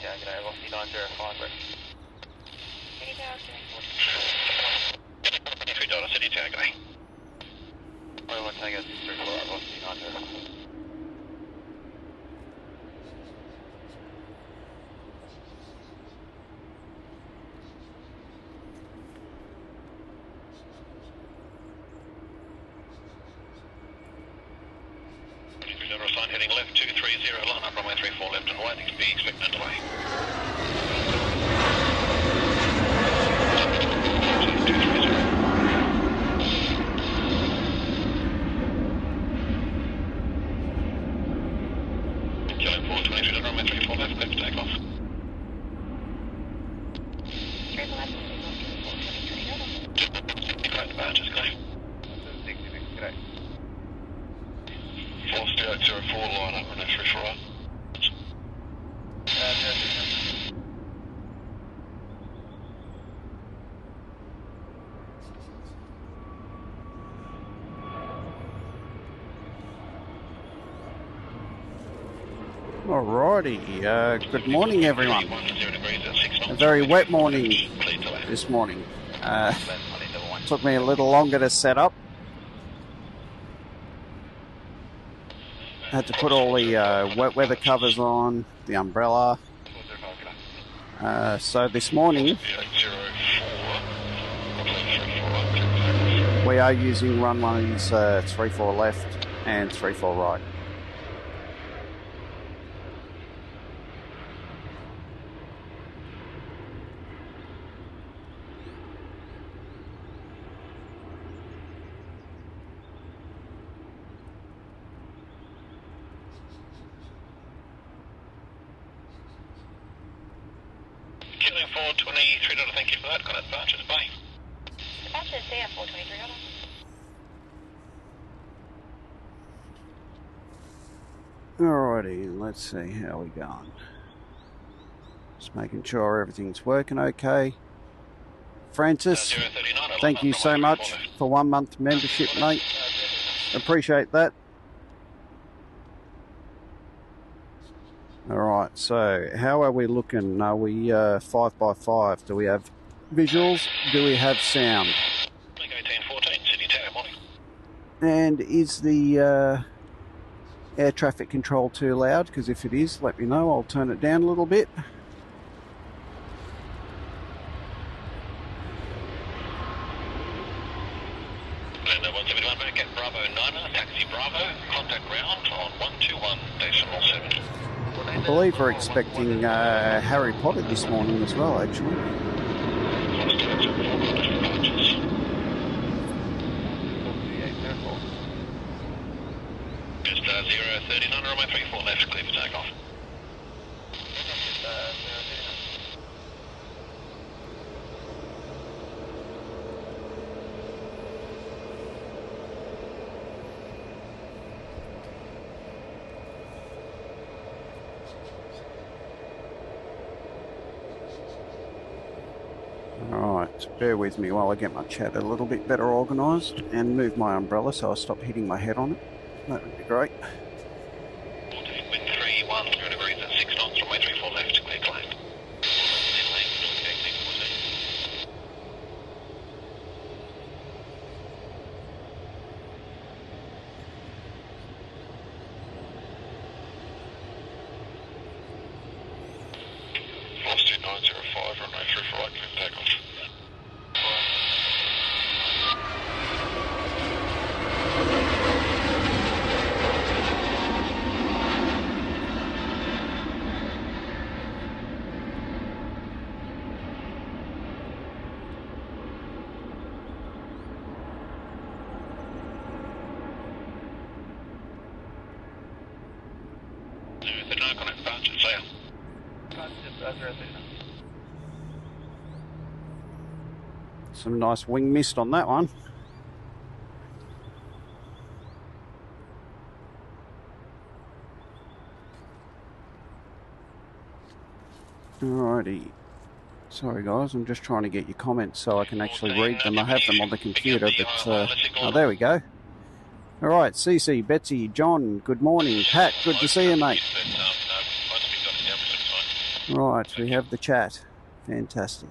tag, and I will see 905. $3 city tag, I will tag it 34, I will see 905. Sign heading left 230, line up runway 34 left and right, be expecting a delay. Kilo 423, runway 34 left, clear for takeoff. 34 left, 423, Great, departures, go. 66, great. 40804, line up runway 34 right. Alrighty, good morning everyone. A very wet morning this morning. Took me a little longer to set up. Had to put all the wet weather covers on, the umbrella. So this morning we are using runways 34 left and 34 right. Kilo 423, thank you for that. Got it, departures, bye. Departures there, 423, Alrighty, let's see how we going. Just making sure everything's working okay. Francis, thank you so much for 1 month membership, mate. Appreciate that. Alright, so how are we looking? Are we 5x5? Do we have visuals? Do we have sound? 1814, City Tower, morning. And is the air traffic control too loud? Because if it is, let me know. I'll turn it down a little bit. Lando 171 back at Bravo 9, taxi Bravo, contact ground on 121.7. I believe we're expecting Harry Potter this morning as well, actually. Just 039, runway 34 left, clear for takeoff. Alright, bear with me while I get my chat a little bit better organised and move my umbrella so I stop hitting my head on it. That would be great. Wind 31, 0 degrees at 6 knots, runway 34 left, clear climb. Velocity 905, runway 34 right, clear for takeoff. Some nice wing mist on that one. Alrighty. Sorry guys, I'm just trying to get your comments so I can actually read them. I have them on the computer, but oh, there we go. Alright, Cece, Betsy, John, good morning. Pat, good to see you, mate. Right, we have the chat. Fantastic.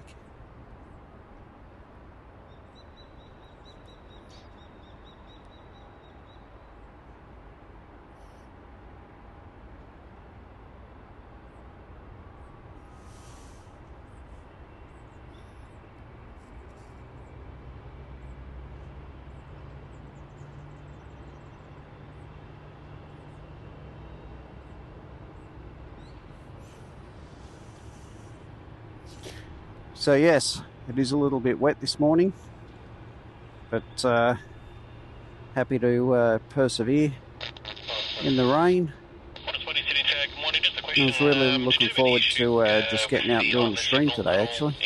So yes, it is a little bit wet this morning, but happy to persevere in the rain. I was really looking forward to just getting out and doing the stream today, actually.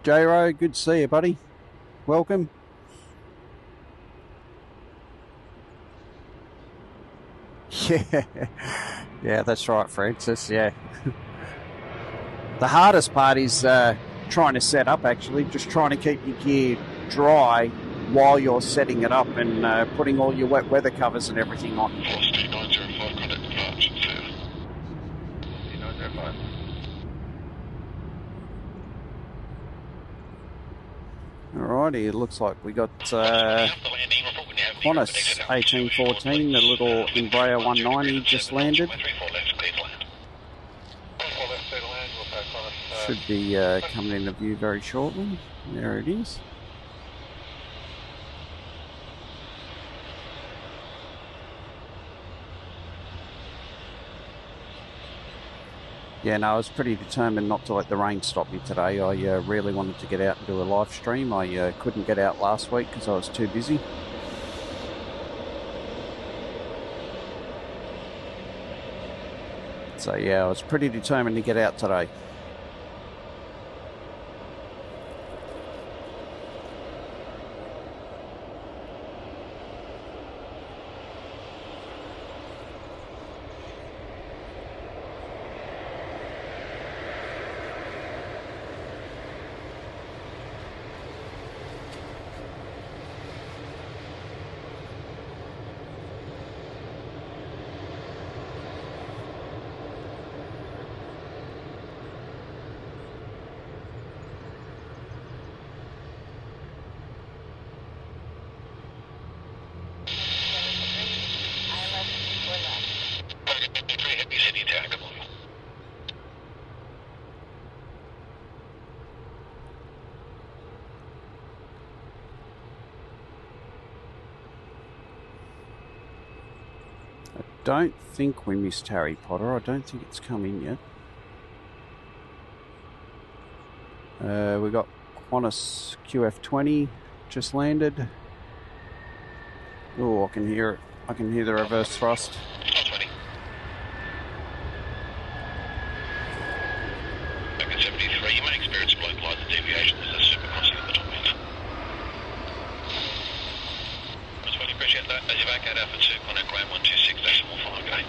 J-Ro, good to see you, buddy. Welcome. Yeah, that's right, Francis, yeah. The hardest part is trying to set up, actually, just trying to keep your gear dry while you're setting it up and putting all your wet weather covers and everything on. Alrighty, it looks like we got Qantas 1814, the little Embraer 190 just landed. Should be coming into view very shortly. There it is. Yeah, no, I was pretty determined not to let the rain stop me today. I really wanted to get out and do a live stream. I couldn't get out last week because I was too busy. So yeah, I was pretty determined to get out today. Don't think we missed Harry Potter. I don't think it's come in yet. We got Qantas QF20 just landed. Oh, I can hear it. I can hear the reverse thrust. Back at 73, you may experience blow glide and deviation. This is super crossing at the top end. Just really appreciate that. As you vacate Alpha 2, contact ground 126.5, okay?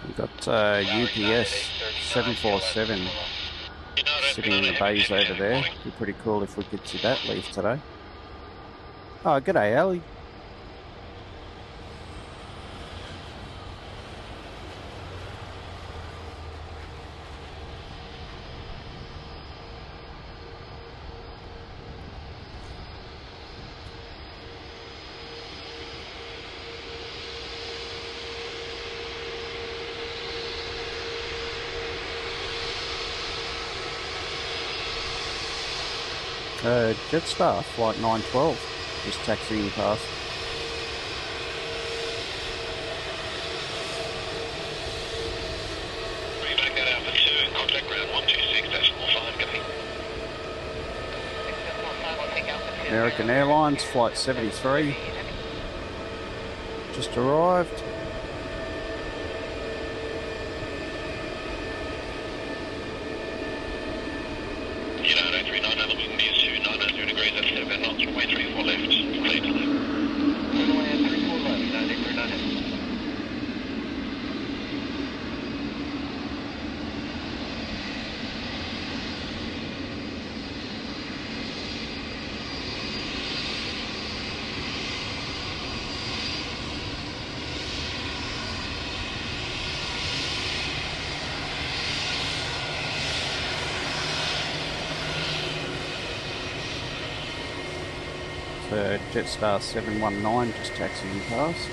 We've got UPS 747 sitting in the bays over there. Be pretty cool if we could see that leave today. Oh, g'day, Ali. Jetstar flight 912 just taxiing past. Bring back that Alpha 2 and contact ground 126.5, copy. American Airlines flight 73 just arrived. United 39, the wind is to 900 degrees at 7 knots, runway 34 left, clear to left. Runway 34 left, 939. Jetstar 719 just taxiing past.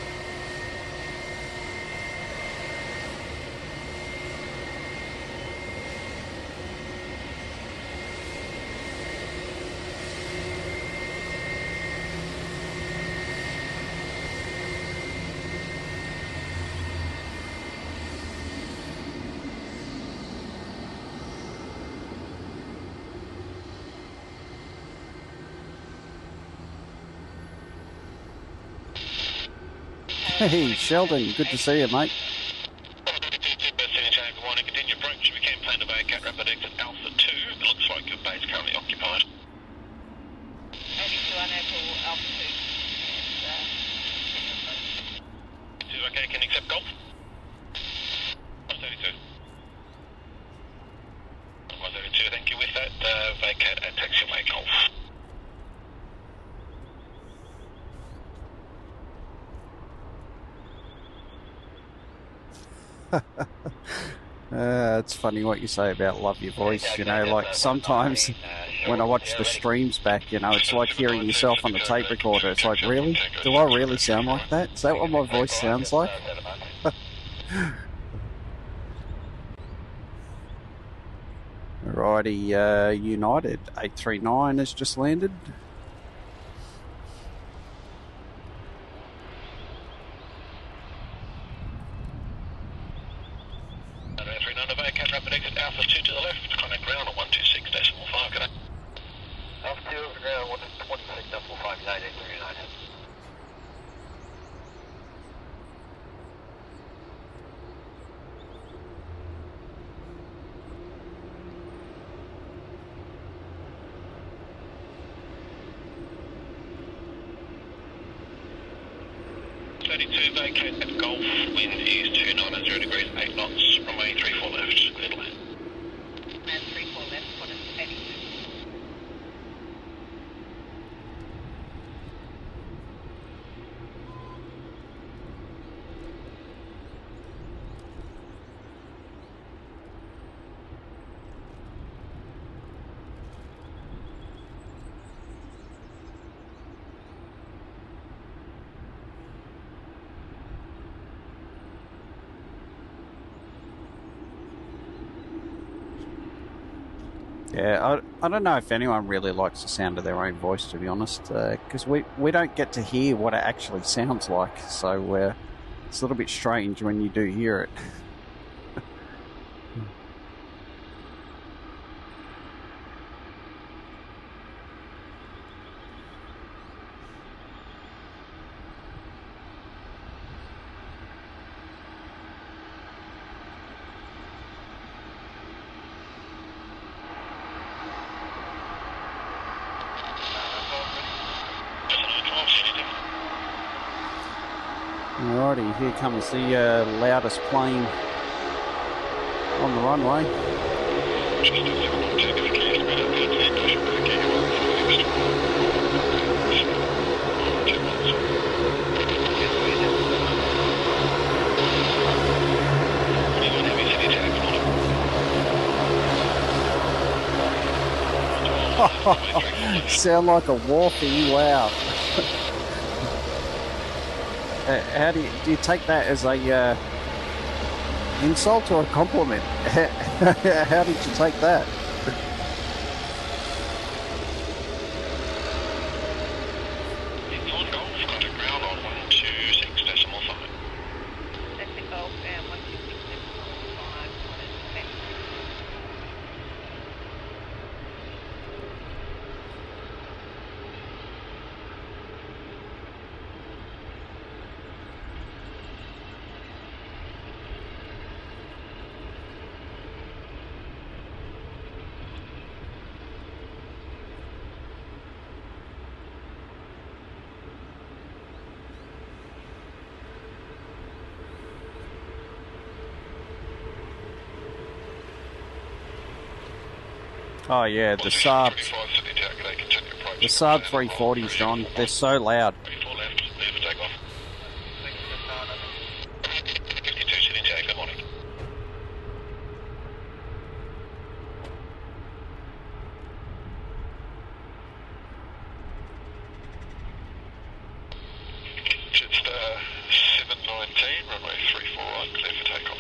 Hey Sheldon, good to see you, mate. Good morning, continue approach. We can plan to vacate rapid exit Alpha 2. It looks like your base currently occupied. 82 unable Alpha 2. Okay, can you accept golf? 132. 132, thank you. With that, vacate at taxiway golf. It's funny what you say about love your voice, you know, like sometimes when I watch the streams back, you know, it's like hearing yourself on the tape recorder. It's like, really? Do I really sound like that? Is that what my voice sounds like? Alrighty, United 839 has just landed. Vacate rapid exit Alpha 2 to the left, contact ground on 126.5, can I? Alpha 2 over ground 126.5, United 839. Vacate at Golf, wind is 290 degrees, 8 knots, runway 34 left, clear to land. And 34 left, what is 82? Yeah, I don't know if anyone really likes the sound of their own voice, to be honest, because we don't get to hear what it actually sounds like, so it's a little bit strange when you do hear it. Alrighty, here comes the loudest plane on the runway. Sound like a wharfie, wow. How do you take that as a insult or a compliment? How did you take that? Oh yeah, the Saabs. The Saab 340s, John, they're so loud. 34 left, clear for takeoff. 52 sitting tag, good morning. Just 719, runway 34 right, clear for takeoff.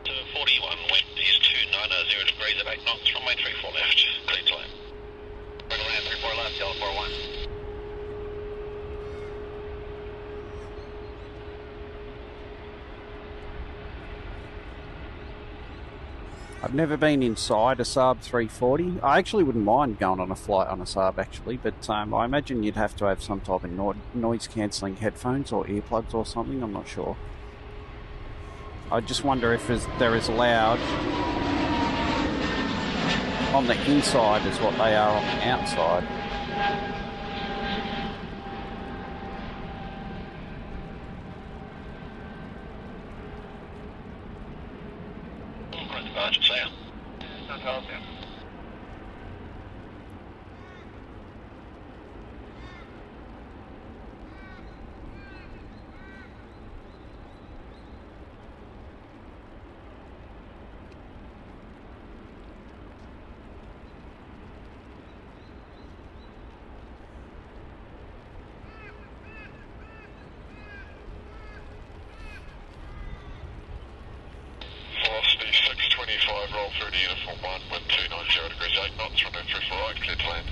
To 41, wind is 290 degrees at 8 knots, runway 34 left, clear to land. We're going to land 34 left, Delta 41. I've never been inside a Saab 340. I actually wouldn't mind going on a flight on a Saab actually, but I imagine you'd have to have some type of noise cancelling headphones or earplugs or something, I'm not sure. I just wonder if they're as loud on the inside as what they are on the outside. Roll through to uniform 1, wind 290 degrees 8 knots, runway 34 right, clear to land.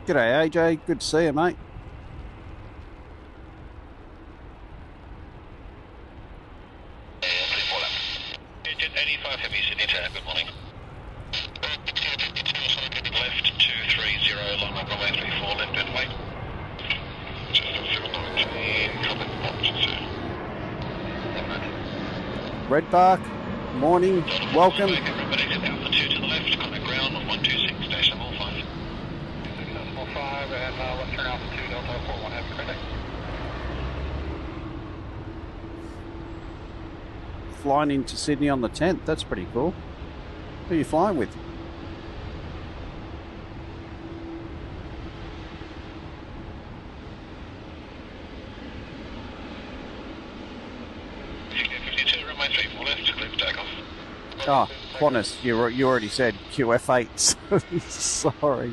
G'day AJ, good to see you mate. Engine 85 heavy, Sydney Tower, good morning. Left 230, long up runway 34, left and wait. Just at 719, coming up to Redbark, morning, welcome. Rapid exit Alpha 2 to the left, contact ground on 126-5. 5 and left turn Alpha 2, Delta 41, have a great day. Flying into Sydney on the 10th, that's pretty cool. Who are you flying with? Oh, Qantas, you already said QF8s. Sorry.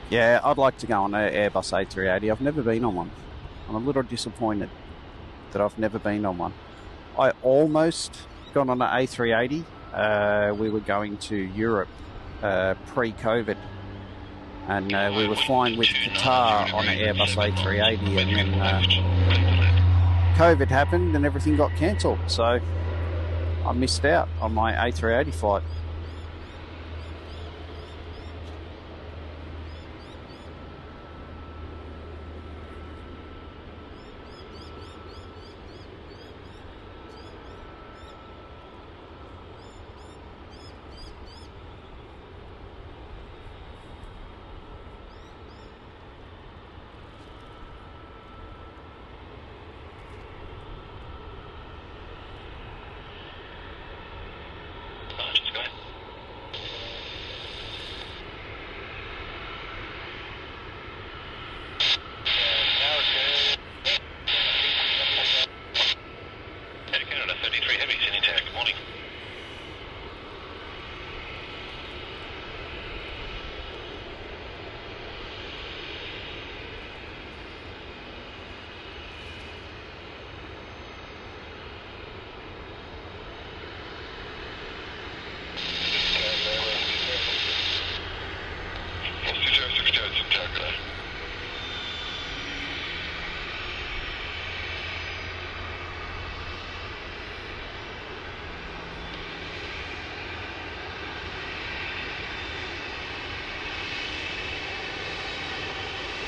Yeah, I'd like to go on an Airbus A380. I've never been on one. I'm a little disappointed that I've never been on one. I almost got on an A380. We were going to Europe pre-COVID. And we were flying with Qatar on an Airbus A380, and then COVID happened and everything got cancelled. So I missed out on my A380 flight.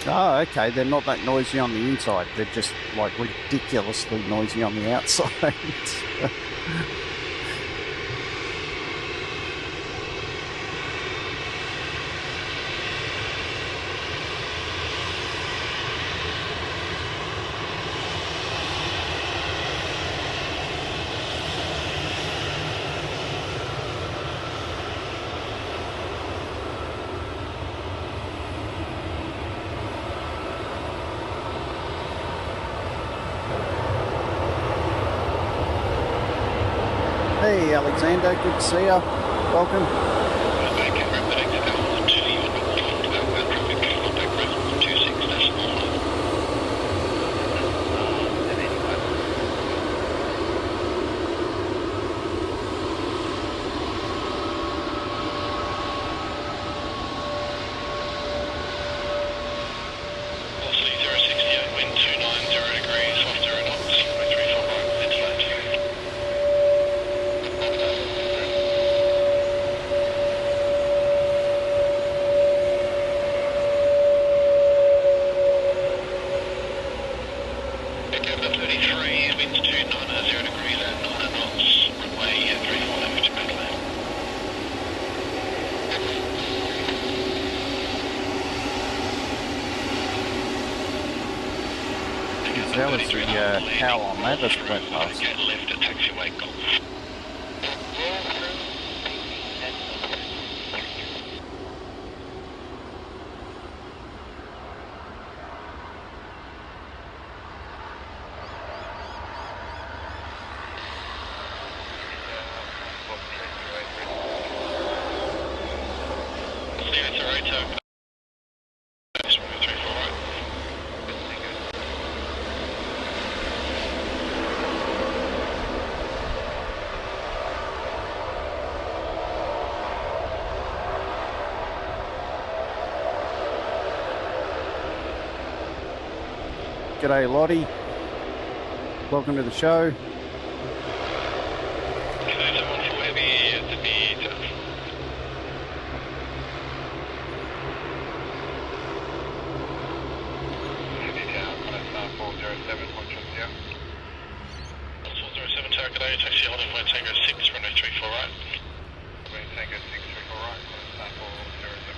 Oh, okay. They're not that noisy on the inside. They're just, like, ridiculously noisy on the outside. Alexander, good to see you. Welcome. That was the cow on that just went past. Get left at taxiway golf. G'day Lottie, welcome to the show. G'day, someone for heavy at the meter. Heavy down, 407, watch us here. 407 Tower, g'day, taxi holding for Tango 6, runway 34 right. Runway Tango 6, 34 right, 407.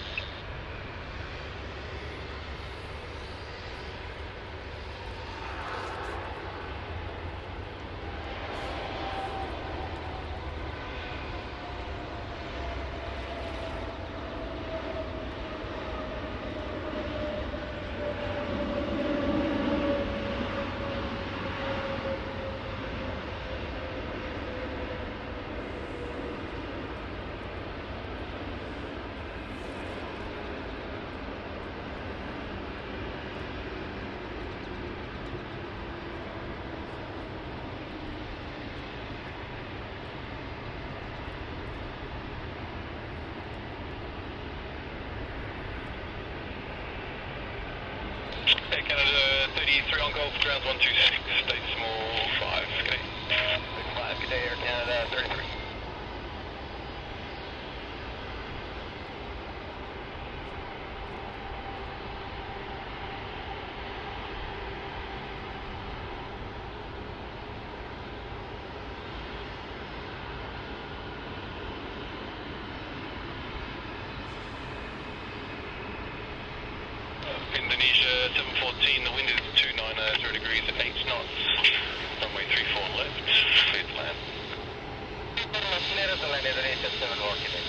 Canada 33 on Golf, ground 126, state small 5, okay. 5, good day, Air Canada 33. Indonesia 714, the wind is 290 degrees at 8 knots, runway 34 left, clear to land. Clear to land, Indonesia 7 more, good day.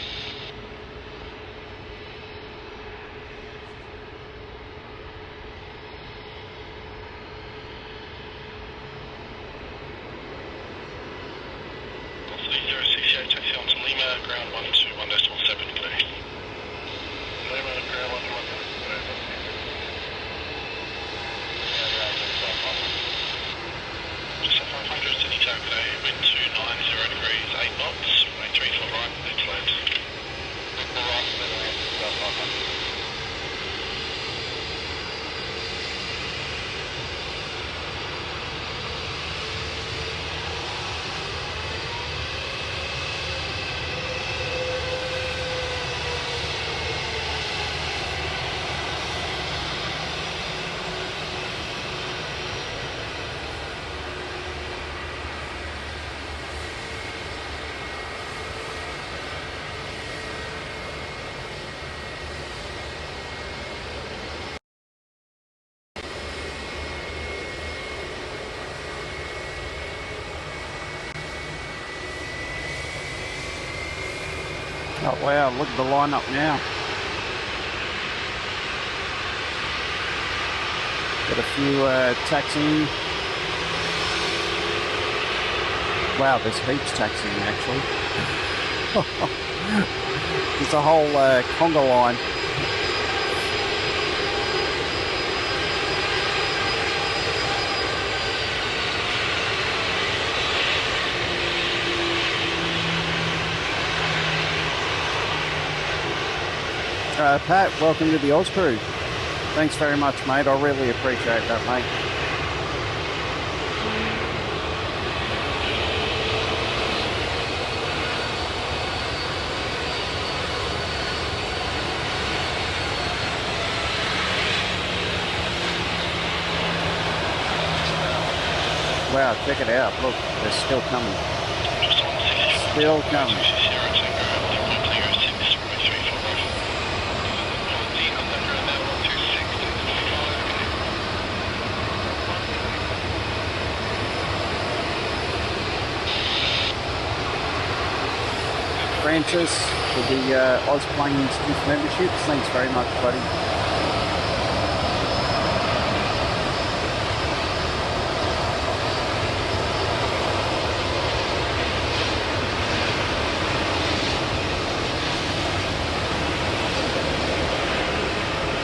Also 068, taxi on to Lima, ground 121.7, clear. Lima, ground 121.7. Just 500, Sydney Tower today, wind 290 degrees, 8 knots, runway 34 right, clear to land. Oh wow, look at the lineup now. Got a few taxiing. Wow, there's heaps taxiing actually. There's a whole Conga line. Pat, welcome to the Oz Crew. Thanks very much, mate. I really appreciate that, mate. Wow, check it out. Look, they're still coming. Still coming. Francis for the OzPlanes gift memberships. Thanks very much, buddy.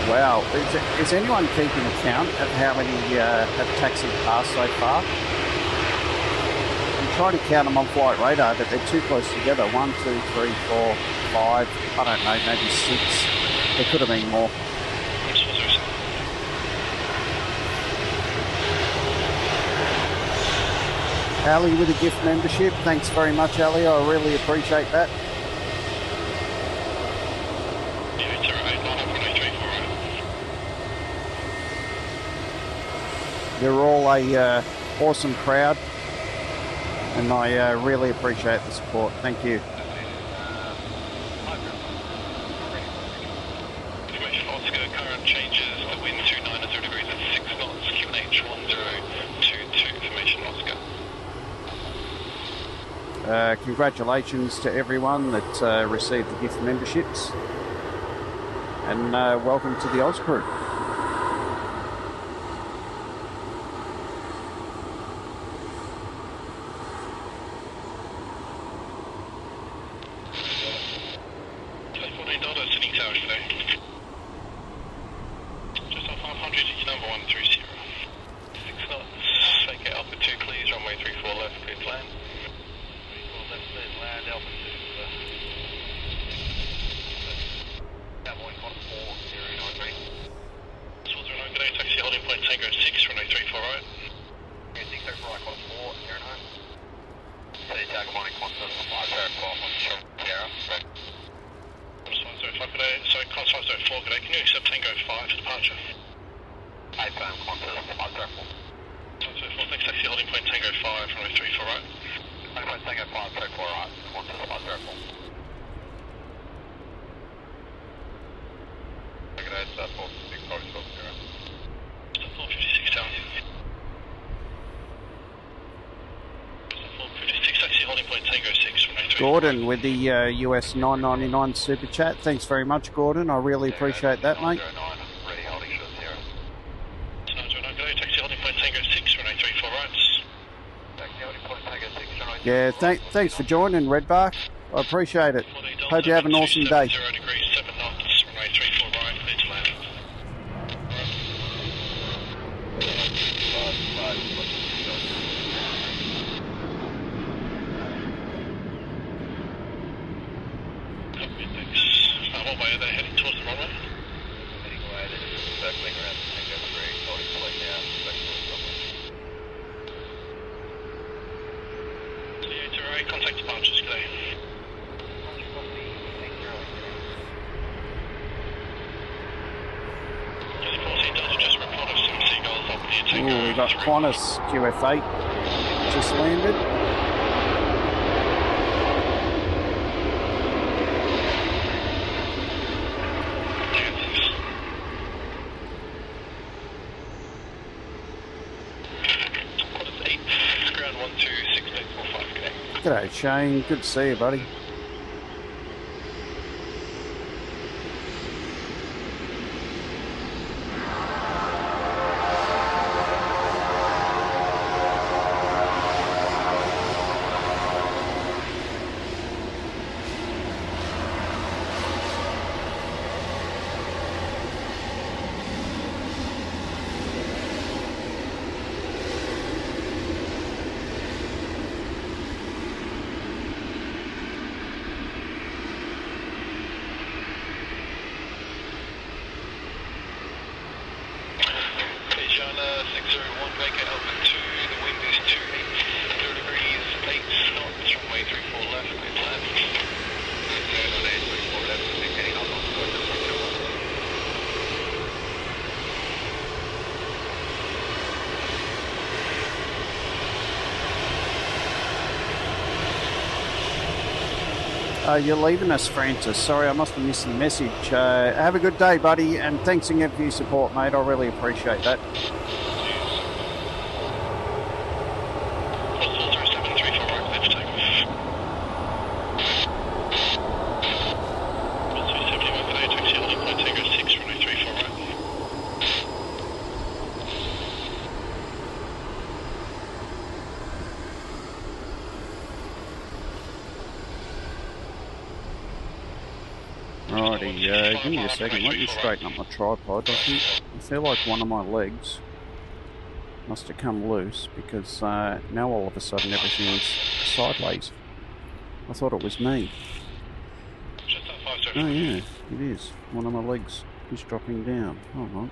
Wow, is anyone keeping account of how many have taxied past so far? I'm trying to count them on flight radar, but they're too close together. 1, 2, 3, 4, 5, I don't know, maybe 6. There could have been more. Ali with a gift membership. Thanks very much, Ali. I really appreciate that. You're all a awesome crowd, and I really appreciate the support. Thank you. Current changes, the wind 290 degrees at 6 knots, QNH 1022, information Oscar. Congratulations to everyone that received the gift memberships, and welcome to the Oz Crew. Gordon with the US $9.99 super chat. Thanks very much, Gordon. I really appreciate that, mate. Yeah, thanks for joining, Redbark. I appreciate it. Hope you have an awesome day. We've got Qantas QF8 just landed. G'day Shane, good to see you, buddy. 601, vacate Alpha 2, the wind is 280 degrees, 8 knots, runway 34 left, clear to land. Runway 34 left, vacating Alpha 2. You're leaving us, Francis. Sorry, I must have missed the message. Have a good day, buddy, and thanks again for your support, mate. I really appreciate that. Alrighty, give me a second. Let me straighten up my tripod. I feel like one of my legs must have come loose because now all of a sudden everything's sideways. I thought it was me. Oh yeah, it is. One of my legs is dropping down. Alright.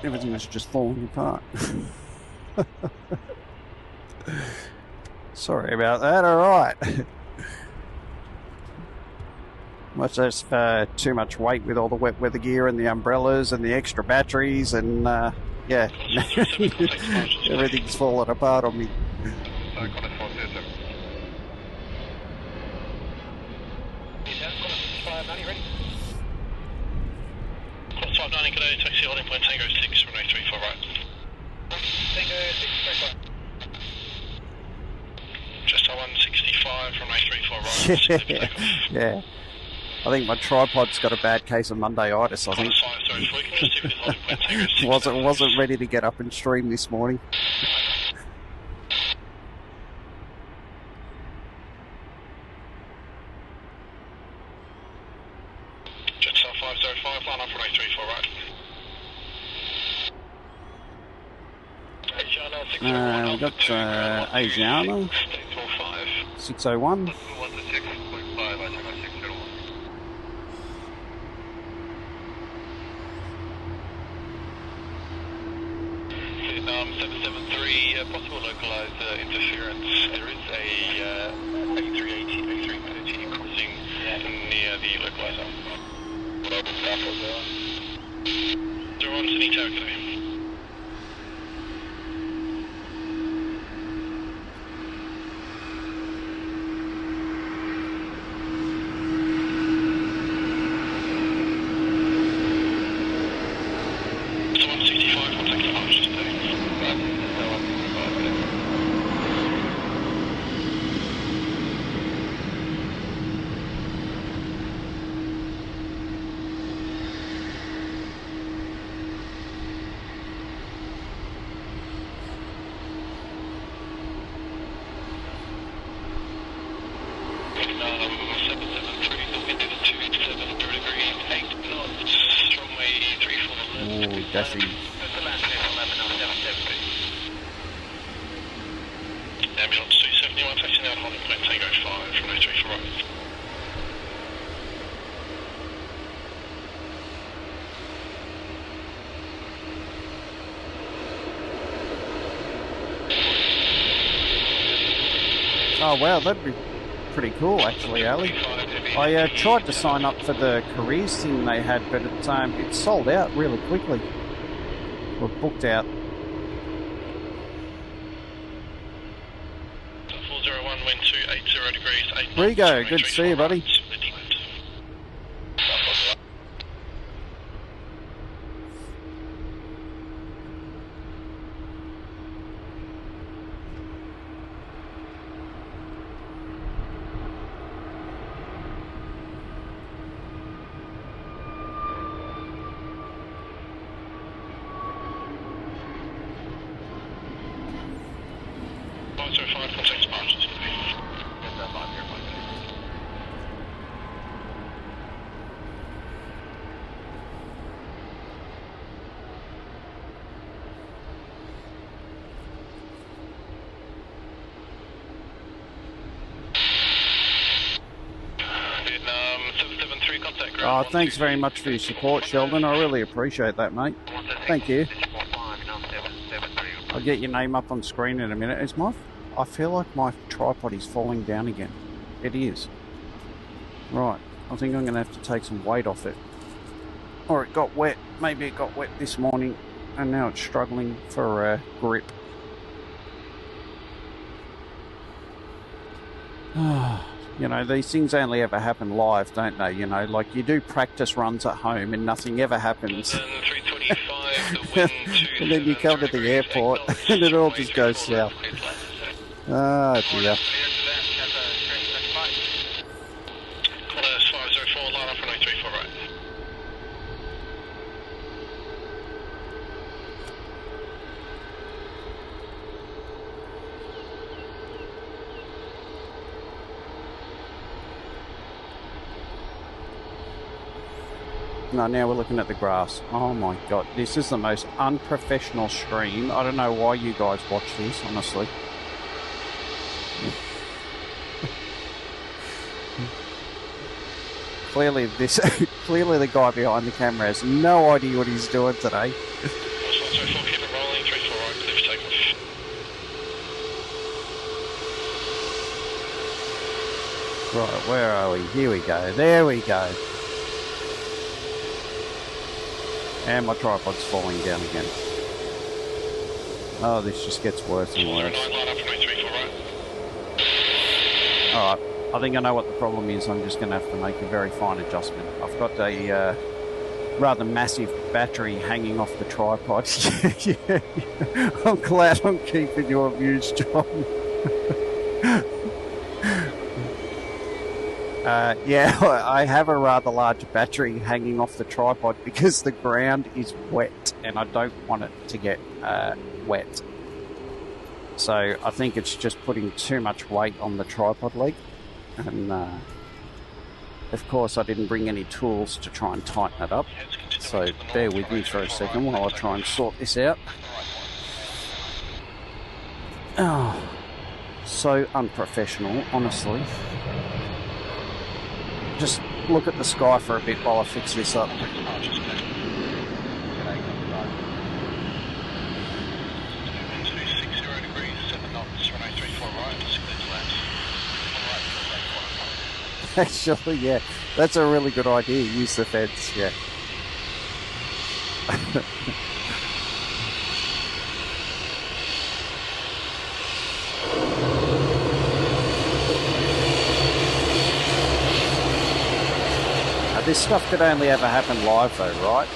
Everything's just falling apart. Sorry about that, alright. Must have too much weight with all the wet weather gear and the umbrellas and the extra batteries and yeah, everything's falling apart on me. Taxi holding point Tango 6, runway 34 right. Tango 6, 35. Just 165, runway 34 right. Yeah. I think my tripod's got a bad case of Mondayitis, I think. Wasn't ready to get up and stream this morning. Jetstar 505, line up runway 34 right. We've got Asiana 601. Vietnam 773, possible localized interference. There is a A380, A330 crossing near the localizer. Global Alpha 01 Sydney Tower, today. Jesse. Ambulance 271, taxi now to holding point Tango 5 from 034 right. Oh wow, that'd be pretty cool actually, Ali. I tried to sign up for the careers thing they had, but it sold out really quickly. Or booked out. 401, wind 280 degrees, 8 Rigo, good to see you, buddy. Oh, thanks very much for your support, Sheldon. I really appreciate that, mate. Thank you. I'll get your name up on screen in a minute. I feel like my tripod is falling down again. It is. Right. I think I'm going to have to take some weight off it. Or it got wet. Maybe it got wet this morning and now it's struggling for grip. You know, these things only ever happen live, don't they? You know, like you do practice runs at home and nothing ever happens. And then you come to the airport and it all just goes south. Oh dear. No, now we're looking at the grass. Oh my god, this is the most unprofessional stream. I don't know why you guys watch this, honestly. Clearly the guy behind the camera has no idea what he's doing today. Right, where are we? Here we go. There we go. And my tripod's falling down again. Oh, this just gets worse and worse. Alright, I think I know what the problem is. I'm just going to have to make a very fine adjustment. I've got a rather massive battery hanging off the tripod. Yeah. I'm glad I'm keeping you amused, John. Yeah, I have a rather large battery hanging off the tripod because the ground is wet and I don't want it to get wet. So I think it's just putting too much weight on the tripod leg. And of course I didn't bring any tools to try and tighten it up. So bear with me for a second while I try and sort this out. Oh, so unprofessional, honestly. Just look at the sky for a bit while I fix this up. Actually, yeah, that's a really good idea. Use the fence, yeah. This stuff could only ever happen live though, right?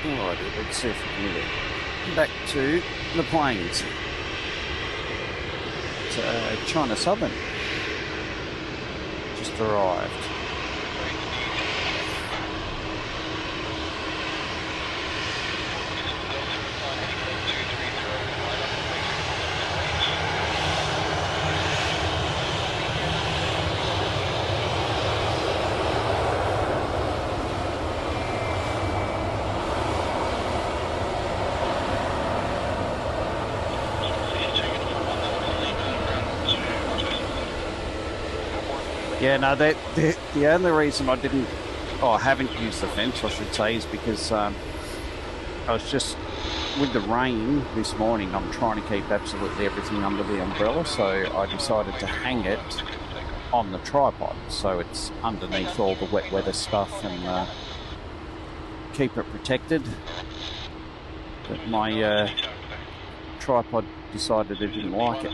Alrighty, let's see if we can get back to the planes. It's China Southern. Just arrived. Yeah, no, the only reason I haven't used the fence, I should say, is because I was just, with the rain this morning, I'm trying to keep absolutely everything under the umbrella, so I decided to hang it on the tripod, so it's underneath all the wet weather stuff and keep it protected. But my tripod decided it didn't like it.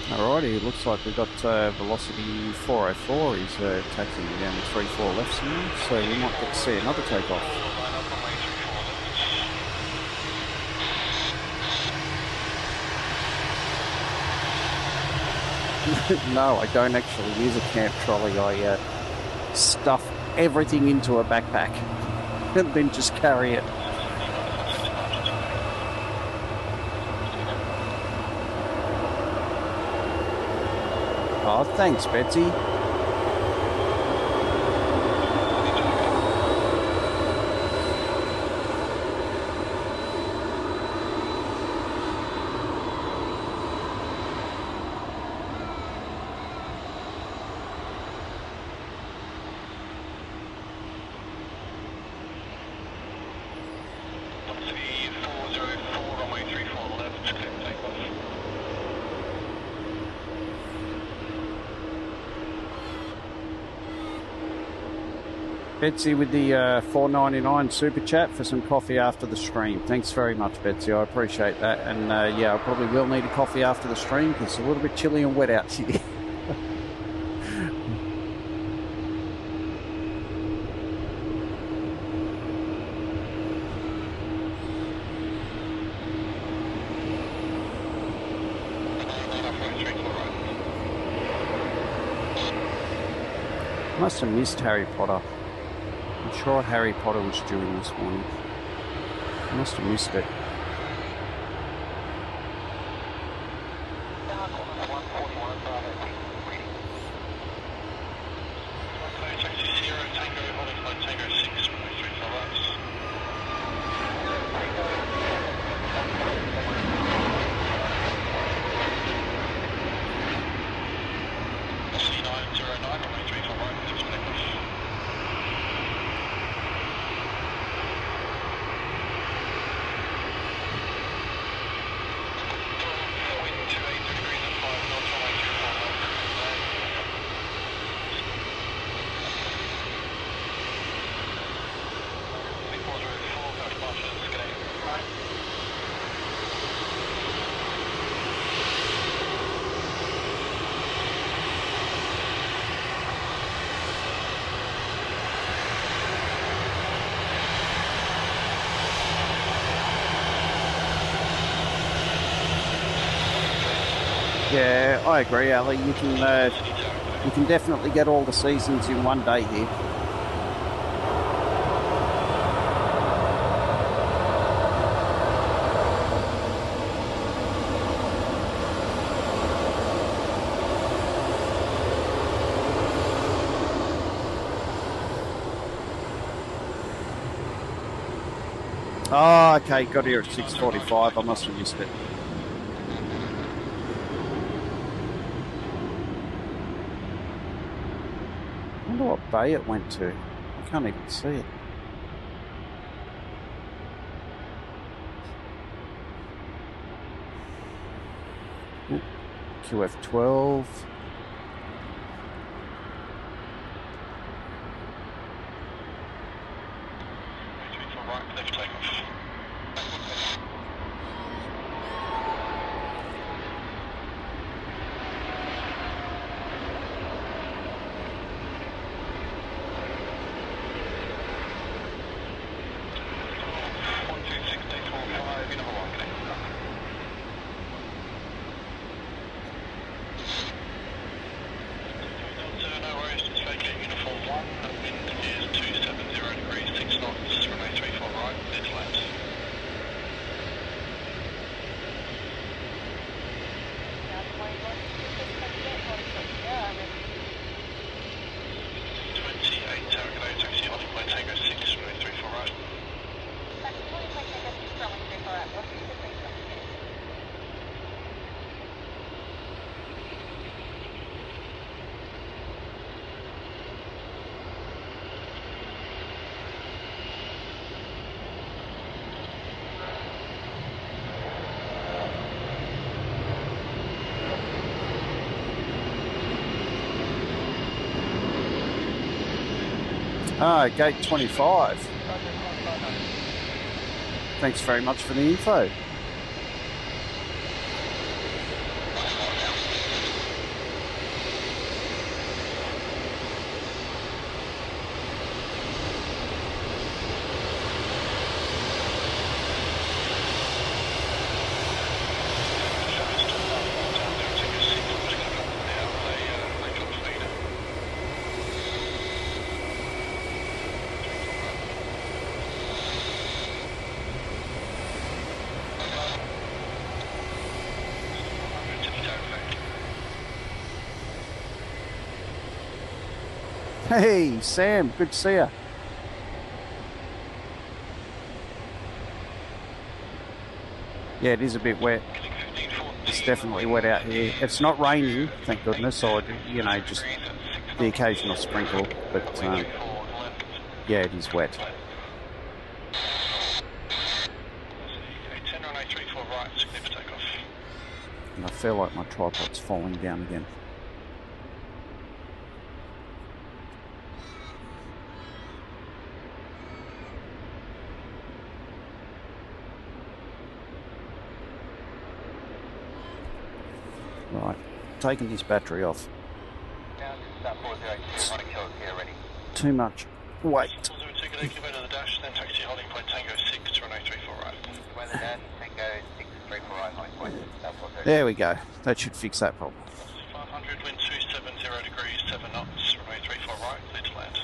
Alrighty, it looks like we've got velocity 404. He's taxiing down to 34 left now, so we might get to see another takeoff. No, I don't actually use a camp trolley. I stuff everything into a backpack and then just carry it. Oh, thanks, Betsy. Betsy with the $4.99 super chat for some coffee after the stream. Thanks very much, Betsy. I appreciate that. And yeah, I probably will need a coffee after the stream because it's a little bit chilly and wet out here. I must have missed Harry Potter. I'm sure Harry Potter was due in this morning. I must have missed it. Yeah, I agree, Ali. You can definitely get all the seasons in one day here. Oh, okay, got here at 6:45. I must have missed it. I wonder what bay it went to. I can't even see it. Ooh, QF12. Ah, gate 25. Thanks very much for the info. Hey, Sam, good to see you. Yeah, it is a bit wet. It's definitely wet out here. It's not raining, thank goodness, or, you know, just the occasional sprinkle, but yeah, it is wet. And I feel like my tripod's falling down again. Right, taking this battery off. Too much weight. There we go. That should fix that problem. 500, wind 270 degrees, 7 knots, runway 34 right, clear to land.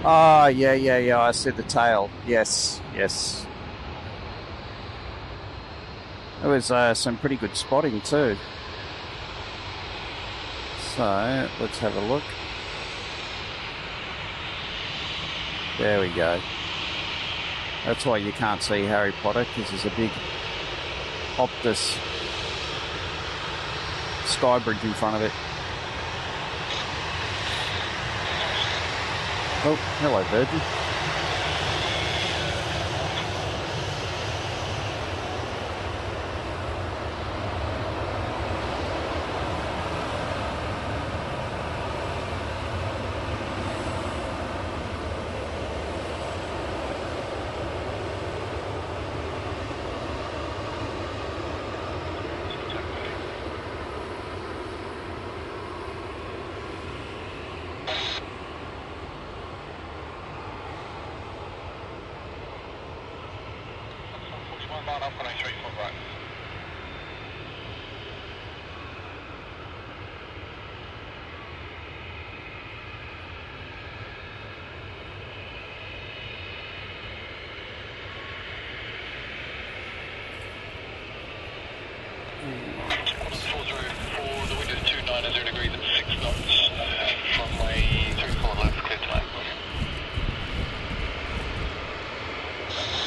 Ah, yeah, I see the tail. Yes. There was some pretty good spotting too. So, let's have a look. There we go. That's why you can't see Harry Potter, because there's a big Optus sky bridge in front of it. Oh, hello, Virgin.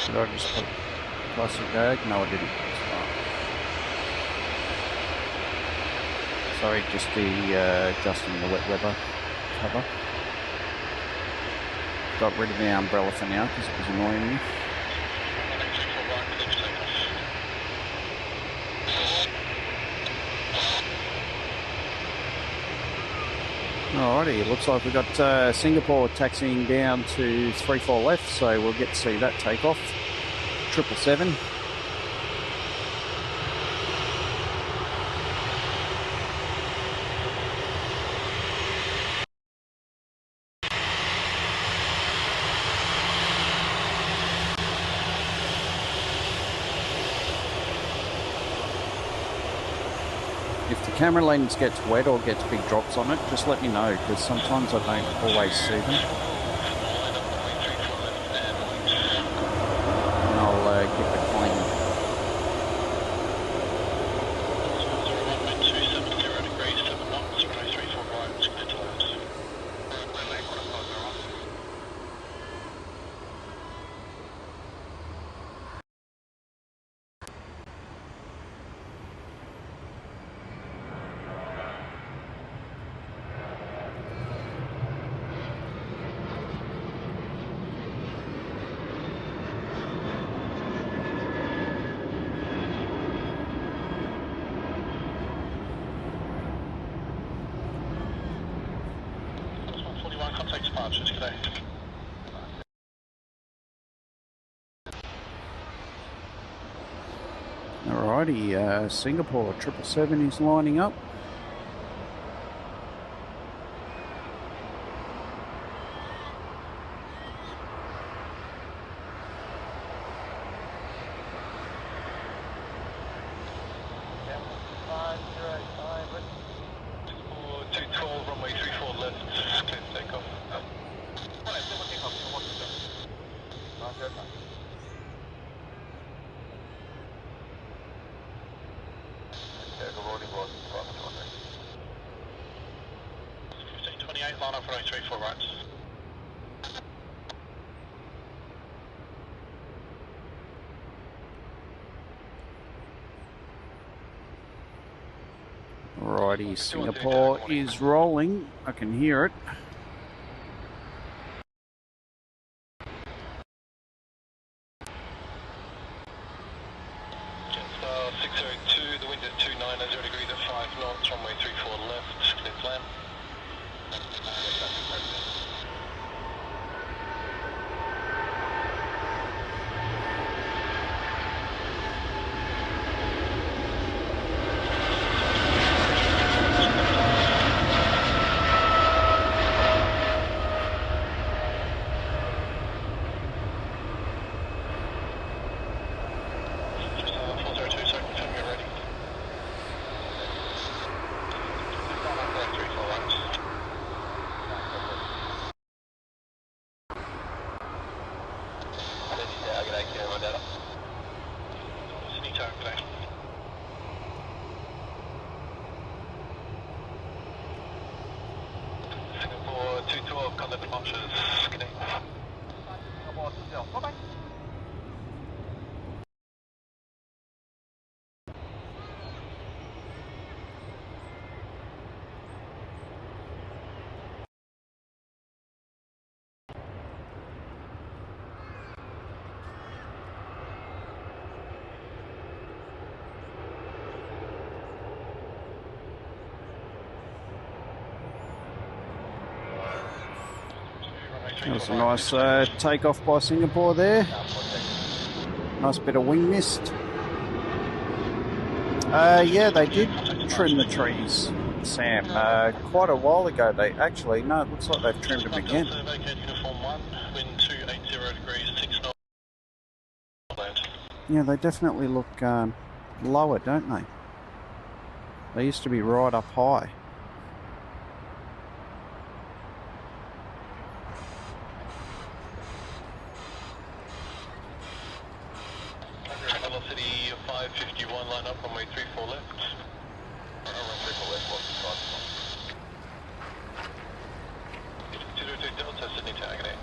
Did I just put plastic bag? No, I didn't. Sorry, just adjusting the wet weather cover. Got rid of the umbrella for now because it was annoying me. Alrighty, it looks like we've got Singapore taxiing down to 34 left, so we'll get to see that take off. 777. If the camera lens gets wet or gets big drops on it, just let me know, because sometimes I don't always see them. And I'll give it a clean. departures today. Alrighty, Singapore 777 is lining up. Line up for 034 right. Alrighty, Singapore is rolling. I can hear it. Jetstar 602, the wind is 290 degrees at 5 knots, runway 34 left, clear to land. Singapore 212, Conga departures, connect. That was a nice takeoff by Singapore there. Nice bit of wing mist. Yeah, they did trim the trees, Sam, quite a while ago. They actually, no, it looks like they've trimmed them again. Yeah, they definitely look lower, don't they? They used to be right up high. Velocity 551, line up, runway 34 left. Runway 34 left, what's the 202 Delta, Sydney target.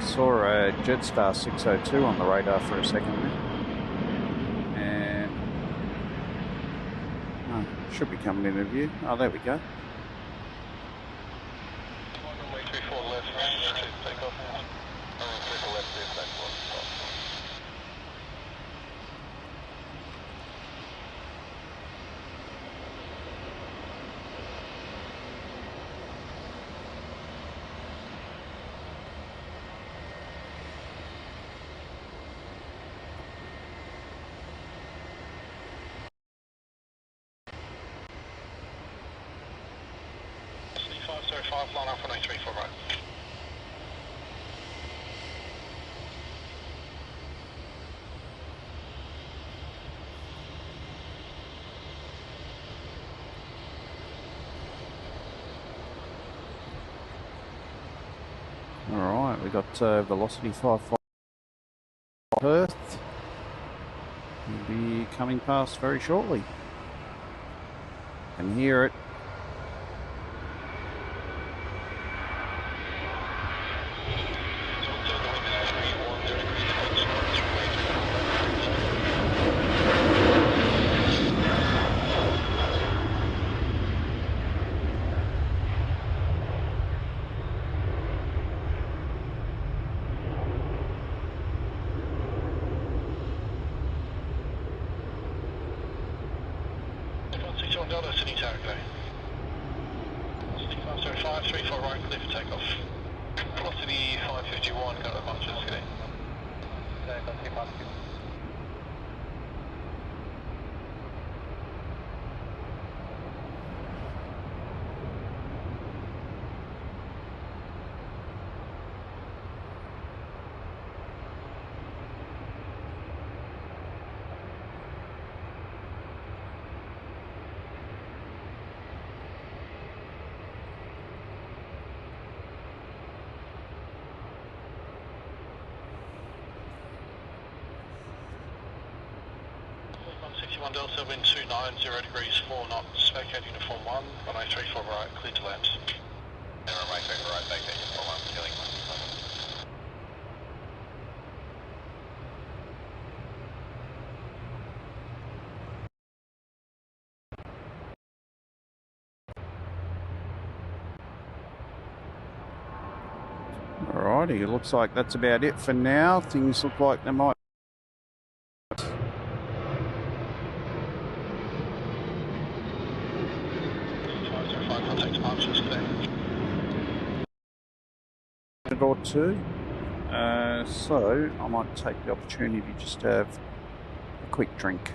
Saw a Jetstar 602 on the radar for a second there. And should be coming into view. Oh, there we go. Runway 34 left, take off. Runway 34 left, clear back. C505, line up for 934 right. Alright, we got velocity 55 Perth. Will be coming past very shortly. Can hear it. 61 Delta, Sydney Tower, go. Sydney 505, 34 right, clear for takeoff. Velocity 551, got the bunches, go. Delta, wind 290 degrees 4 knots, vacating to Form 1, runway 34 right, clear to land. And runway 34 right, vacating to Form 1, killing 1. Alrighty, it looks like that's about it for now. Things look like they might. Or two. So I might take the opportunity just to have a quick drink.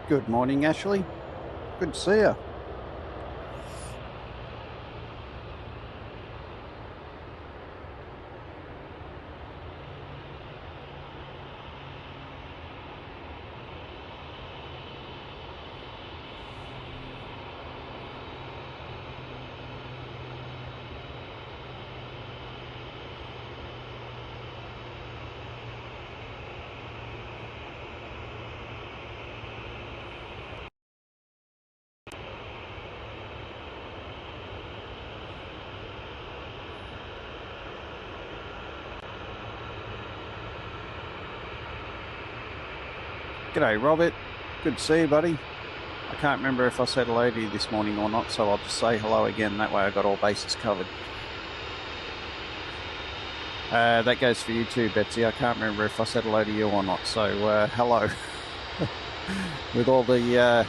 Good morning, Ashley. Good to see you. G'day, Robert. Good to see you, buddy. I can't remember if I said hello to you this morning or not, so I'll just say hello again. That way I got all bases covered. That goes for you too, Betsy. I can't remember if I said hello to you or not, so hello. With all the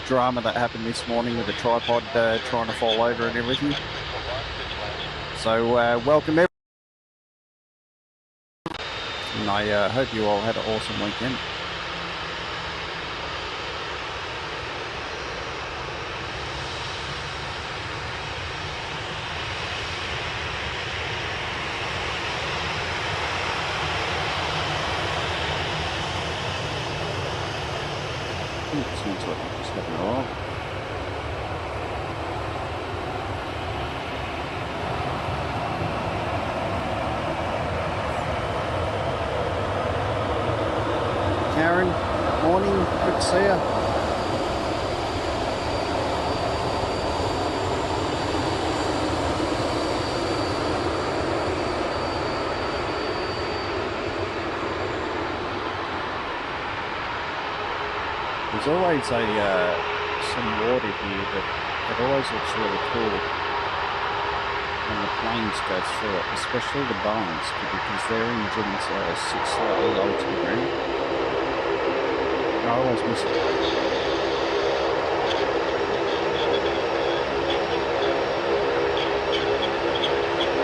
drama that happened this morning with the tripod trying to fall over and everything. So welcome everyone. And I hope you all had an awesome weekend. Seems like I'm just having a roll. Aaron, morning, good to see you. There's always some water here that it always looks really cool when the planes go through it, especially the Boeings, because their engines sit slightly low to the ground. I always miss it.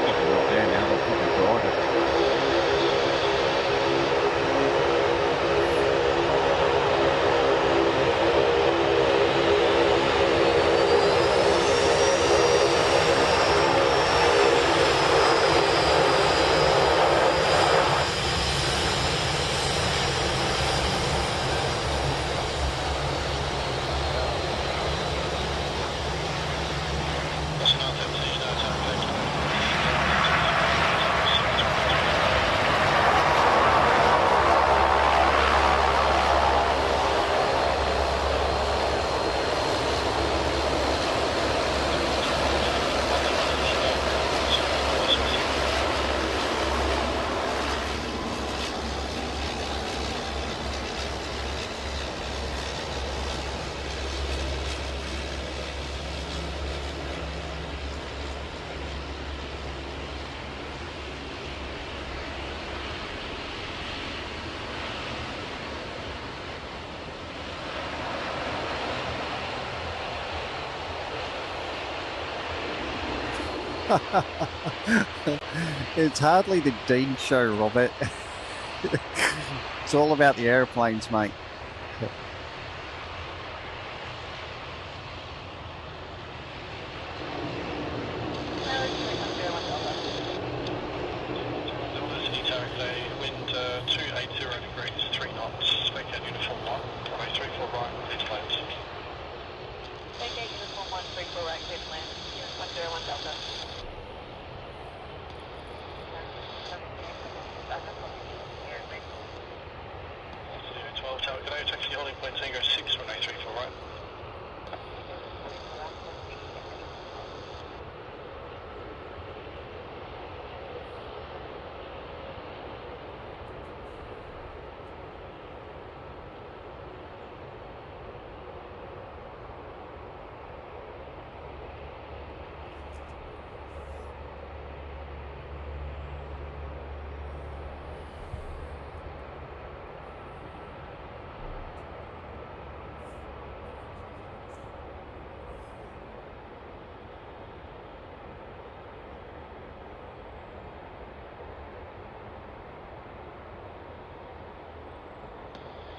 Probably not there now, they'll probably drive it. It's hardly the Dean show, Robert. It's all about the airplanes, mate. Wind 280 degrees, 3 knots, spec at uniform 1, runway 34 right, clear to land. Spec at uniform 1, 34 right, clear to land. 101 Delta. 12 Tower, good day, taxi holding point Tango 6, runway 34 right.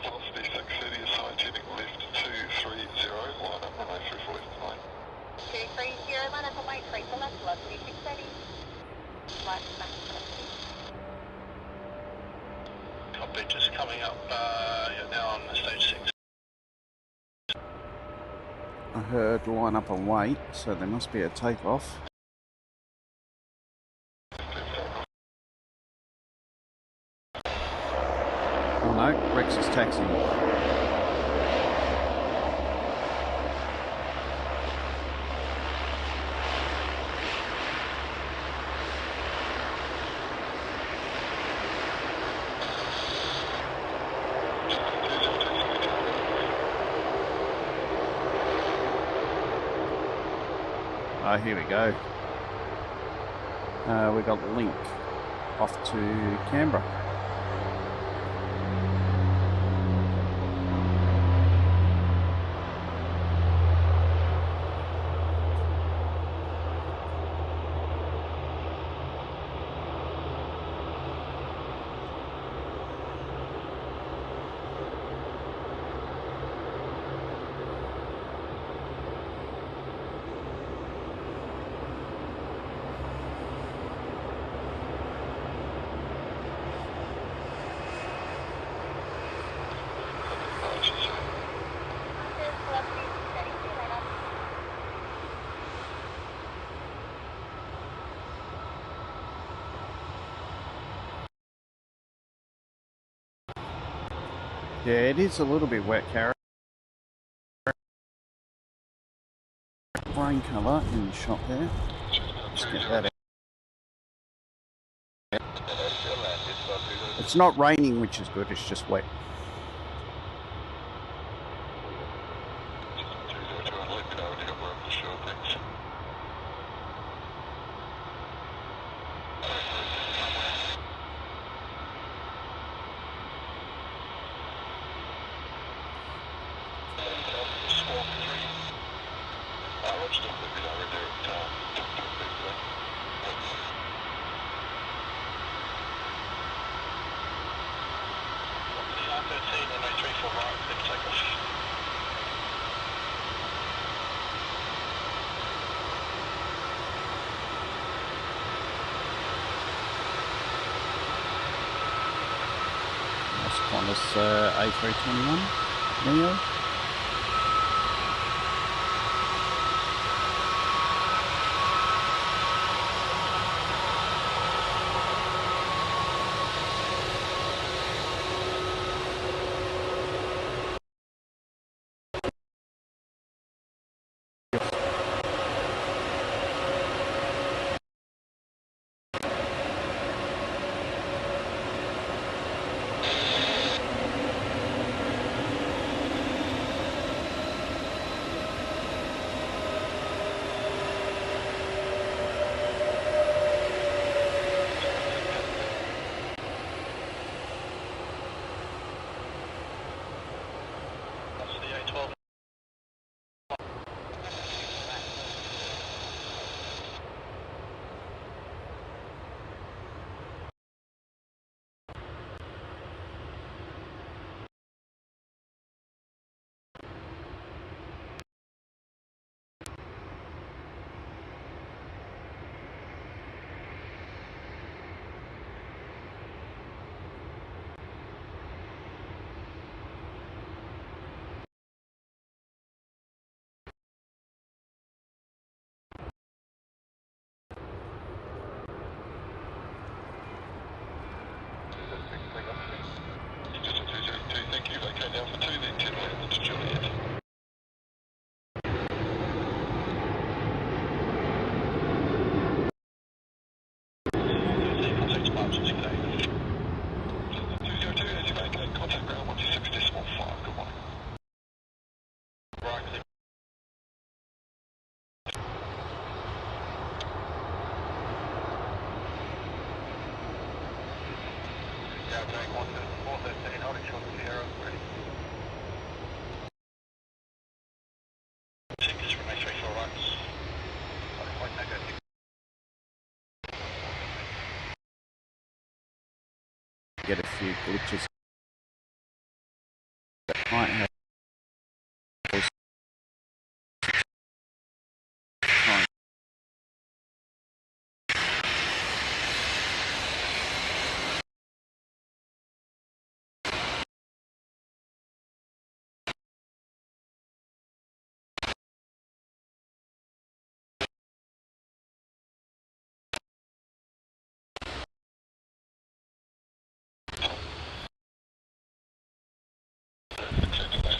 Velocity 630, aside tuning left 230, line up runway 34 left 9. 230, line up on white, straight to left, velocity 630. Right, back to Copy, just coming up, you're now on stage 6. I heard line up and wait, so there must be a takeoff. Oh no, Rex is taxiing. Oh, here we go. We got Link off to Canberra. Yeah, it is a little bit wet, Karen. Rain colour in the shot there. Let's get that out. It's not raining, which is good, it's just wet. Qantas A321 Neo. Get a few glitches that might have time.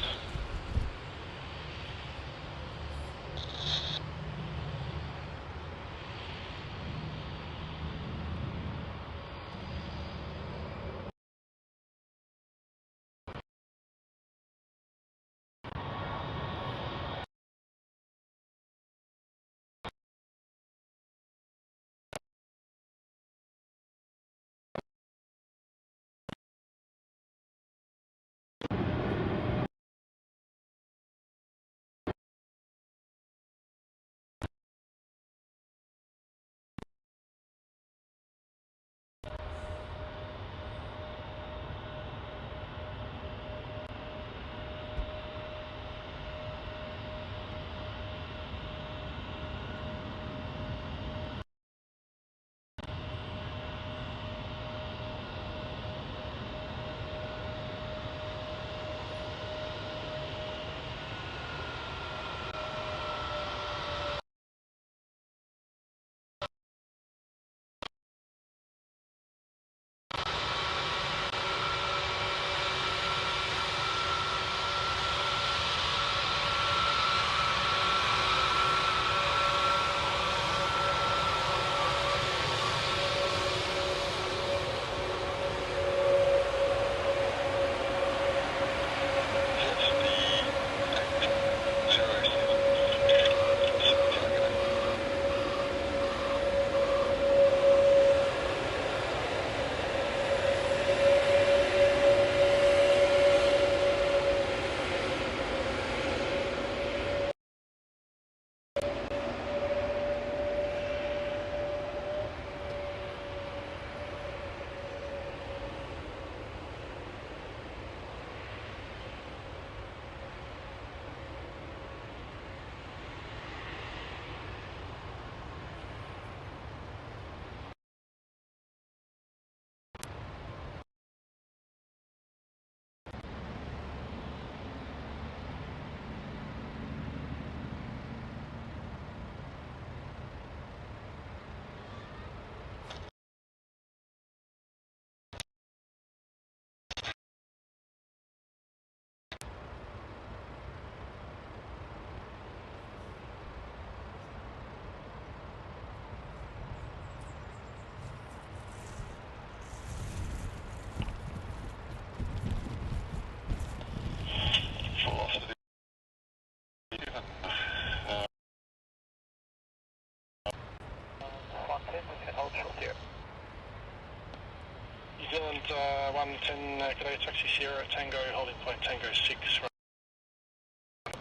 110 Cadet Taxi Sierra Tango, holding point Tango 6,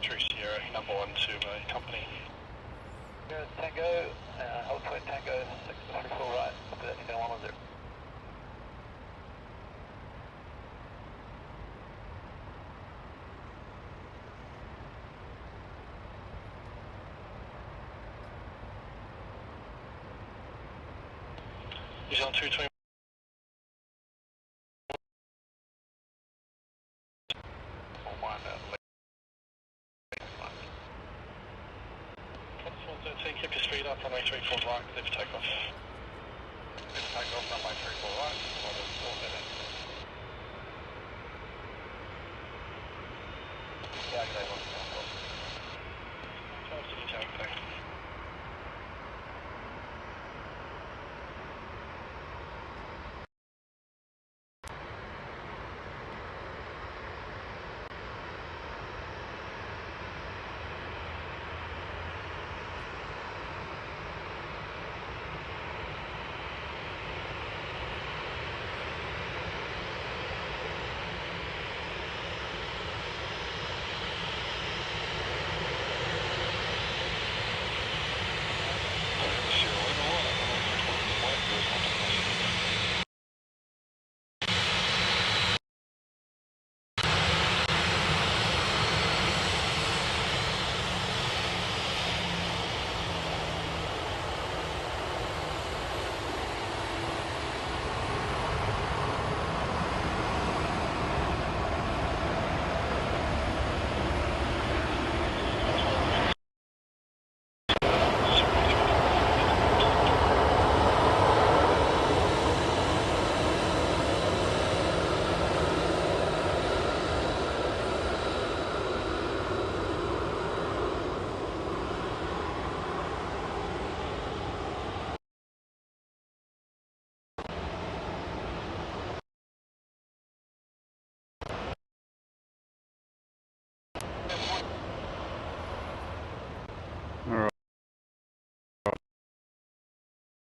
through Sierra, number 1 to company. Tango, hold point Tango 634 right, Indian 110. He's on 220. Keep your speed up, runway 34 right, clear for takeoff. Clear for takeoff, runway 34 right, order 4 minutes. Yeah, okay, 12 to the tower, okay.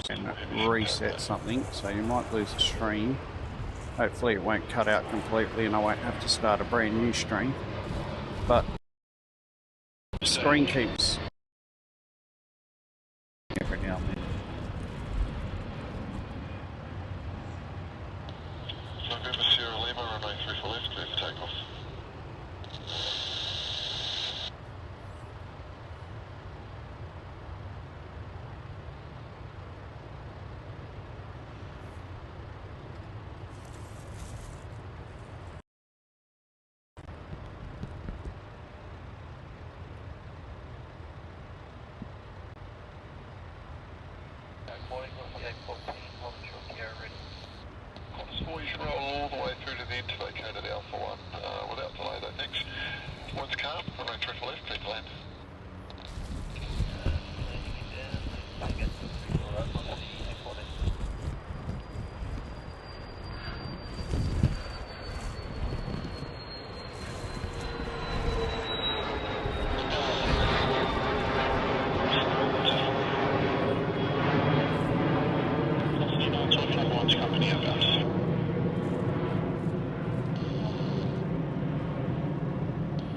And reset something, so you might lose a stream. Hopefully it won't cut out completely and I won't have to start a brand new stream. But the screen keeps every now and then. November Sierra Lima, runway 34 left, clear for takeoff. You should roll all the way through to the end to vacated Alpha 1 without delay though, thanks. Once calm, runway 34 left, clear to land. Company outbound.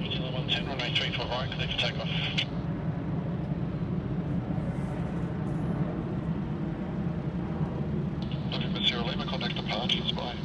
Usually 110, runway 34 right, clear for takeoff. November Sierra Lima, contact departures, bye.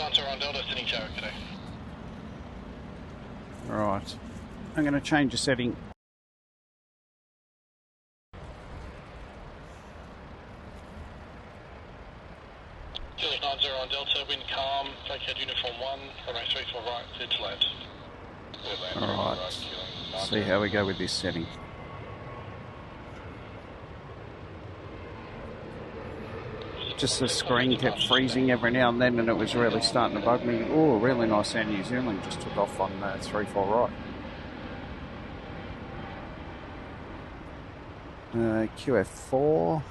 Answer on Delta, sitting tower today. Right, I'm going to change the setting. Julius 90 on Delta, wind calm, vacate uniform 1, runway 34 right, clear to land. Alright, see how we go with this setting. just the screen kept freezing every now and then, and it was really starting to bug me. Oh, really nice Air New Zealand just took off on 3-4 right. QF4.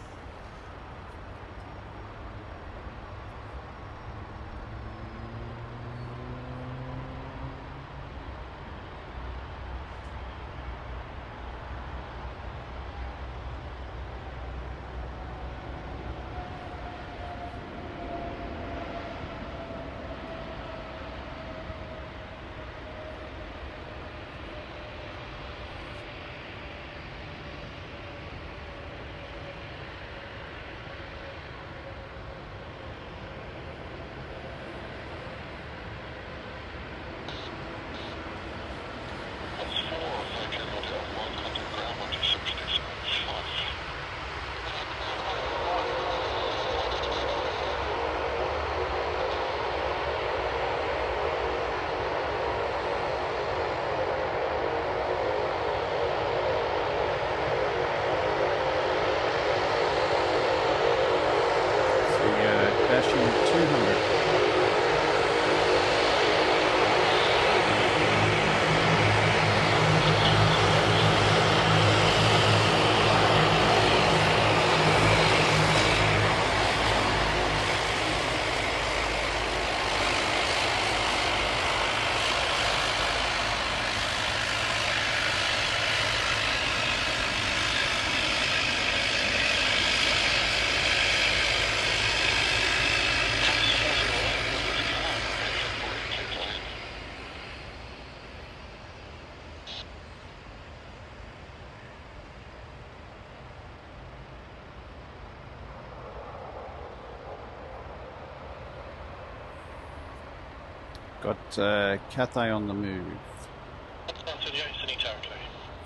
Got Cathay on the move.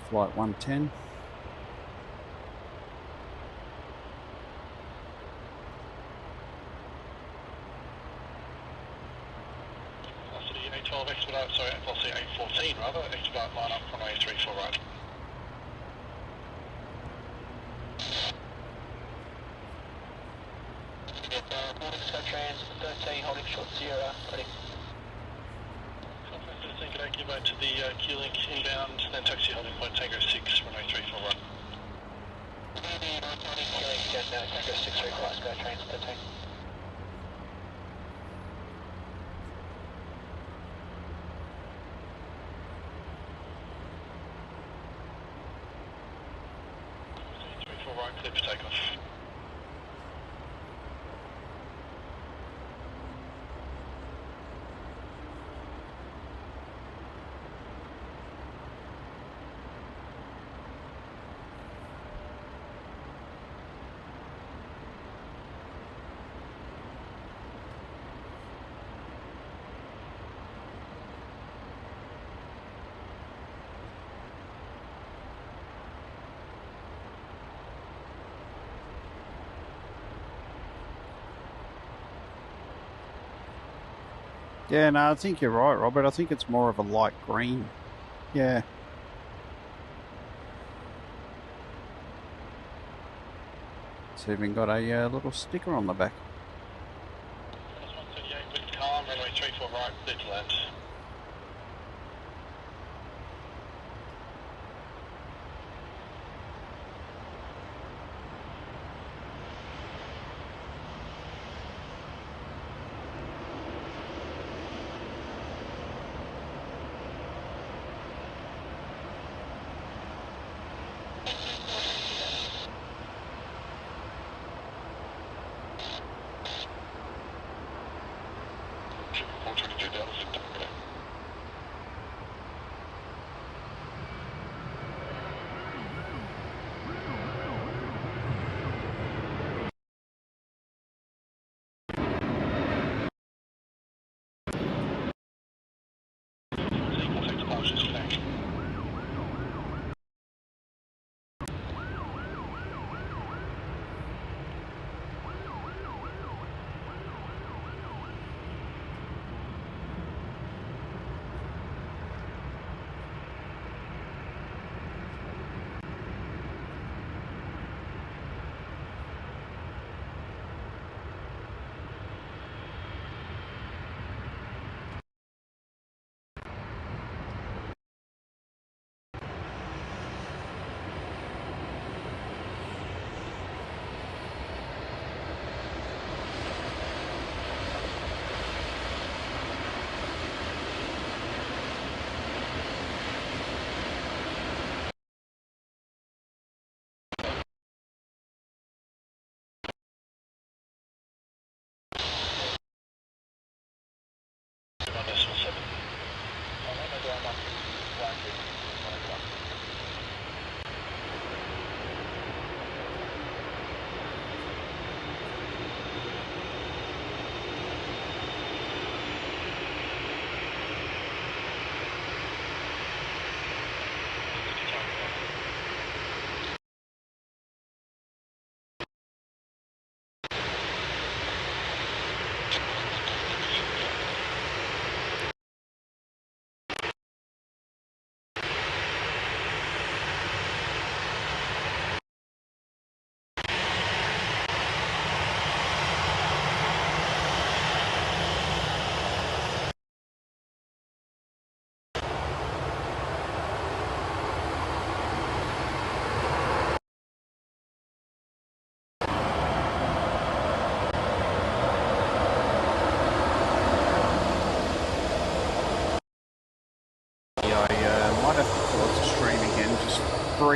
Flight 110. A12 expedite, sorry, FLC A14 rather, expedite line up from A34 right. Morning, Trains 13, holding short 0, ready. 13, good day, give out to the Q-Link inbound, then taxi holding point Tango 6, runway 34 right. Q-Link, Tango 6, request, go Trains 13. Right, clear for takeoff. Yeah, no, I think you're right, Robert. I think it's more of a light green. Yeah. It's even got a little sticker on the back. 138 wind calm, runway 34 right, clear to land.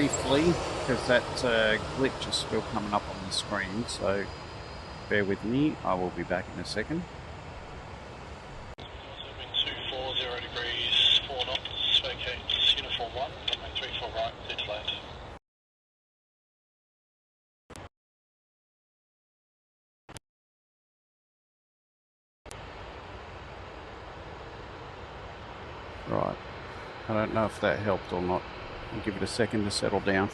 briefly because that glitch is still coming up on the screen, so bear with me. I will be back in a second. Wind 240 degrees, 4 knots, vacates uniform 1, runway 34 right, clear to land. Right. I don't know if that helped or not. I'll give it a second to settle down.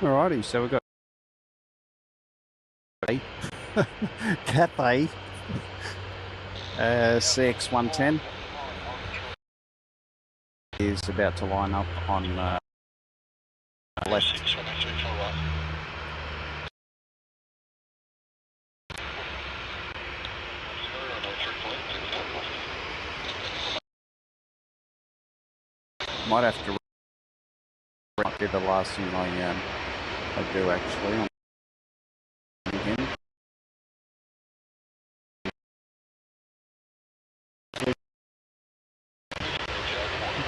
Alrighty, so we've got Cathay CX-110 is about to line up on left. 6, runway 34 right. Might have to might be the last thing I do actually. Again.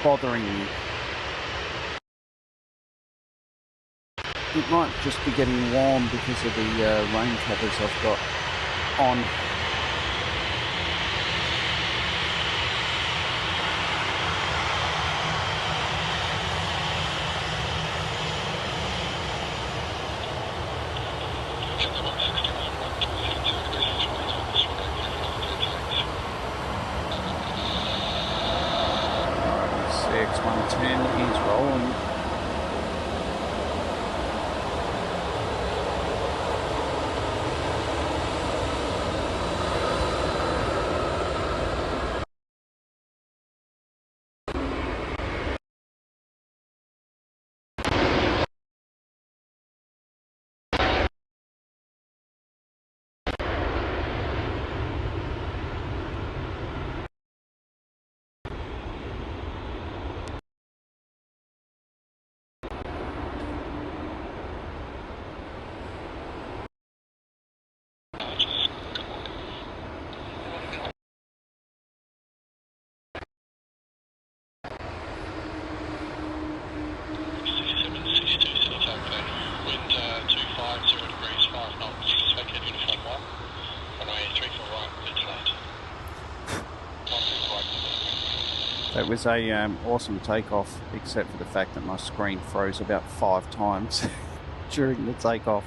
Bothering you. It might just be getting warm because of the rain covers I've got on. CX-110 is rolling. That was a awesome takeoff, except for the fact that my screen froze about 5 times during the takeoff.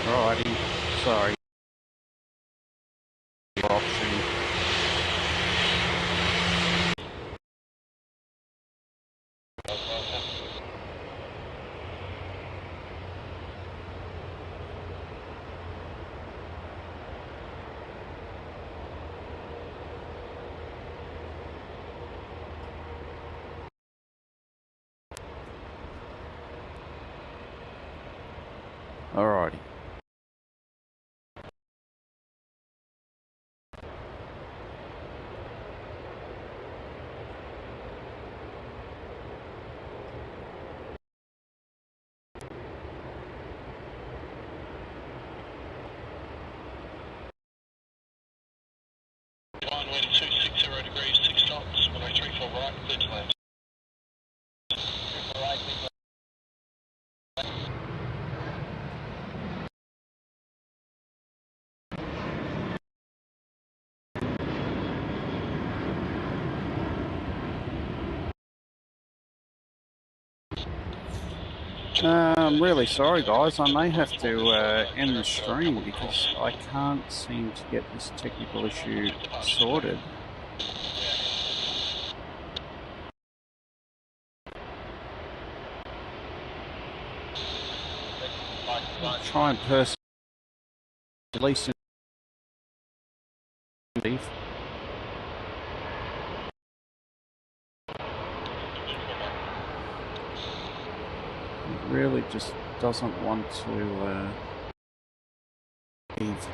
Alrighty, sorry. Option. Alrighty. right, clear to land. I'm really sorry, guys. I may have to end the stream because I can't seem to get this technical issue sorted. I'll try and at least in It really just doesn't want to leave.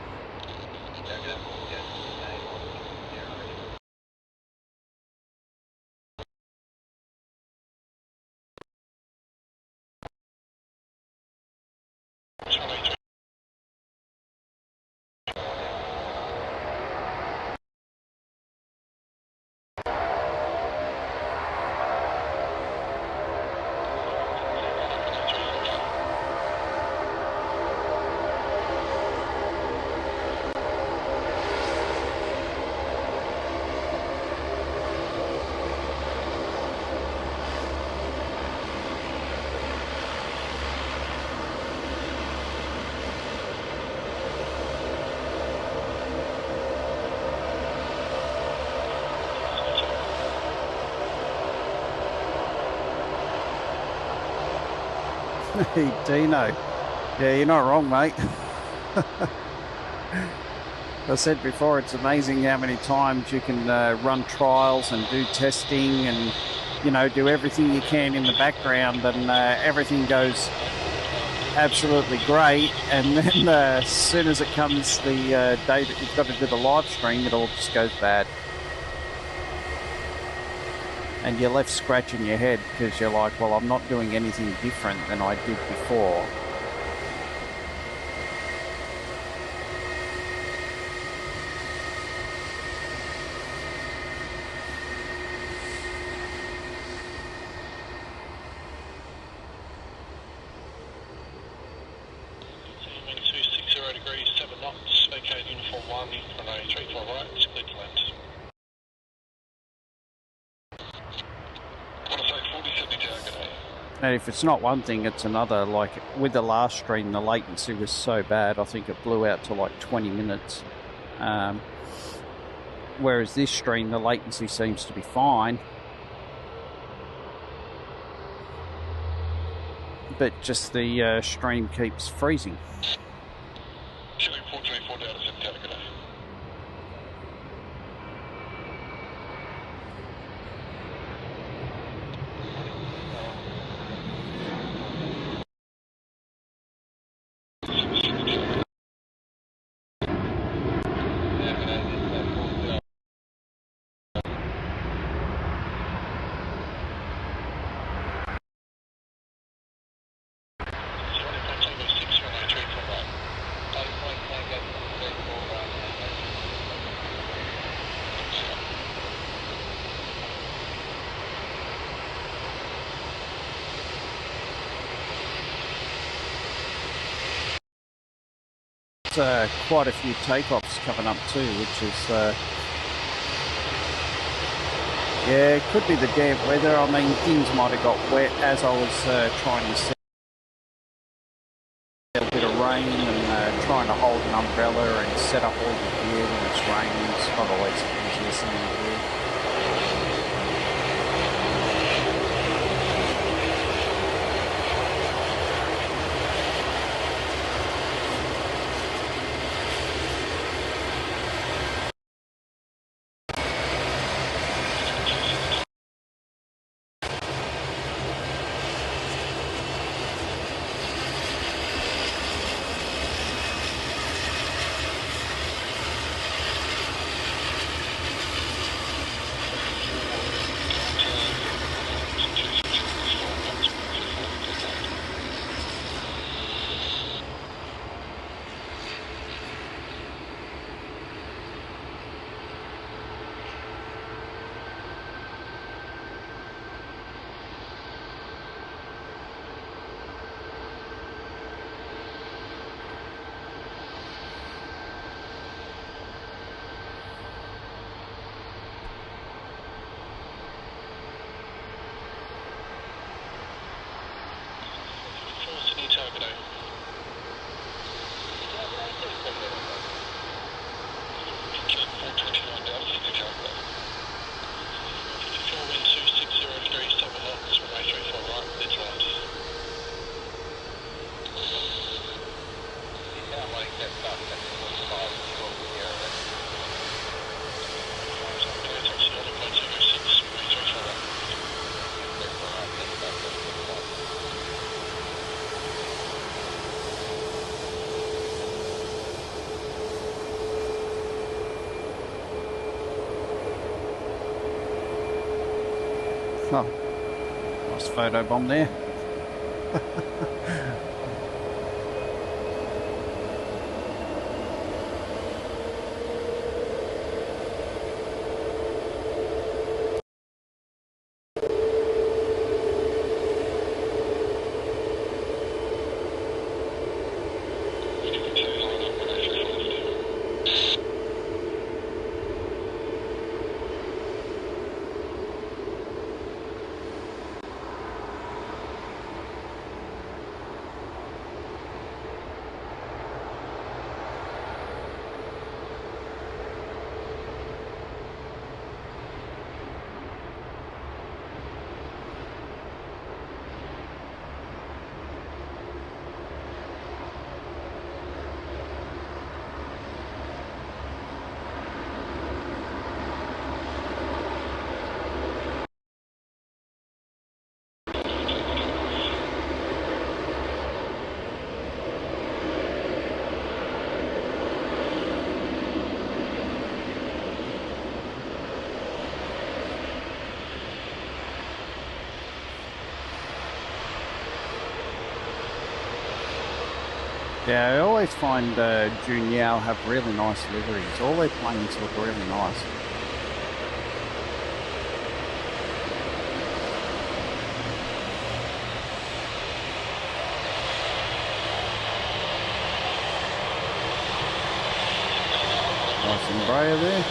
Hey, Dino. Yeah, you're not wrong, mate. I said before, it's amazing how many times you can run trials and do testing and, you know, do everything you can in the background, and everything goes absolutely great. And then as soon as it comes the day that you've got to do the live stream, it all just goes bad. And you're left scratching your head because you're like, well, I'm not doing anything different than I did before. And if it's not one thing, it's another. Like with the last stream, the latency was so bad, I think it blew out to like 20 minutes. Whereas this stream, the latency seems to be fine. But just the stream keeps freezing. Quite a few takeoffs coming up too, which is yeah, it could be the damp weather. I mean, things might have got wet as I was trying to set a bit of rain and trying to hold an umbrella and set up all the gear when it's raining. It's not always the easiest thing to do. Oh, nice photo bomb there. Yeah, I always find Juniao have really nice liveries. All their planes look really nice. Nice Embraer there.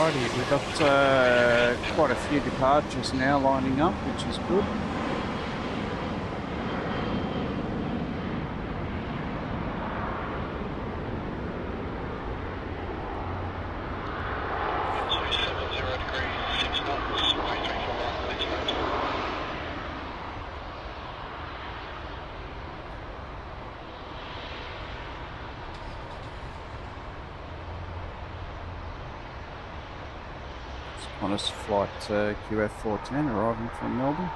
Alrighty, we've got quite a few departures now lining up, which is good. Qantas flight QF410 arriving from Melbourne.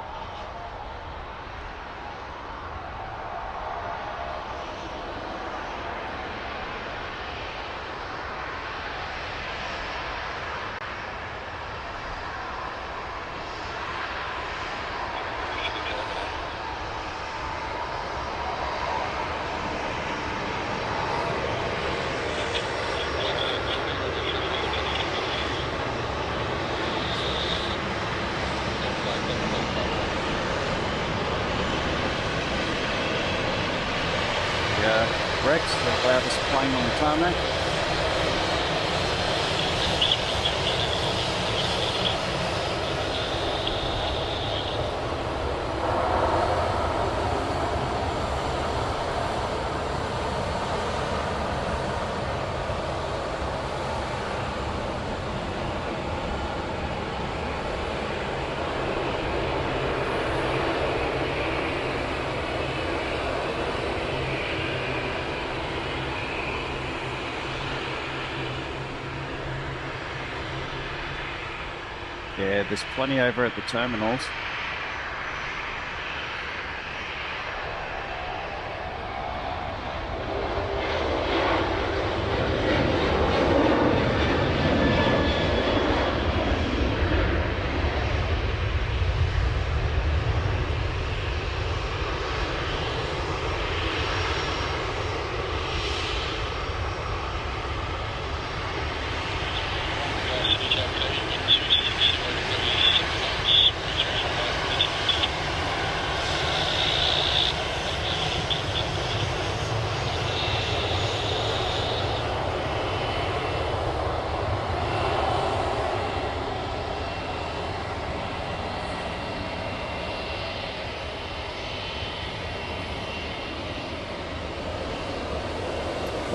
Rex, the loudest plane on the tarmac. Yeah, there's plenty over at the terminals.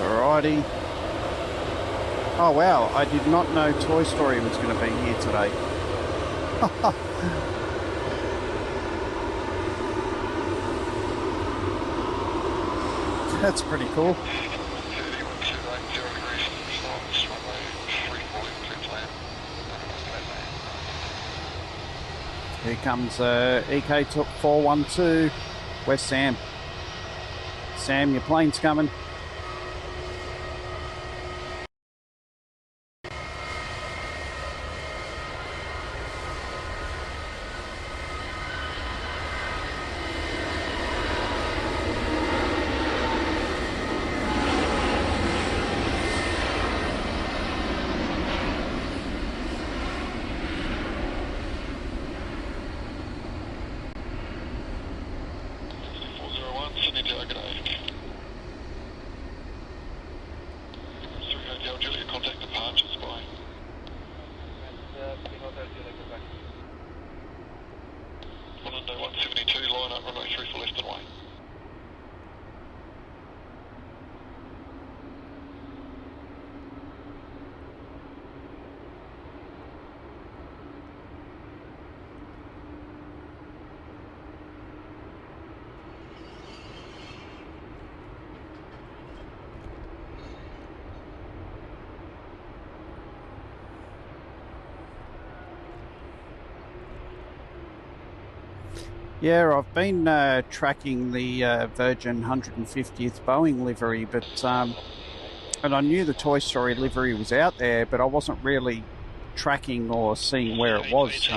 Alrighty. Oh wow, I did not know Toy Story was going to be here today. That's pretty cool. Here comes EK 412. Where's Sam? Sam, your plane's coming. Yeah, I've been tracking the Virgin 150th Boeing livery, but and I knew the Toy Story livery was out there, but I wasn't really tracking or seeing where it was.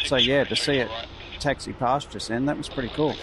So yeah, to see it taxi past just then, that was pretty cool.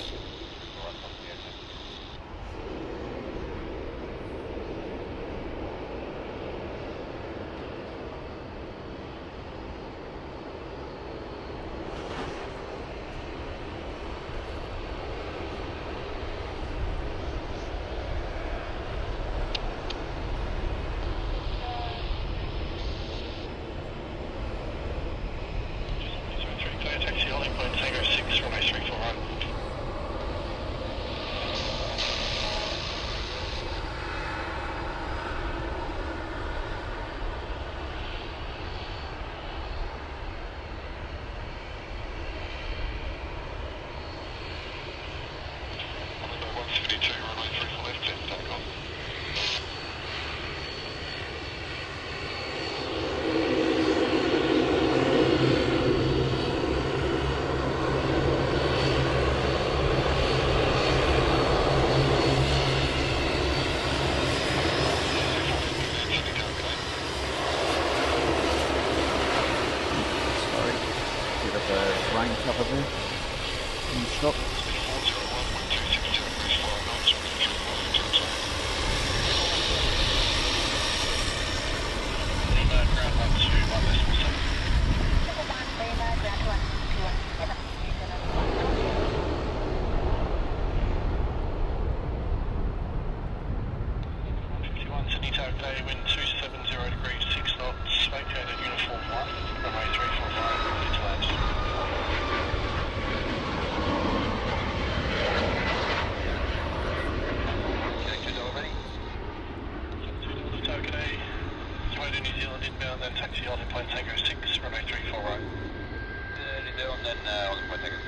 Flight Takeoff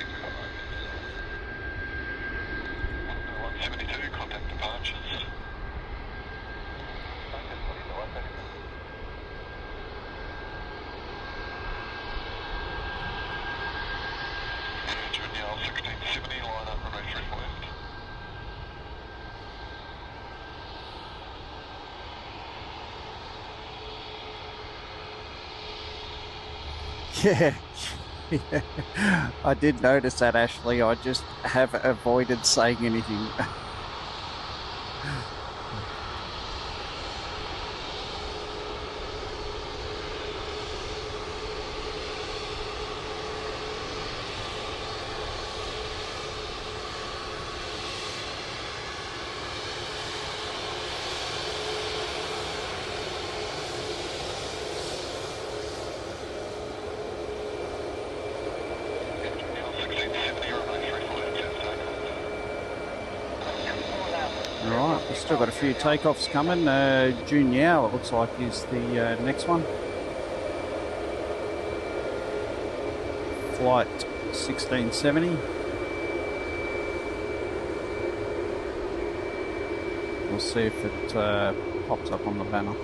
172, contact departures. Junior 1670, line up, runway 34 left. Yeah. Yeah. I did notice that, Ashley. I just have avoided saying anything. Alright, we've still got a few takeoffs coming. Junior, it looks like, is the next one. Flight 1670. We'll see if it pops up on the banner.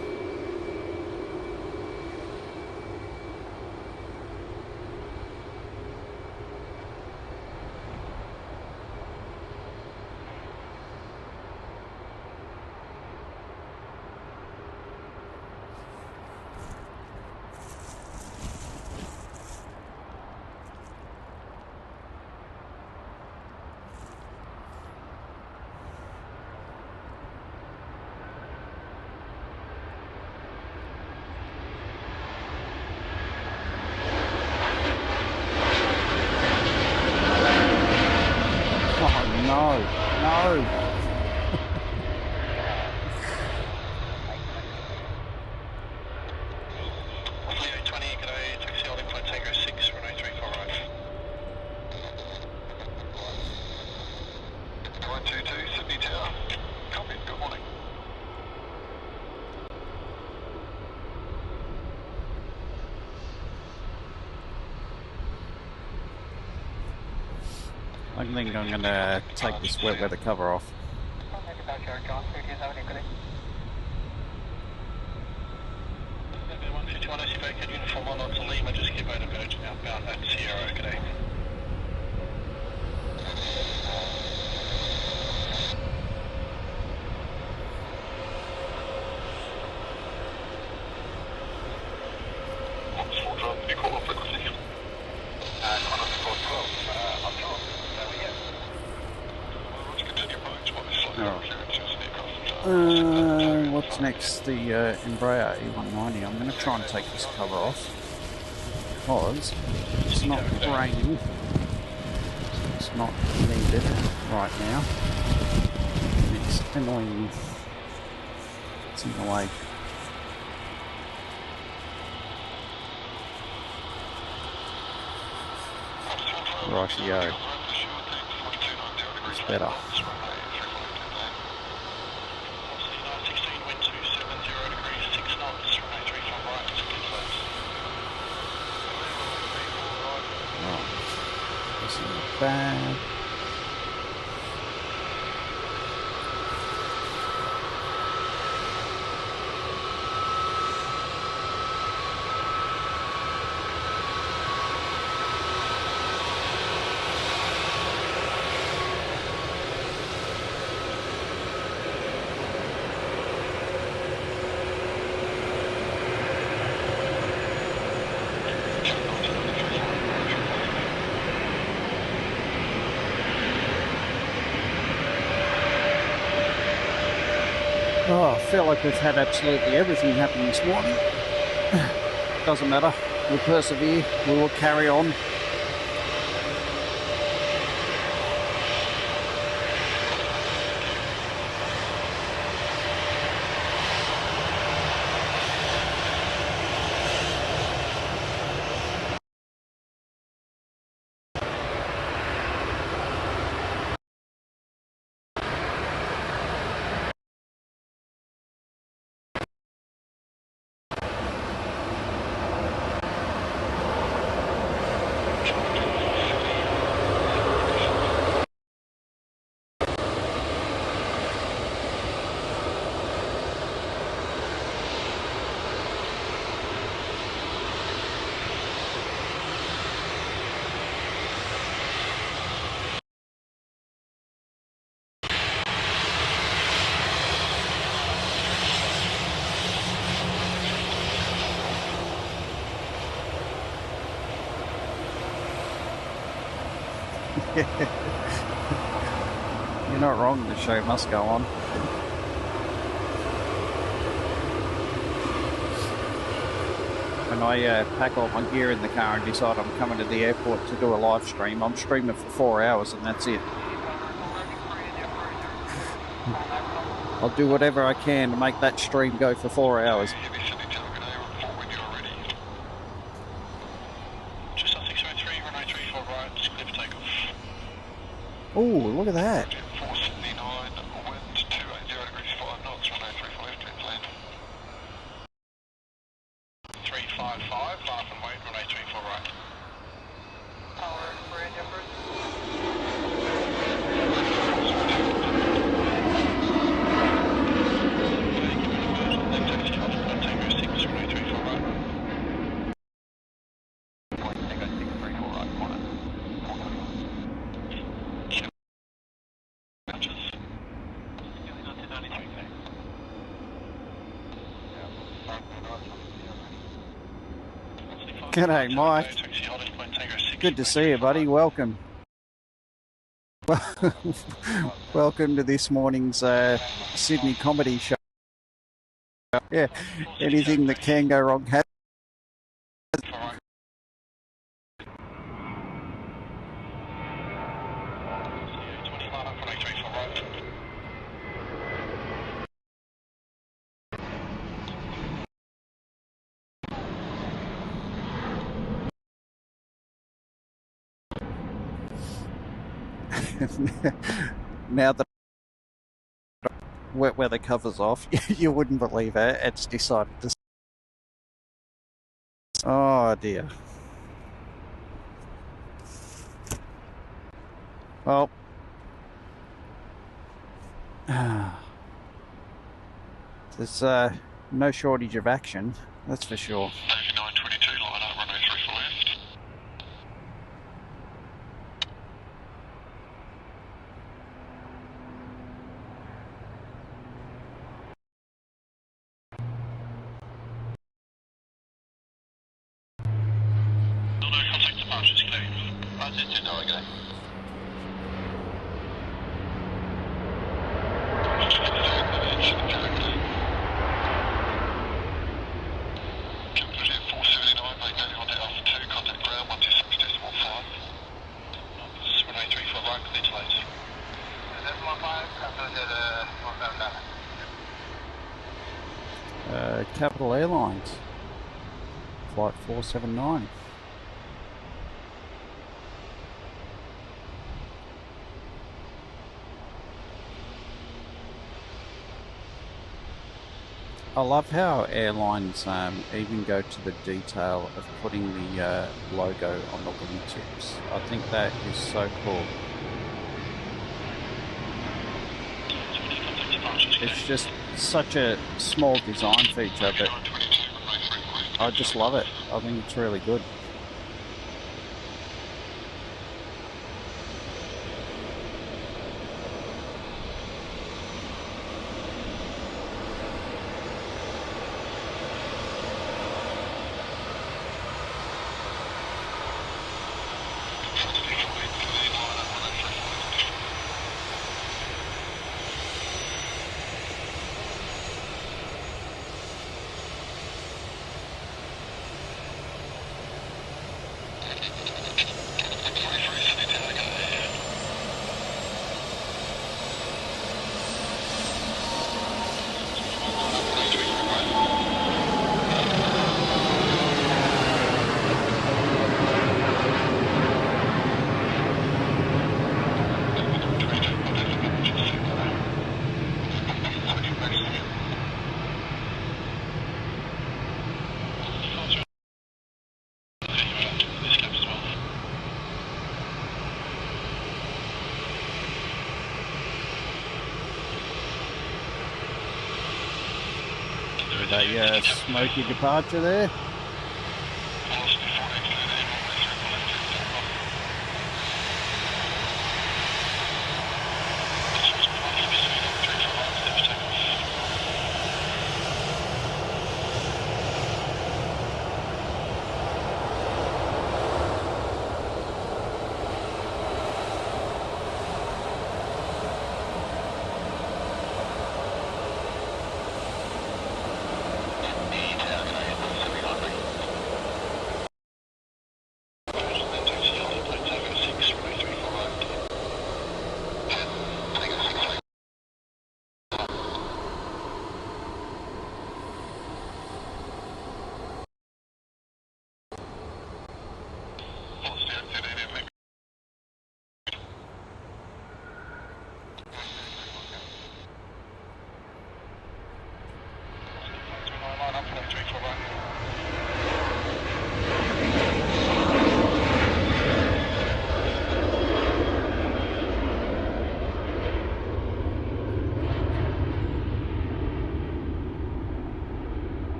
I think I'm going to take this wet weather cover off. What's next? The Embraer E190. I'm going to try and take this cover off because it's not raining. It's not needed right now. It's annoying. It's in the way. Rightio. It's better. Bad. Oh, I feel like we've had absolutely everything happen this morning. Doesn't matter. We'll persevere. We will carry on. You're not wrong, the show must go on. When I pack all my gear in the car and decide I'm coming to the airport to do a live stream, I'm streaming for 4 hours and that's it. I'll do whatever I can to make that stream go for 4 hours. Just on 603, runway 34 right, just clear for takeoff. Oh, look at that. 479, wind 280 degrees 5 knots, runway 34 left, clear to land. 355, laugh and wait, runway 34 right. Power, bridge, numbers. G'day, Mike. Good to see you, buddy. Welcome. Welcome to this morning's Sydney comedy show. Yeah, anything that can go wrong has. Now that wet weather covers off, you wouldn't believe it. It's decided to. Oh dear. Well, there's no shortage of action, that's for sure. 922, line up, runway 34 left. No contact departures, g'day. Roger, no, g'day. Capital Airlines, flight 479. I love how airlines even go to the detail of putting the logo on the wingtips. I think that is so cool. It's just such a small design feature, but I just love it. I think it's really good. A smoky departure there.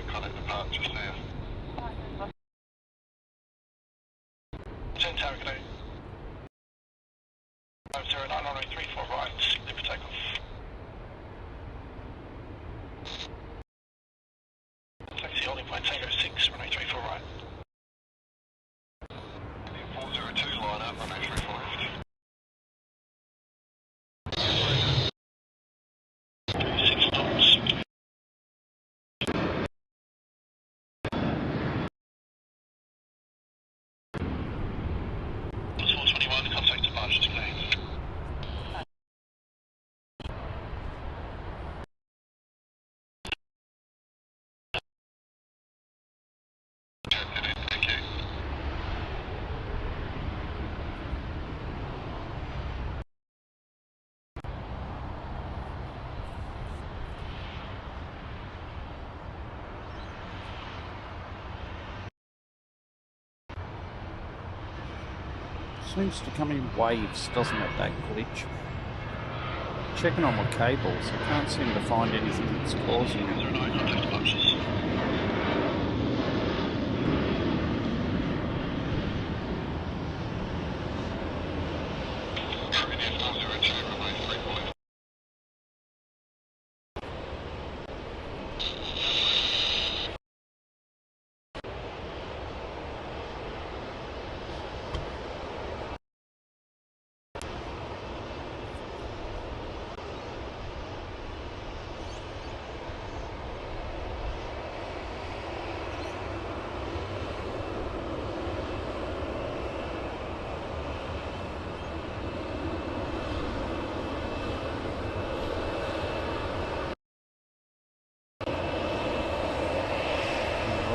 contact departure just now. 10 Tarmac, good day. 509 runway 34 right, clear for takeoff. Taxi holding point Tango 6, runway 34 right. 402 line up, runway 34 left. 6 knots. It's 421, contact departure today. Thank you. Seems to come in waves, doesn't it, that glitch? Checking on my cables, I can't seem to find anything that's causing it. 09, contact departures. Meridian 402, runway 34 left.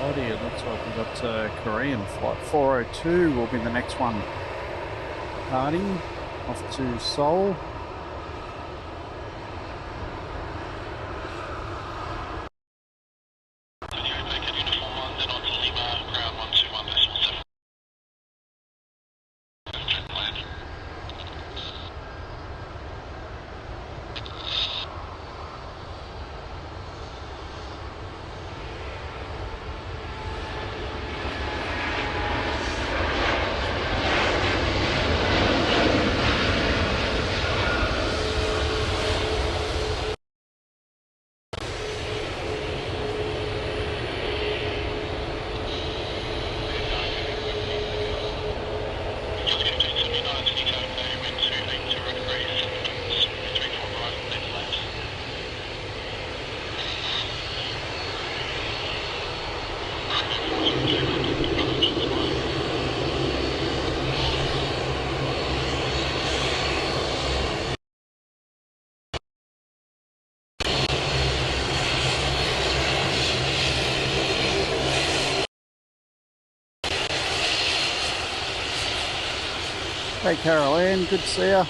Alrighty, it looks like we've got Korean flight 402 will be the next one. Departing off to Seoul. Uniform 1, then on to Lima, ground 121.7. Land. Hey Caroline, good to see ya.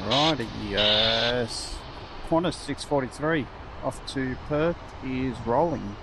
Righty, yes. Qantas 643 off to Perth is rolling.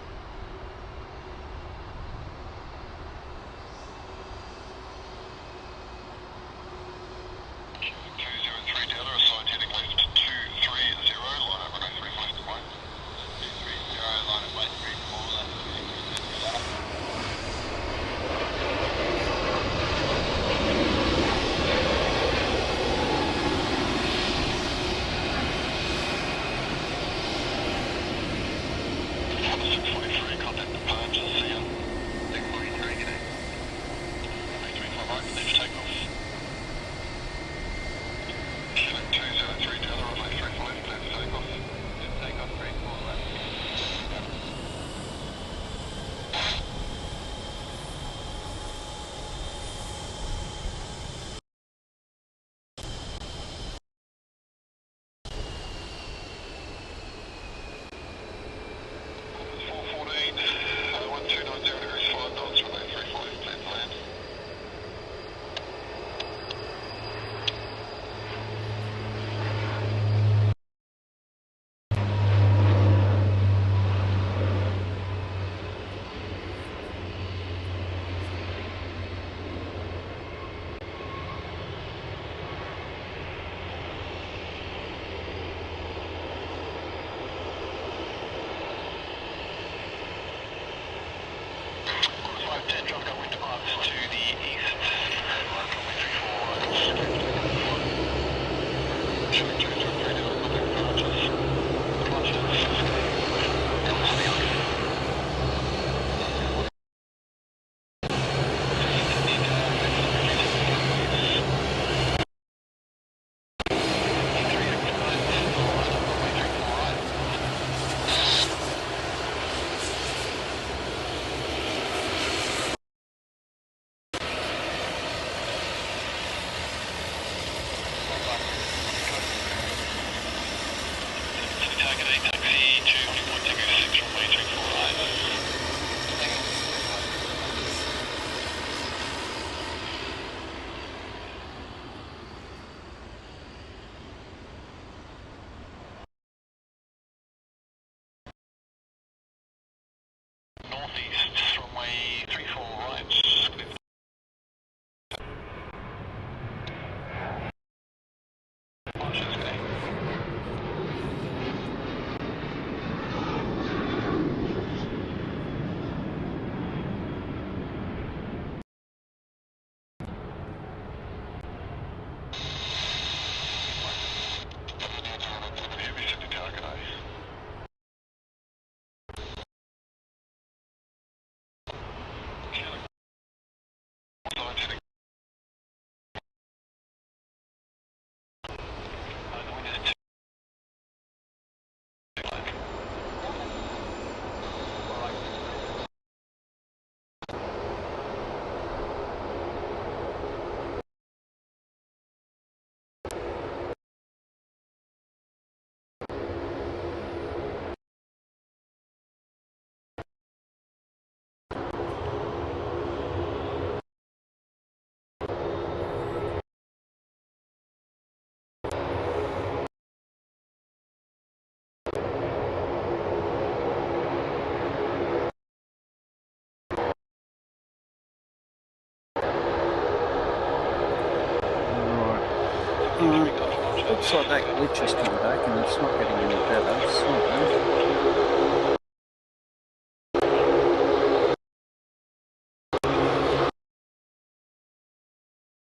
Looks like that glitch has come back and it's not getting any better. It's not bad.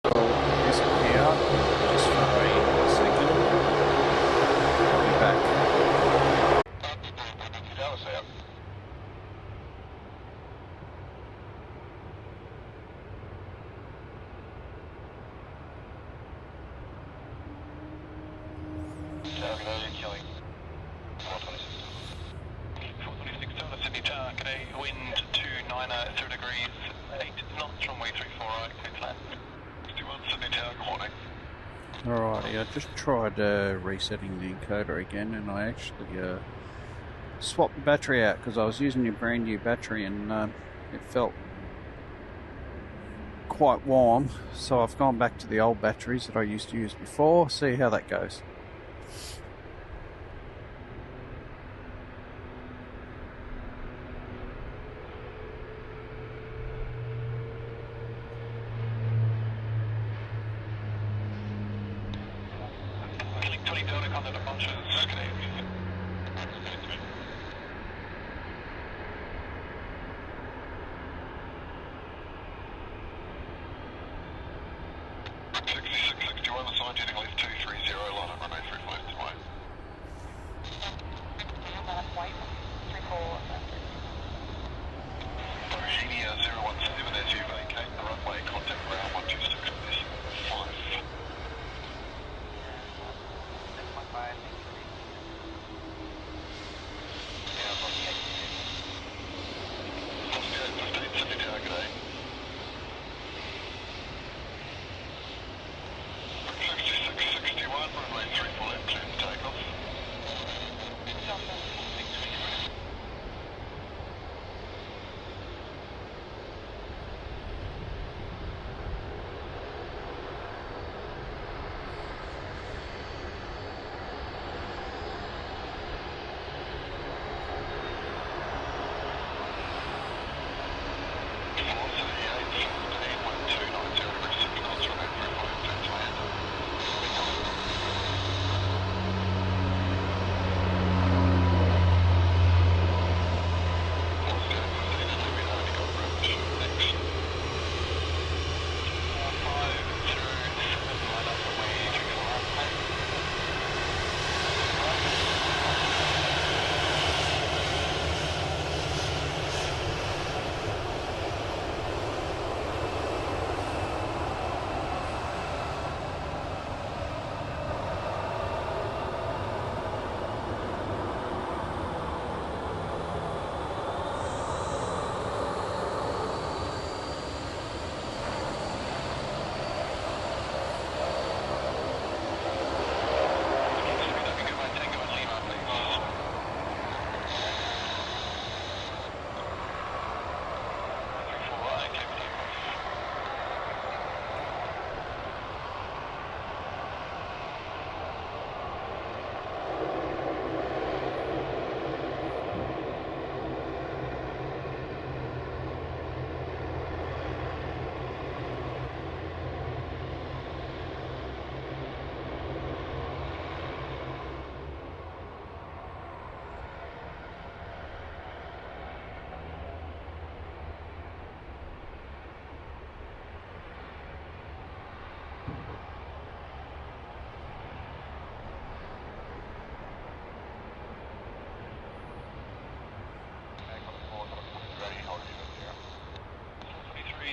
I'll disappear just for a second. I'll be back. Alrighty, I just tried resetting the encoder again, and I actually swapped the battery out because I was using a brand new battery and it felt quite warm, so I've gone back to the old batteries that I used to use before. See how that goes. 20 Delta Conga departures, g'day. 6661, assigned heading left 230, line up runway 35 to white. White, 34. Virginia 017, as you vacate the runway, contact ground 126.5.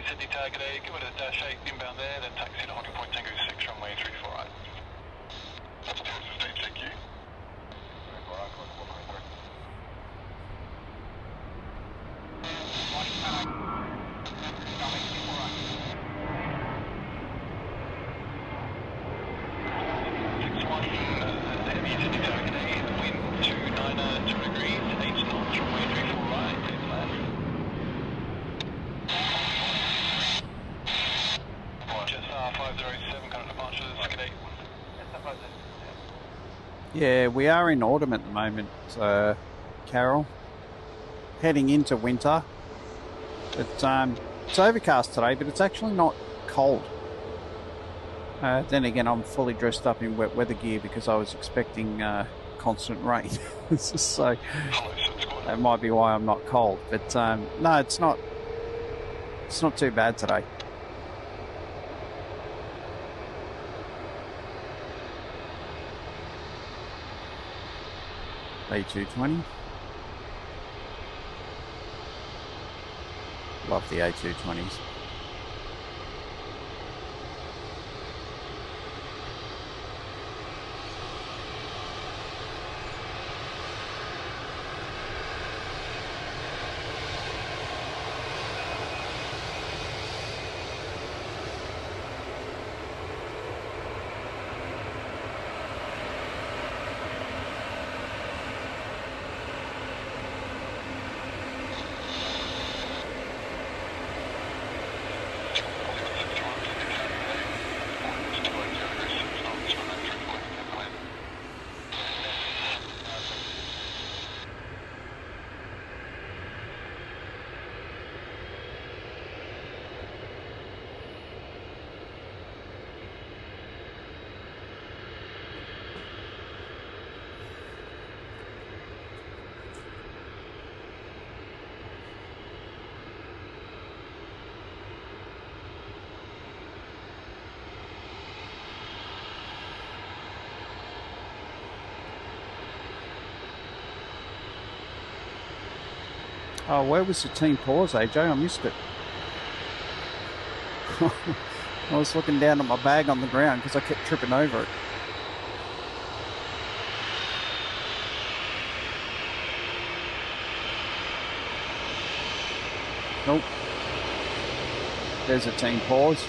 Sydney target A, give it a dash 8 inbound there, then taxi to holding point Tango 6, runway 34 right. That's 15, thank you. 34 right, close 493. Aviation target A, wind 29 2 degrees, 8 knots, runway 34 right, clear to land. YSSY 507, current departures, g'day. Yeah, we are in autumn at the moment, Carol. Heading into winter. It's overcast today, but it's actually not cold. Then again, I'm fully dressed up in wet weather gear because I was expecting constant rain. So that might be why I'm not cold. But no, it's not too bad today. A220. Love the A220s. Oh, where was the team pause, AJ? I missed it. I was looking down at my bag on the ground because I kept tripping over it. Nope. There's a team pause.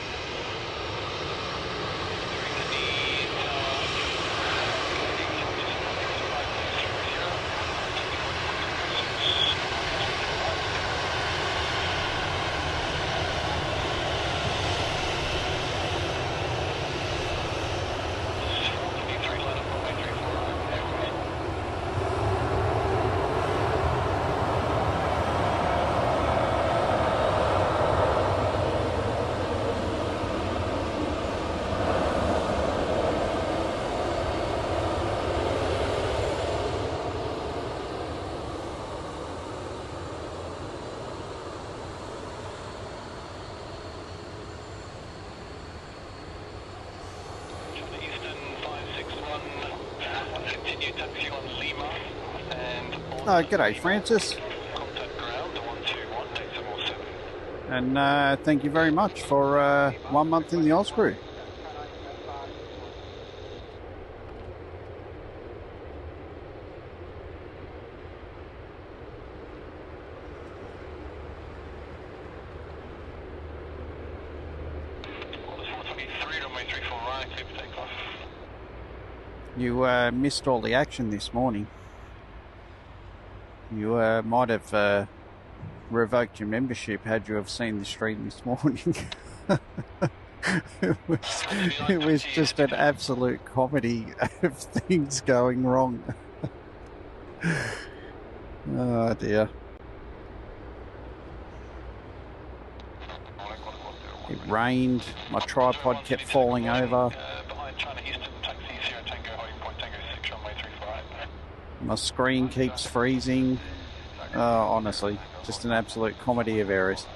Oh, g'day, Francis. And thank you very much for 1 month in the Oz crew. You missed all the action this morning. You might have revoked your membership had you have seen the stream this morning. it was just an absolute comedy of things going wrong. Oh dear. It rained, my tripod kept falling over. My screen keeps freezing. Honestly, just an absolute comedy of errors.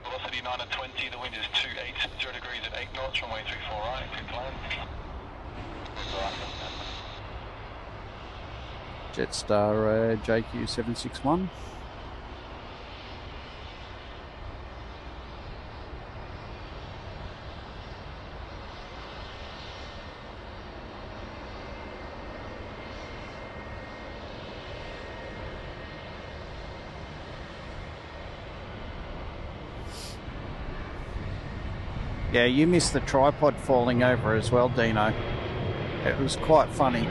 Velocity 9 and 20, the wind is 280 degrees at 8 knots, runway 34 right, good plan. Jetstar JQ761. Yeah, you missed the tripod falling over as well, Dino. It was quite funny.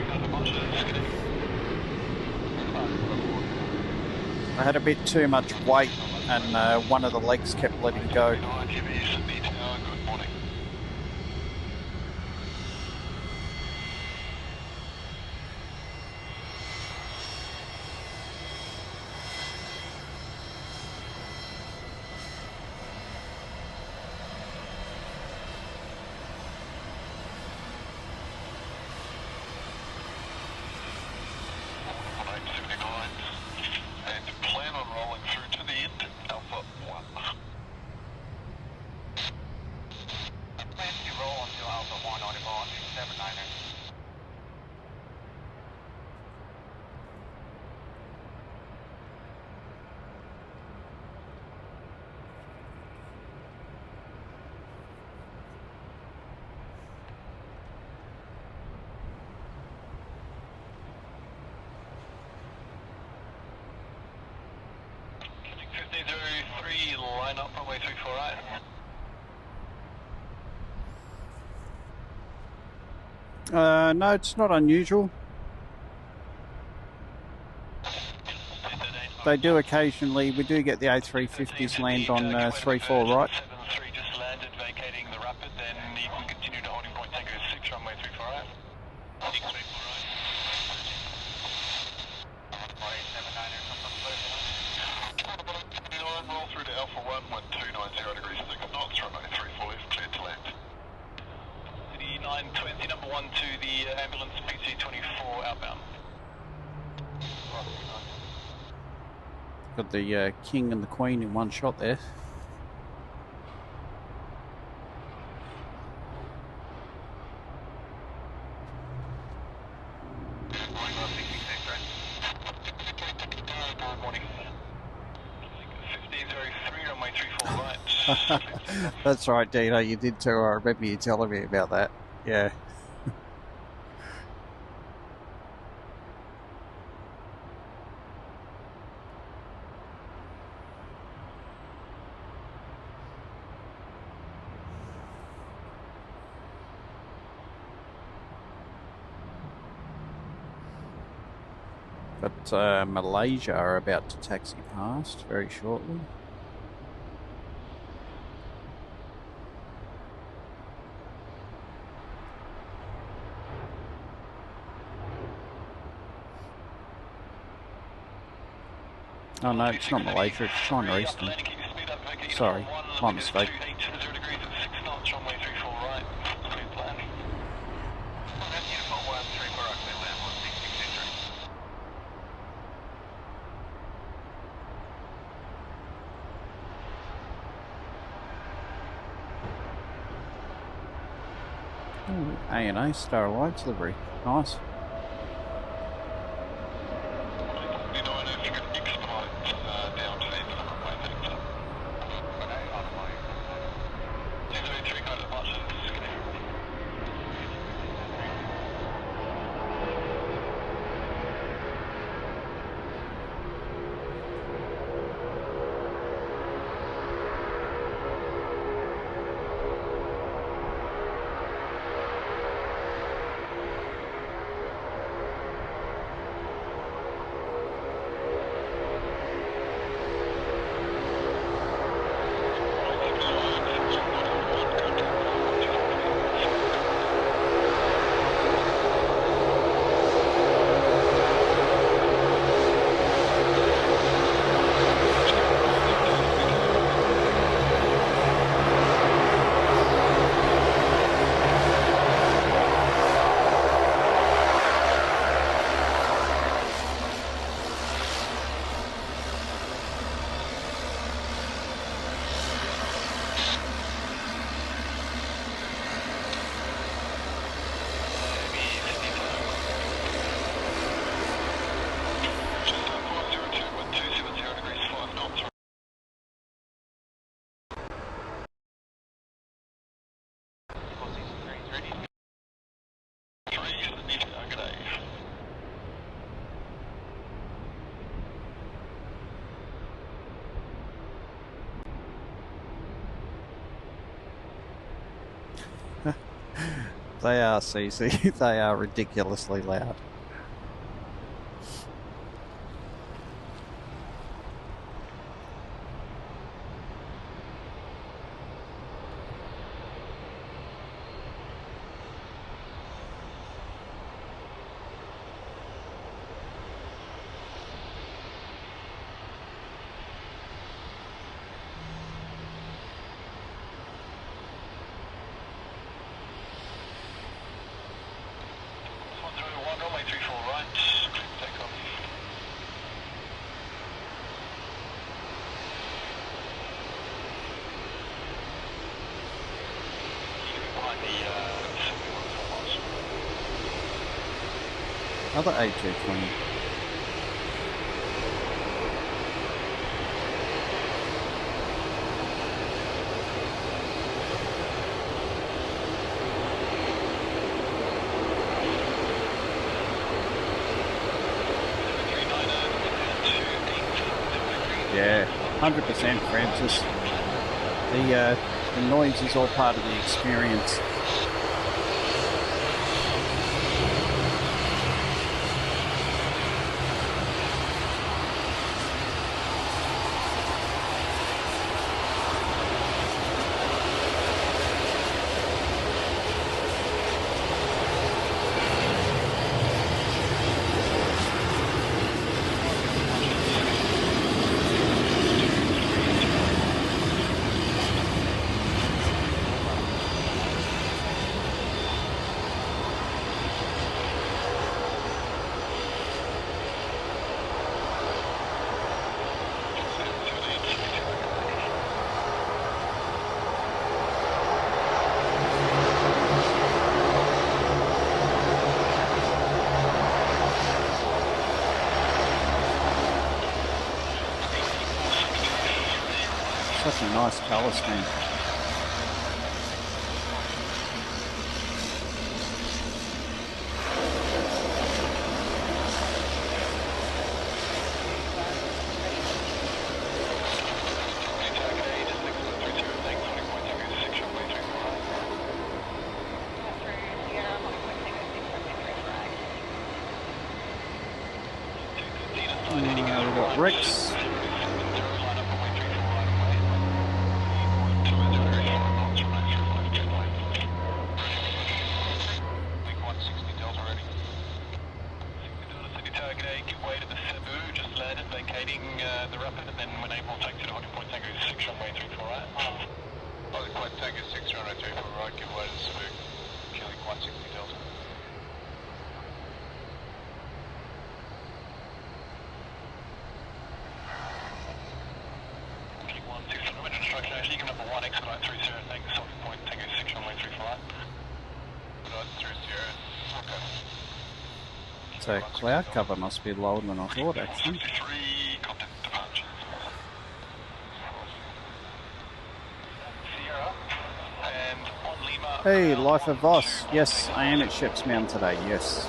I had a bit too much weight and one of the legs kept letting go. Line up runway 34 right. No, it's not unusual. They do occasionally, we do get the A350s land on 3-4 right. 73 just landed, vacating the rapid, then you can continue to holding point Tango 6, runway 34 right. 634 right. Roll through to Alpha 1, 1290 degrees 6 knots, runway 34 left, cleared to land. City 920, number 1 to the ambulance PC24 outbound. Got the King and the Queen in one shot there. That's right, Dino, you did too. I remember you telling me about that. Yeah. But Malaysia are about to taxi past very shortly. Oh no, it's not Malaysia, it's China Eastern. Sorry, my mistake. Ooh, A&A Star Alliance livery. Nice. They are, CC. They are ridiculously loud. Another A220. Yeah, 100% Francis. The noise is all part of the experience. such a nice colour scheme. We've got Rex. So cloud cover must be lower than I thought, actually. Hey, Life of Voss. Yes, I am at Ship's Mound today, yes.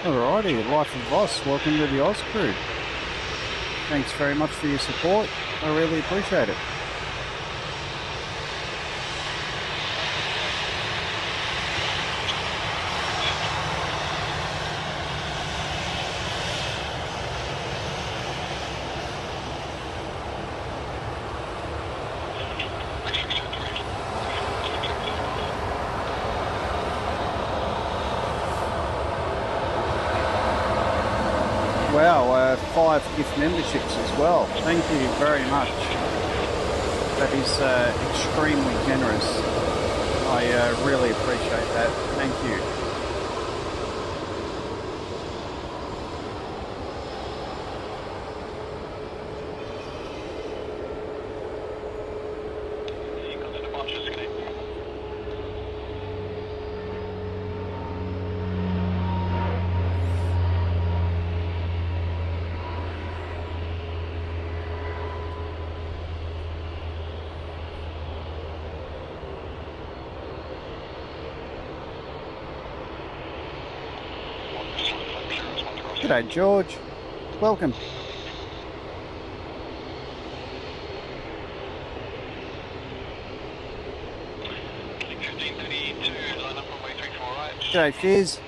Alrighty, Life of Voss, welcome to the Oz crew. Thanks very much for your support. I really appreciate it. Wow, 5 gift memberships as well. Thank you very much. That is extremely generous. I really appreciate that. Thank you. G'day George, welcome. G'day Fizz.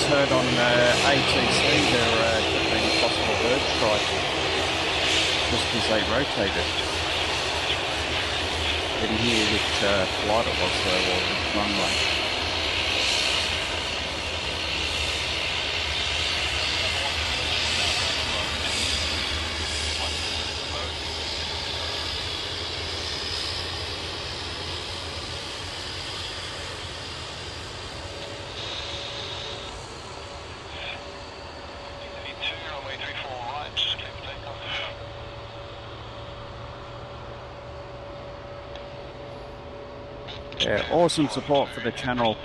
Heard on ATC there could be a possible bird strike just as they rotated. Didn't hear which flight it was though, or which runway. Yeah, awesome support for the channel,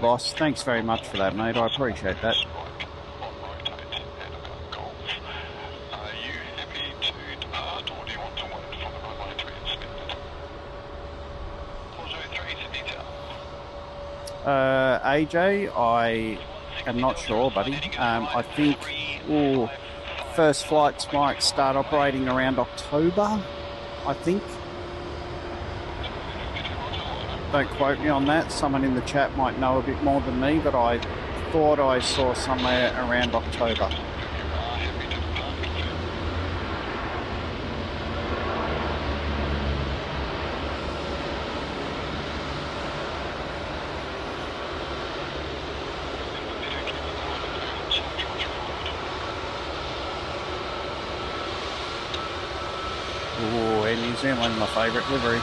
boss. Thanks very much for that, mate. I appreciate that. AJ, I am not sure, buddy. I think first flights might start operating around October, I think. Don't quote me on that. Someone in the chat might know a bit more than me, but I thought I saw somewhere around October. Ooh, Air New Zealand, my favourite livery.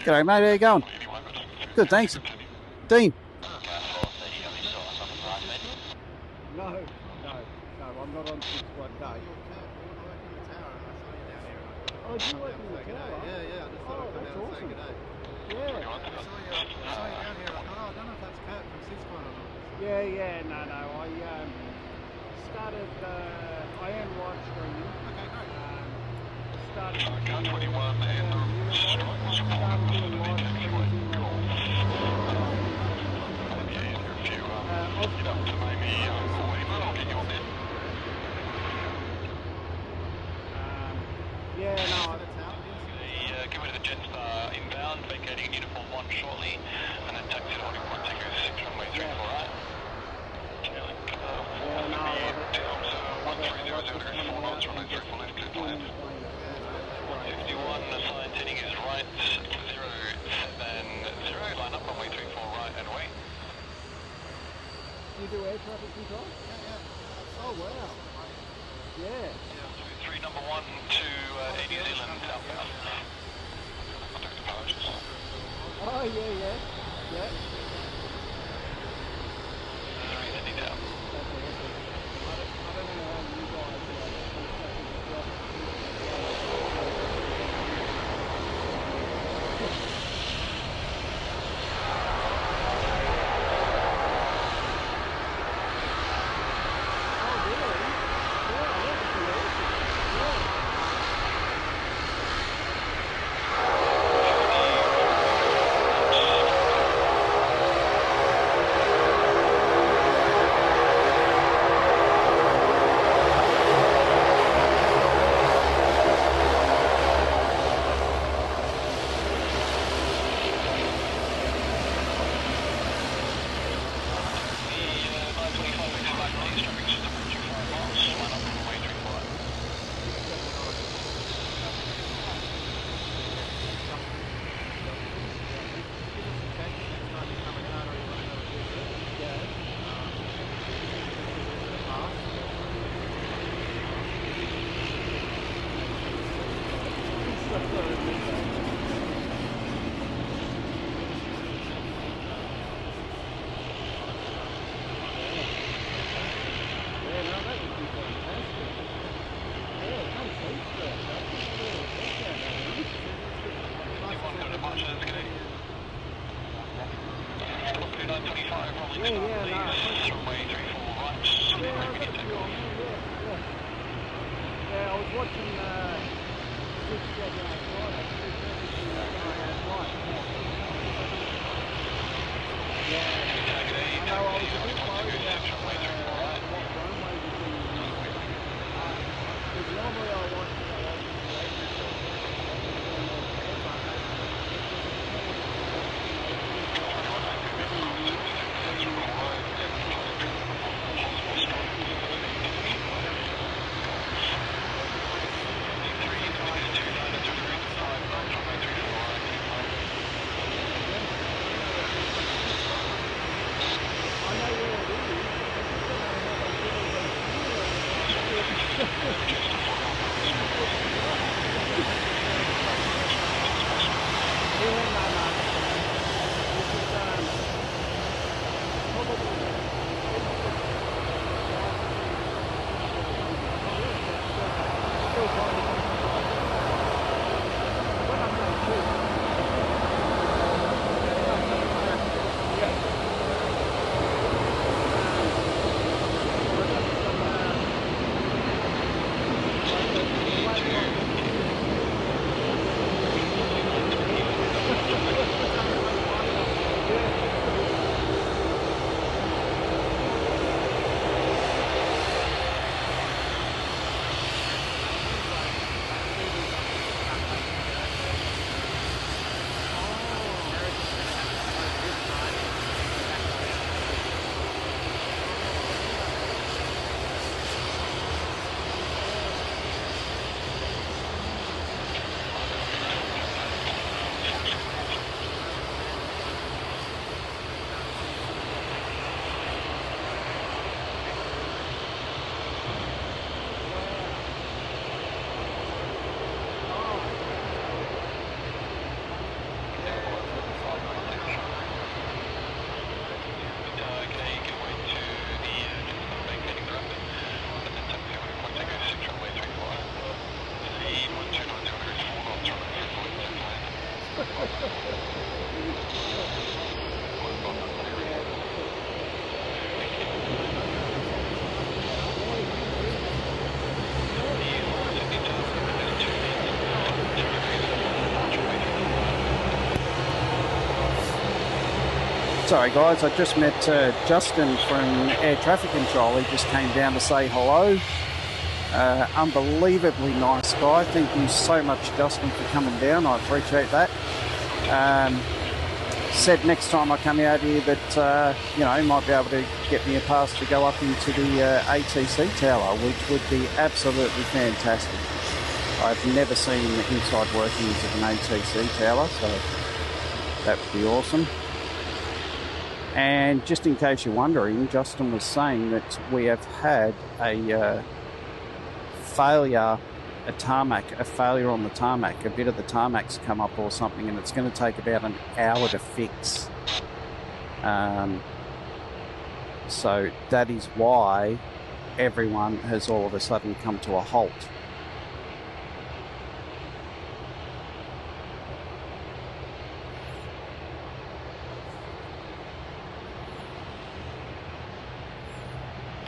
G'day, mate. How you going? Good, thanks. Dean? No, I'm not on 6-1K. Oh, do you work in the tower? Yeah, I just thought I'd come out and say g'day. Yeah. I saw you down here. I thought, I don't know if that's Kurt from 6-1 or not. Yeah, no. I started, I am live streaming. Okay, great. Started 21 and started doing live streams in yeah, no. Give it to the Jetstar inbound, vacating uniform 1 shortly, and then taxi to holding point ticker 6 runway 34, right? Yeah, no, I love it. 1300 degrees 4 knots, runway 34 left, clear for land. 51, assigned heading is right, 070, line up, runway 34 right and away. You do air traffic control? Yeah. Oh, wow. Yeah. 3 number 1 to Air New Zealand outbound. Contact departures. Oh, yeah. 3 down. I don't know how you guys Sorry guys, I just met Justin from Air Traffic Control. He just came down to say hello. Unbelievably nice guy. Thank you so much, Justin, for coming down. I appreciate that. Said next time I come out here that, you know, he might be able to get me a pass to go up into the ATC tower, which would be absolutely fantastic. I've never seen the inside workings of an ATC tower, so that would be awesome. And just in case you're wondering, Justin was saying that we have had a failure, a failure on the tarmac. A bit of the tarmac's come up or something, and it's going to take about an hour to fix. So that is why everyone has all of a sudden come to a halt.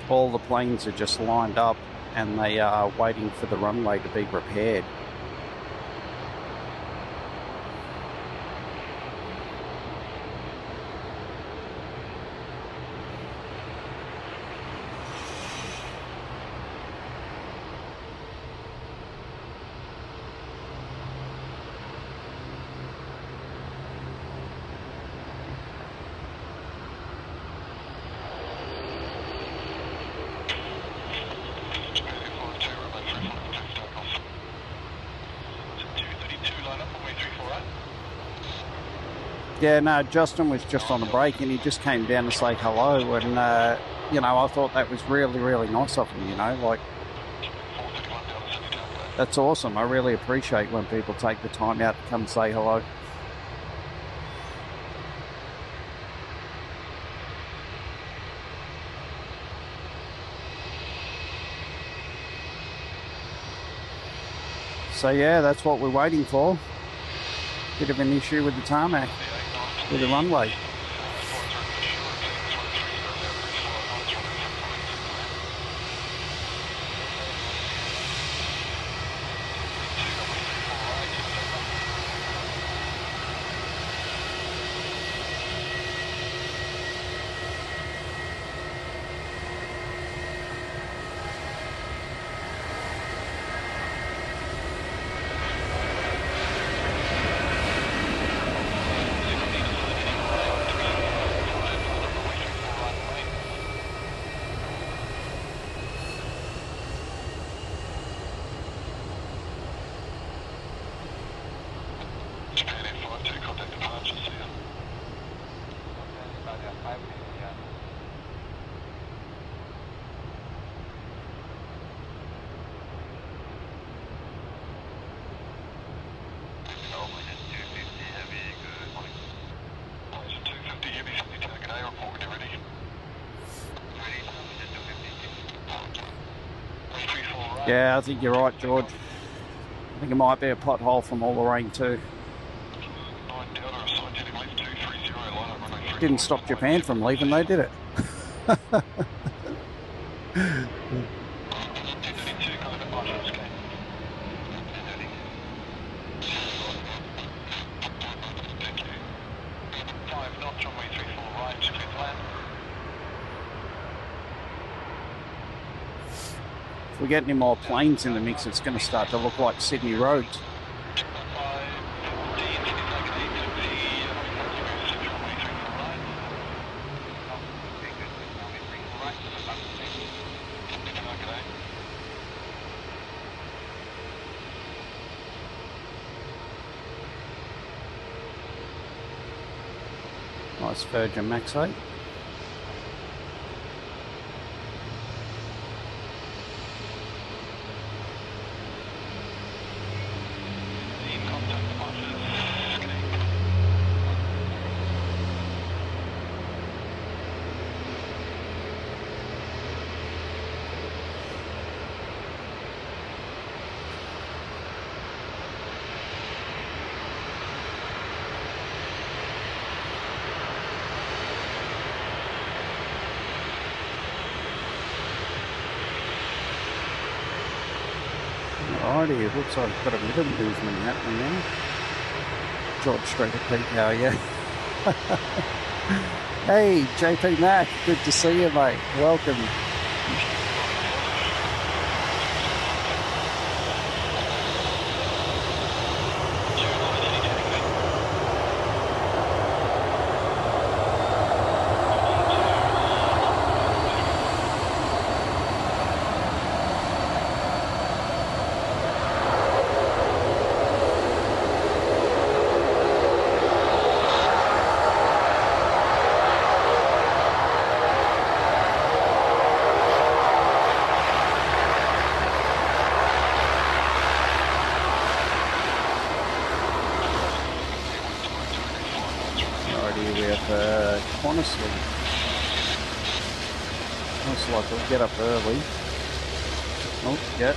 All the planes are just lined up and they are waiting for the runway to be repaired. Yeah, no, Justin was just on a break and he just came down to say hello, and, you know, I thought that was really, really nice of him, you know, like, that's awesome. I really appreciate when people take the time out to come say hello. So yeah, that's what we're waiting for. Bit of an issue with the tarmac, with the runway. Yeah, I think you're right, George. I think it might be a pothole from all the rain too. Didn't stop Japan from leaving though, did it? If we get any more planes in the mix, it's going to start to look like Sydney roads. Nice Virgin Max 8. Alrighty, it looks like we've got a bit of movement happening now. George Street at Peak Hour, yeah. Hey, JP Mac, good to see you, mate. Welcome. Looks like we'll get up early. Oh, yeah.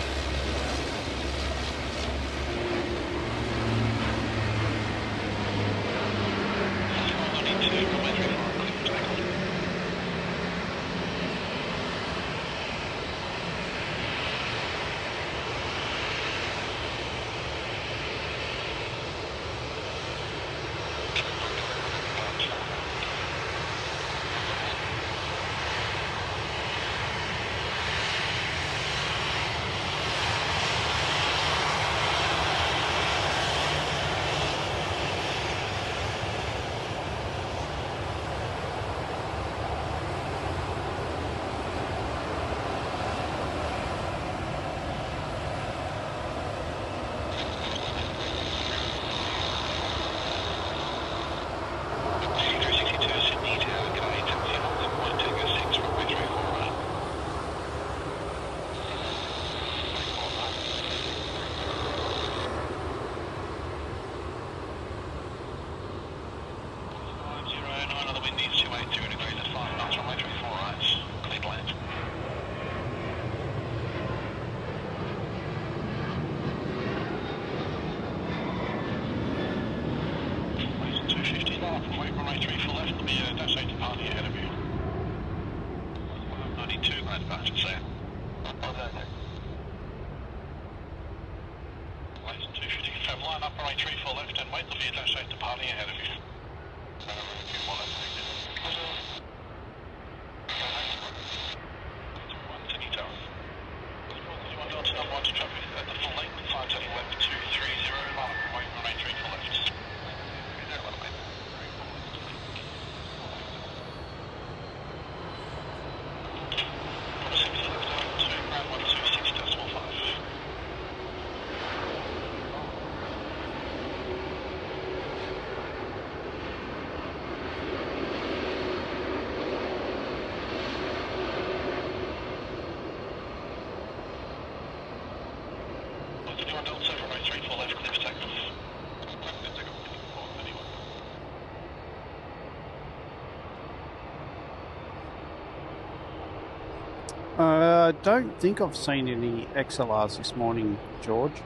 don't think I've seen any XLRs this morning, George.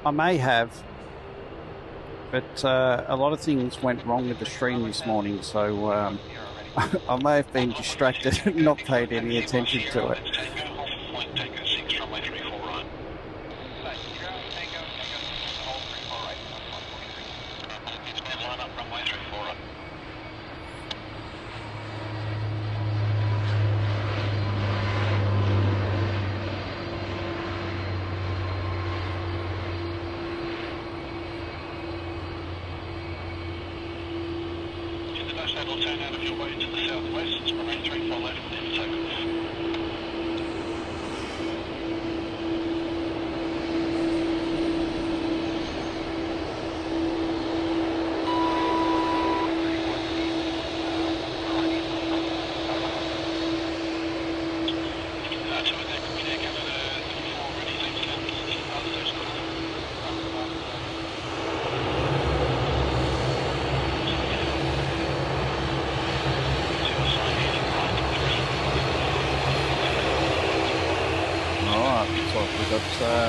I may have, but a lot of things went wrong with the stream this morning, so I may have been distracted and not paid any attention to it. Turn out of your way to the southwest, remain 34 left, clear for takeoff.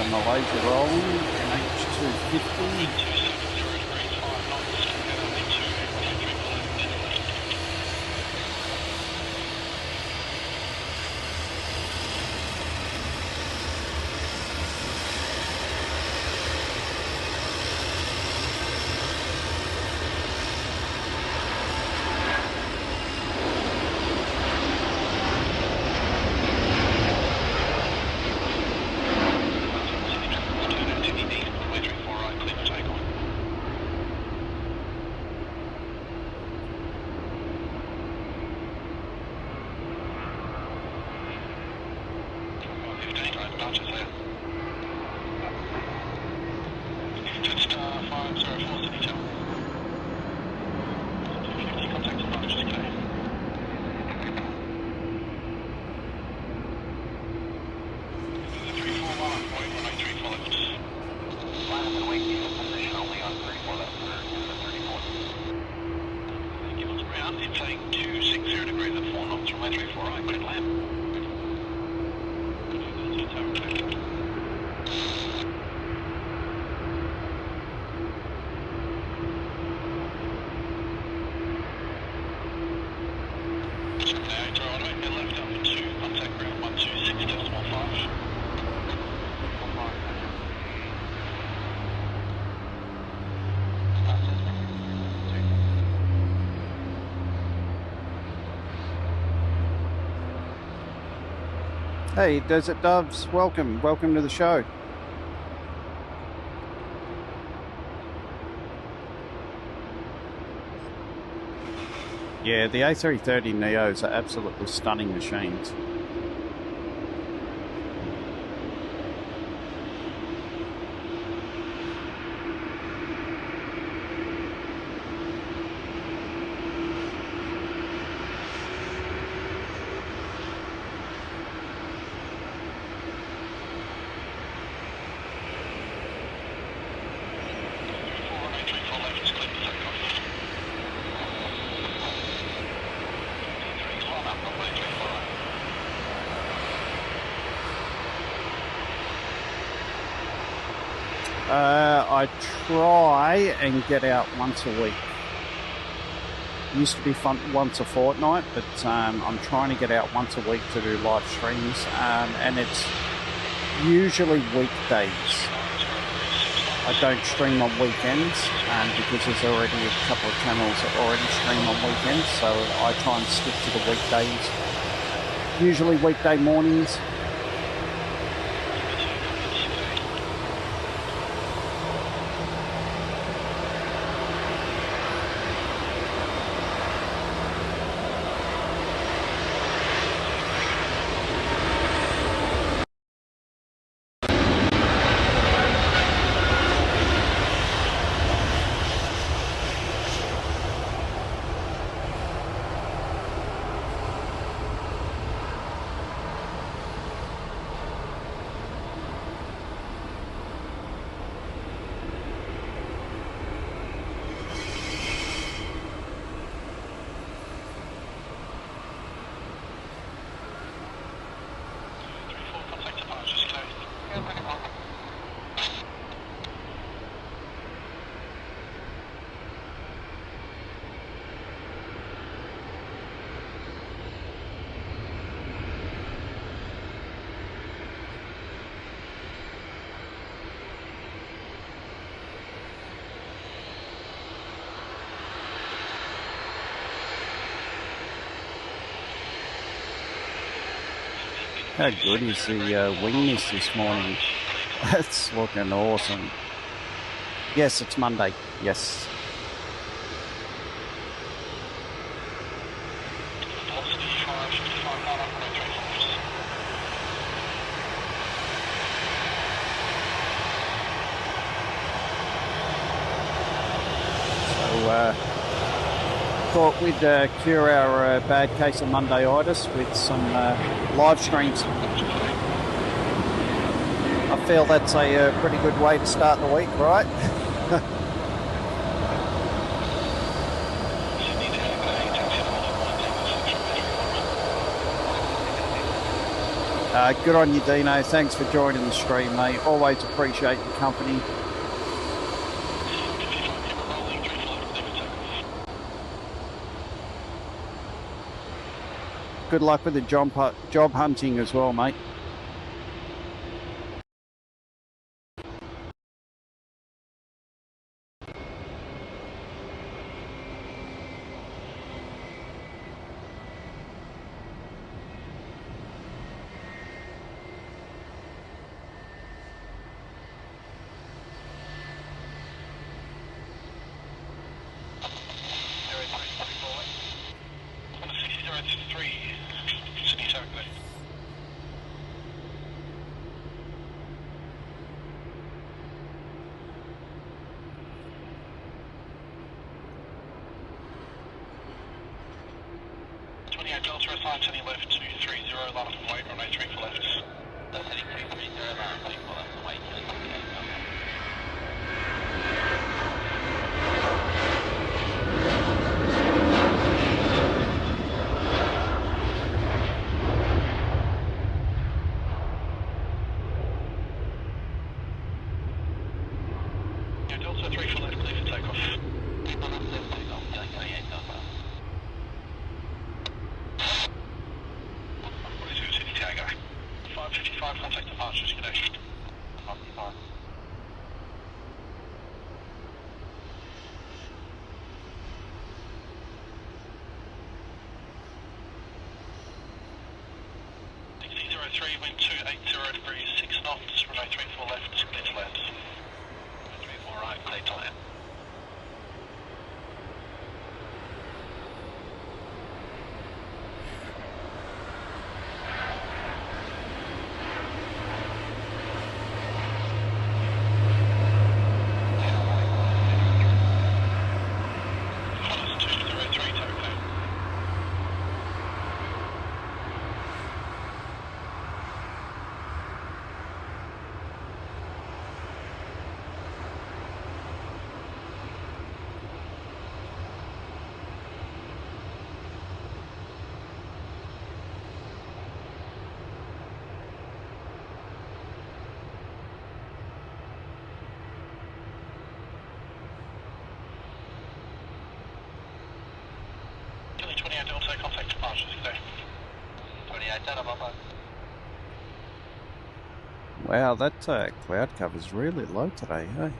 Malaysia rolling, MH250. Hey, Desert Doves, welcome to the show. Yeah, the A330 Neos are absolutely stunning machines. I try and get out once a week. It used to be fun once a fortnight, but I'm trying to get out once a week to do live streams, and it's usually weekdays. I don't stream on weekends because there's already a couple of channels that already stream on weekends, so I try and stick to the weekdays. Usually weekday mornings. How good is the wing mist this morning? That's looking awesome. Yes, it's Monday. Yes. So, thought we'd cure our bad case of Monday-itis with some live streams. I feel that's a pretty good way to start the week, right? Good on you, Dino. Thanks for joining the stream, mate. Always appreciate your company. Good luck with the job hunting as well, mate. Wow, that cloud cover's really low today, hey?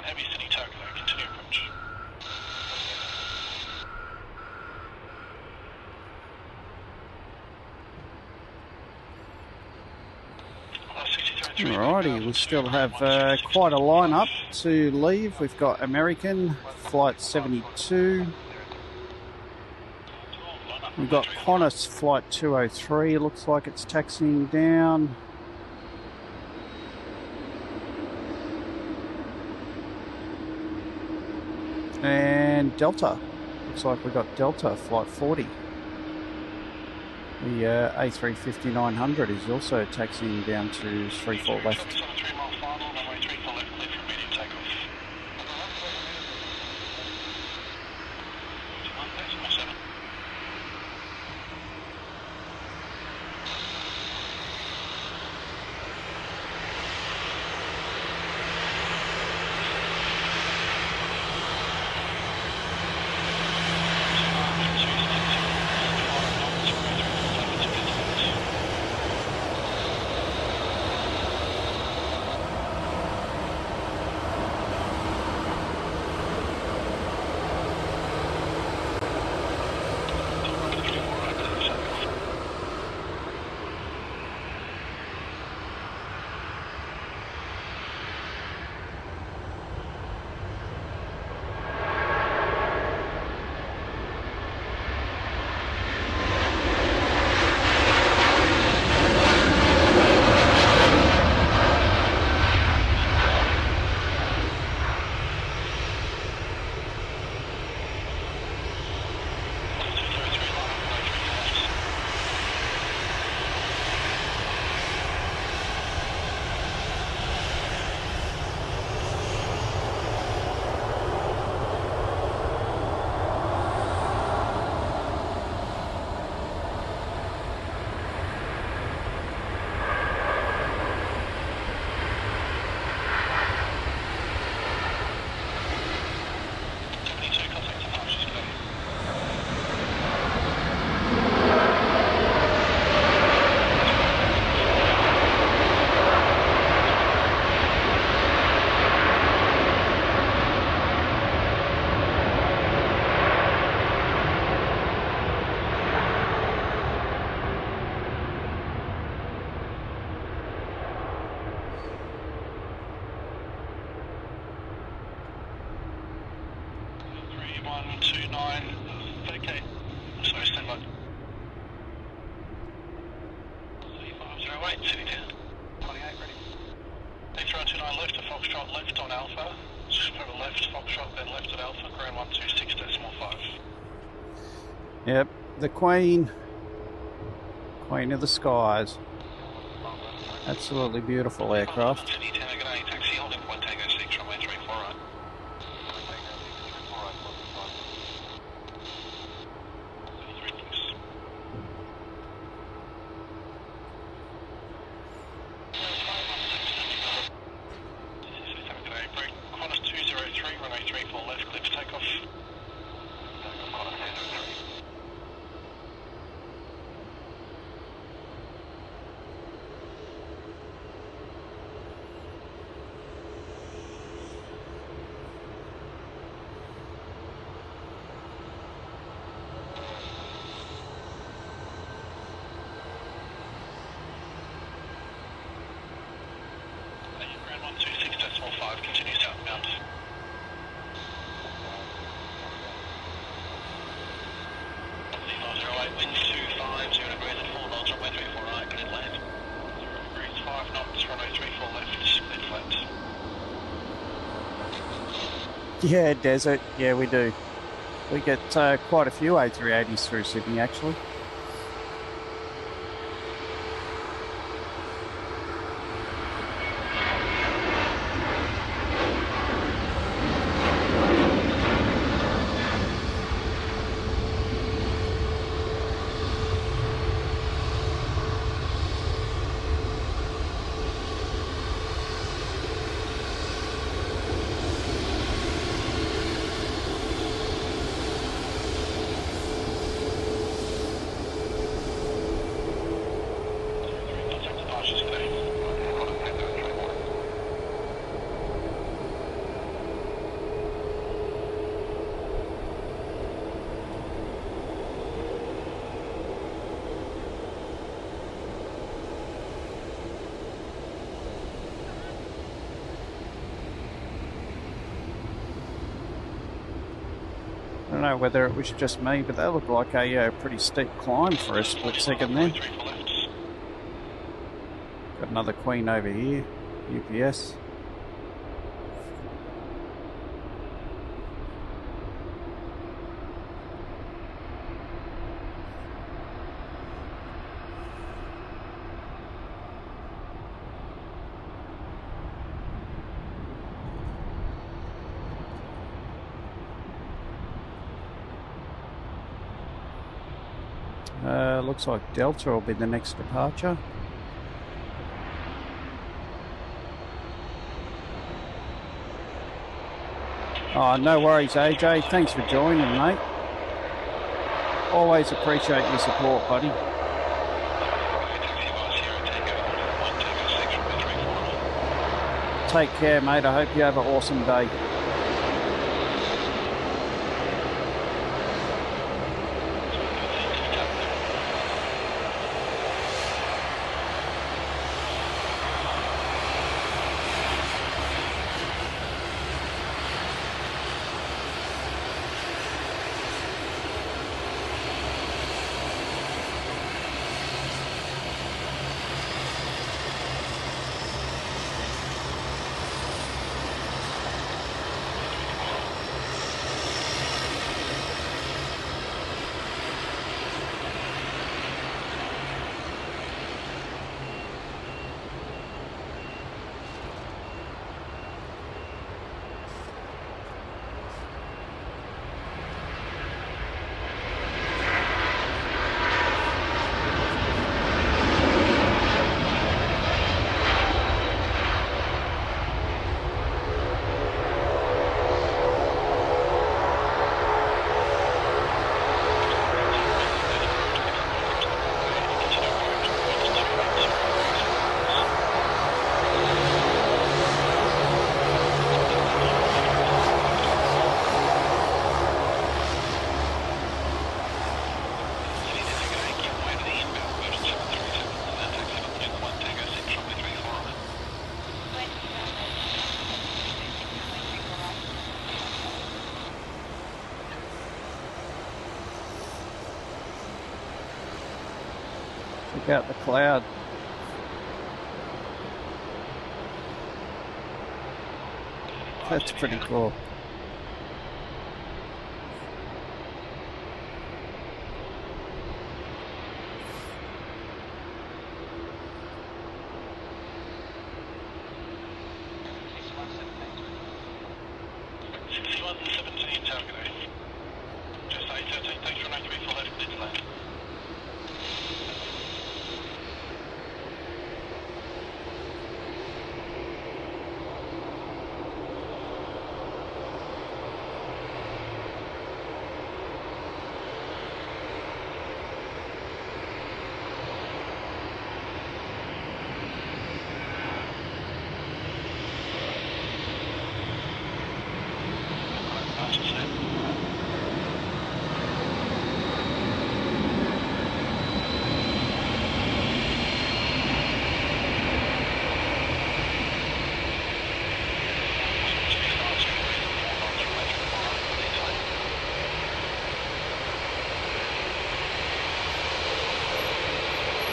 Heavy City Tokyo, continue approach. Alrighty, we still have quite a lineup to leave. We've got American, Flight 72. We've got Qantas, Flight 203. Looks like it's taxiing down. And Delta. Looks like we've got Delta, Flight 40. The A350-900 is also taxiing down to 34 left. 3 mile final, runway 34 left, clear for immediate takeoff. Vacate. Sorry, stand by. 3508, sitting down. 28, ready. A329 left to Foxtrot, left on Alpha. Just put a left, Foxtrot, then left at Alpha, ground 126.5. Yep, the Queen of the skies. Absolutely beautiful aircraft. City Tower, g'day, taxi holding point Tango 6, runway 34 right. Continue southbound. Lima 08, wind 250 degrees at 4 knots, runway 34 right, clear land. 0 degrees, 5 knots, runway 34 left, clear flat. Yeah, desert. Yeah, we do. We get quite a few A380s through Sydney, actually. I don't know whether it was just me, but that looked like a pretty steep climb for a split second then. Got another Queen over here, UPS. Looks like Delta will be the next departure. Oh, no worries, AJ. Thanks for joining, mate. Always appreciate your support, buddy. Take care, mate. I hope you have an awesome day. Check out the cloud. That's pretty cool.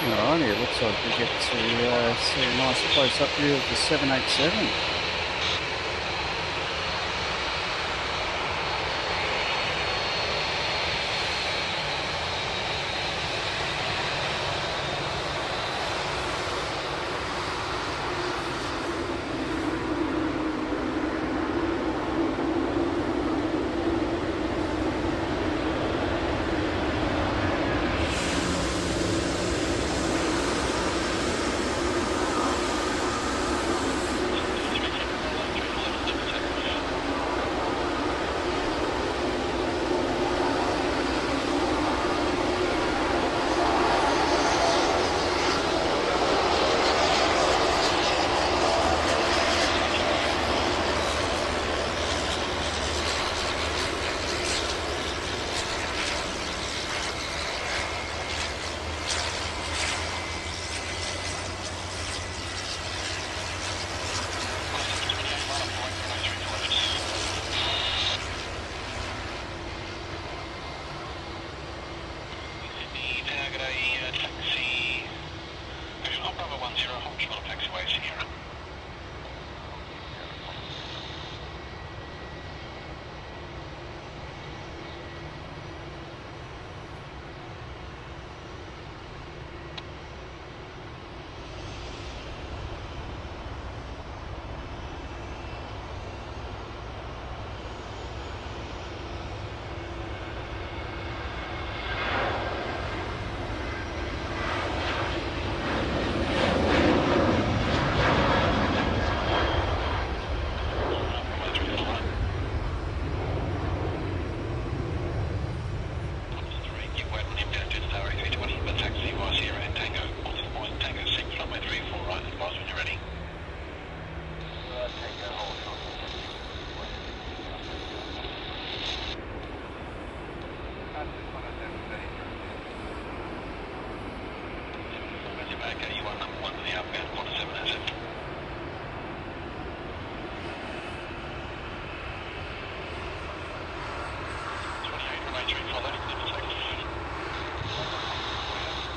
Alrighty, it looks like we get to see a nice close-up view of the 787.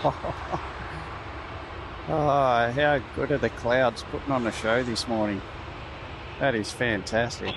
Oh, how good are the clouds putting on a show this morning? That is fantastic.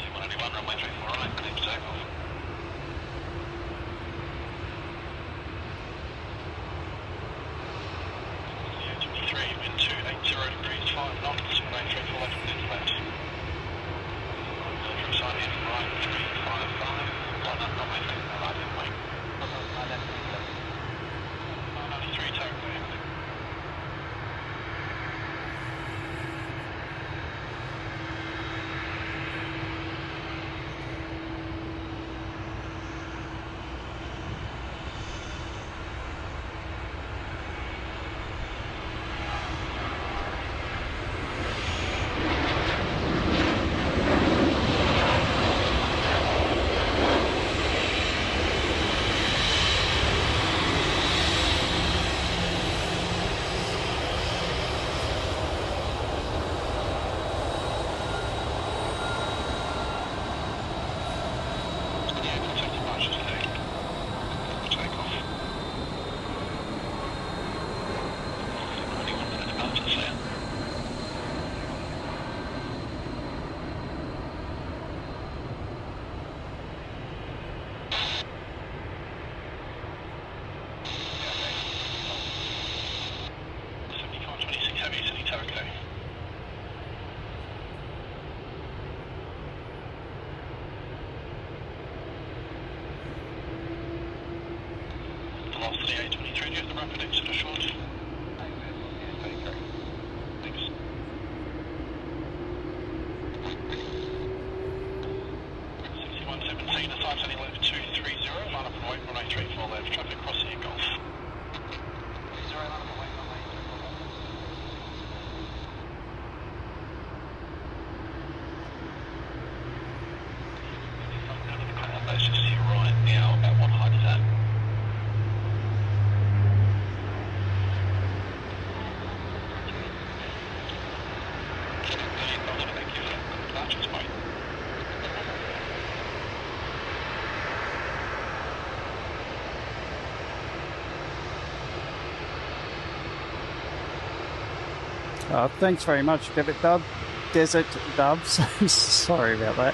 Thanks very much, Desert Dubs. Sorry about that.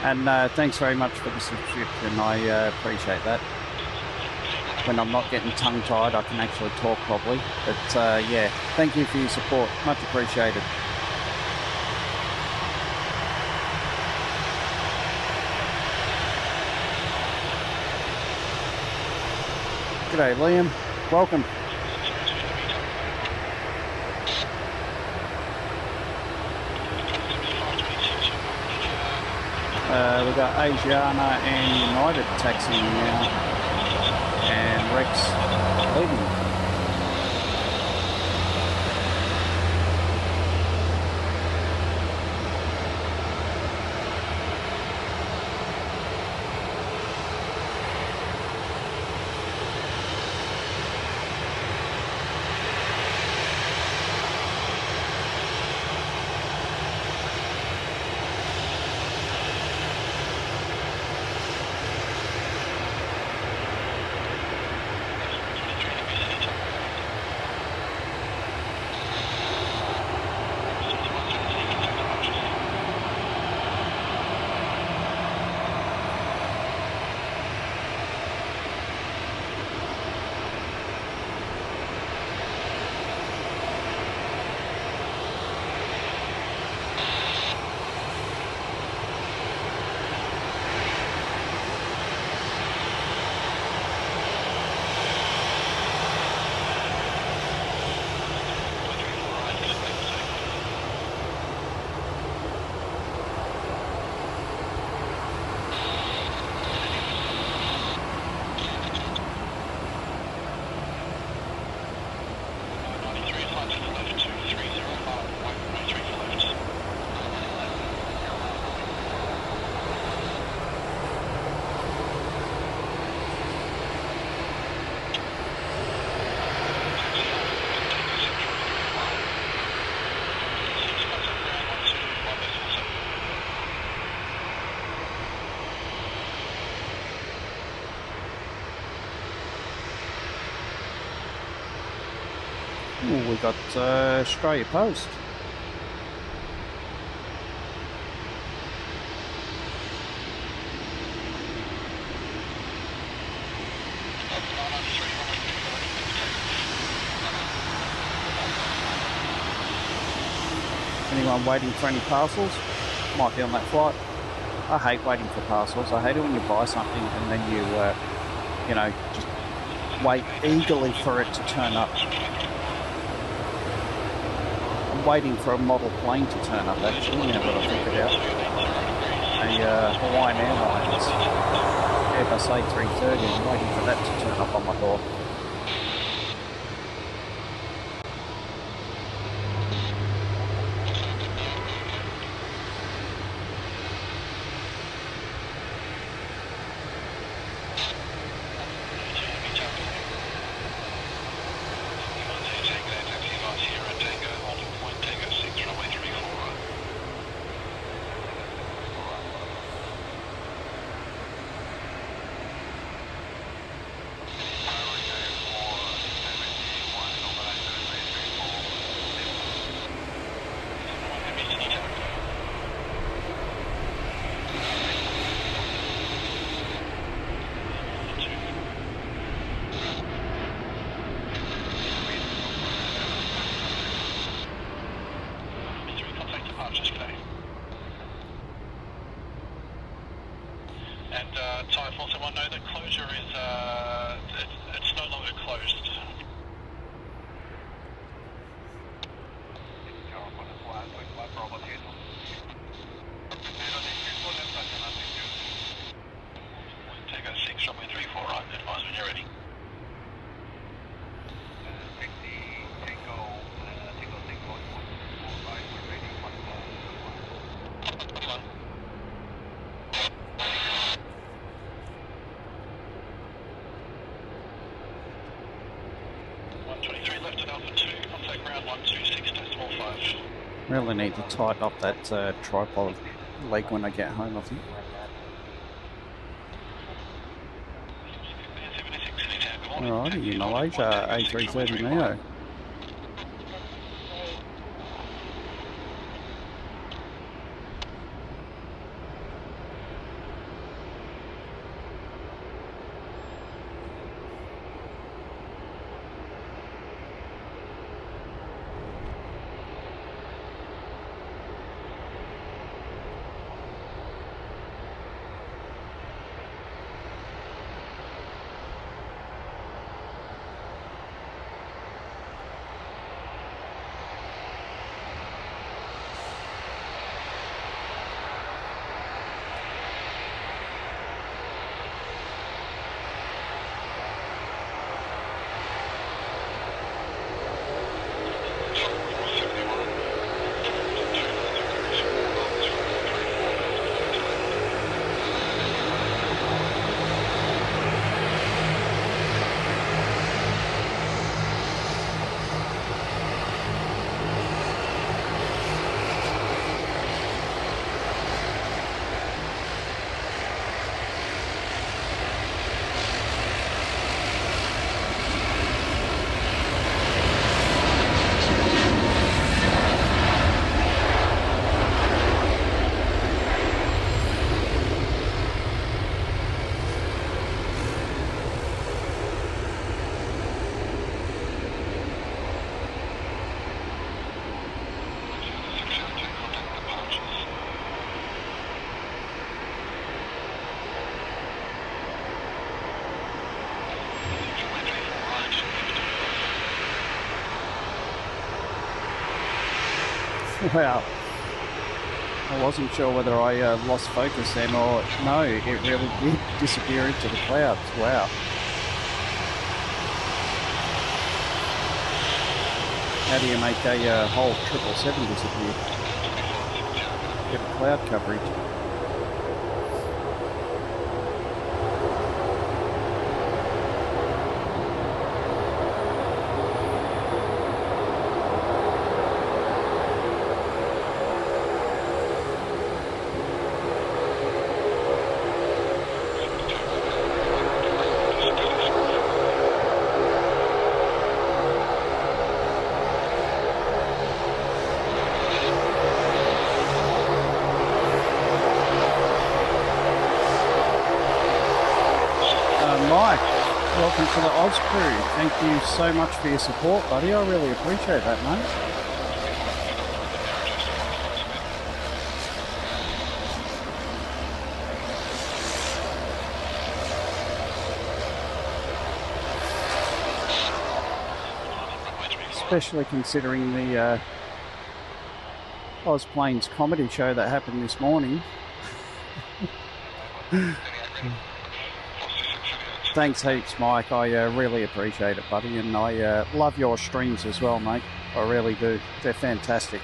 And thanks very much for the subscription. I appreciate that. When I'm not getting tongue-tied, I can actually talk properly. But yeah, thank you for your support. Much appreciated. G'day, Liam. Welcome. We've got Asiana and United taxiing now, and Rex leaving. Ooh, we got Australia Post. Anyone waiting for any parcels? Might be on that flight. I hate waiting for parcels. I hate it when you buy something and then you know, just wait eagerly for it to turn up. I'm waiting for a model plane to turn up actually, now that I think about it. A Hawaiian Airlines Airbus A330, I'm waiting for that to turn up on my door. Really need to tighten up that tripod leg when I get home, I think. Alrighty, Malaysia A330 Neo. Wow. I wasn't sure whether I lost focus then or no, it really did disappear into the clouds. Wow. How do you make a whole 777 disappear? Get a cloud coverage. Welcome to the Oz crew. Thank you so much for your support, buddy. I really appreciate that, mate. Especially considering the OzPlanes comedy show that happened this morning. Thanks heaps, Mike. I really appreciate it, buddy, and I love your streams as well, mate. I really do. They're fantastic.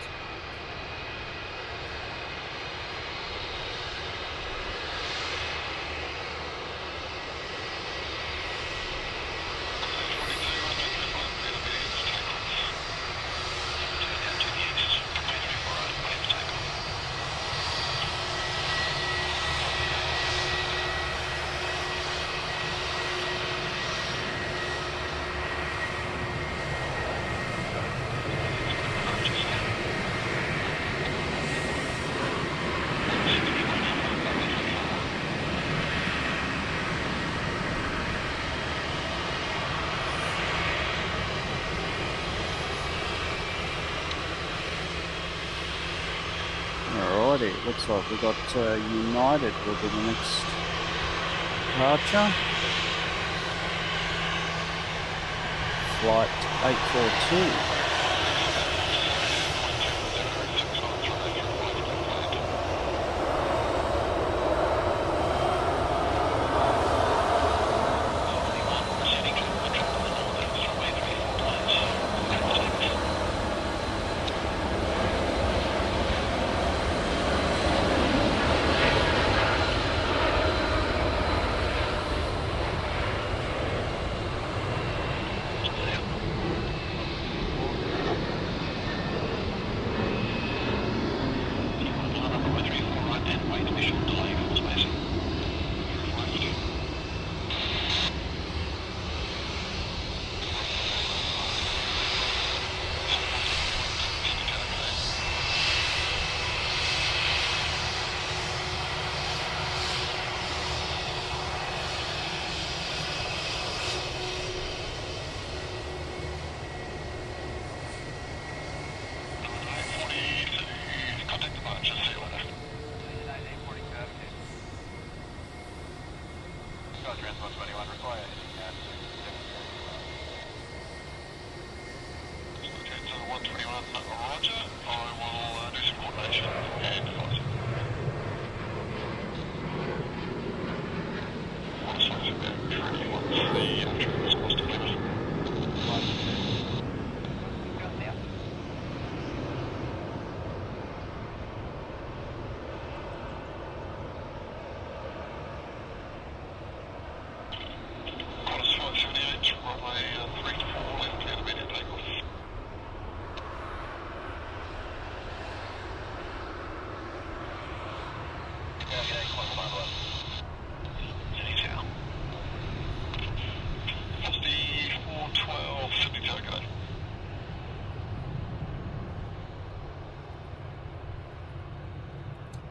It looks like we got United will be the next departure. Flight 842.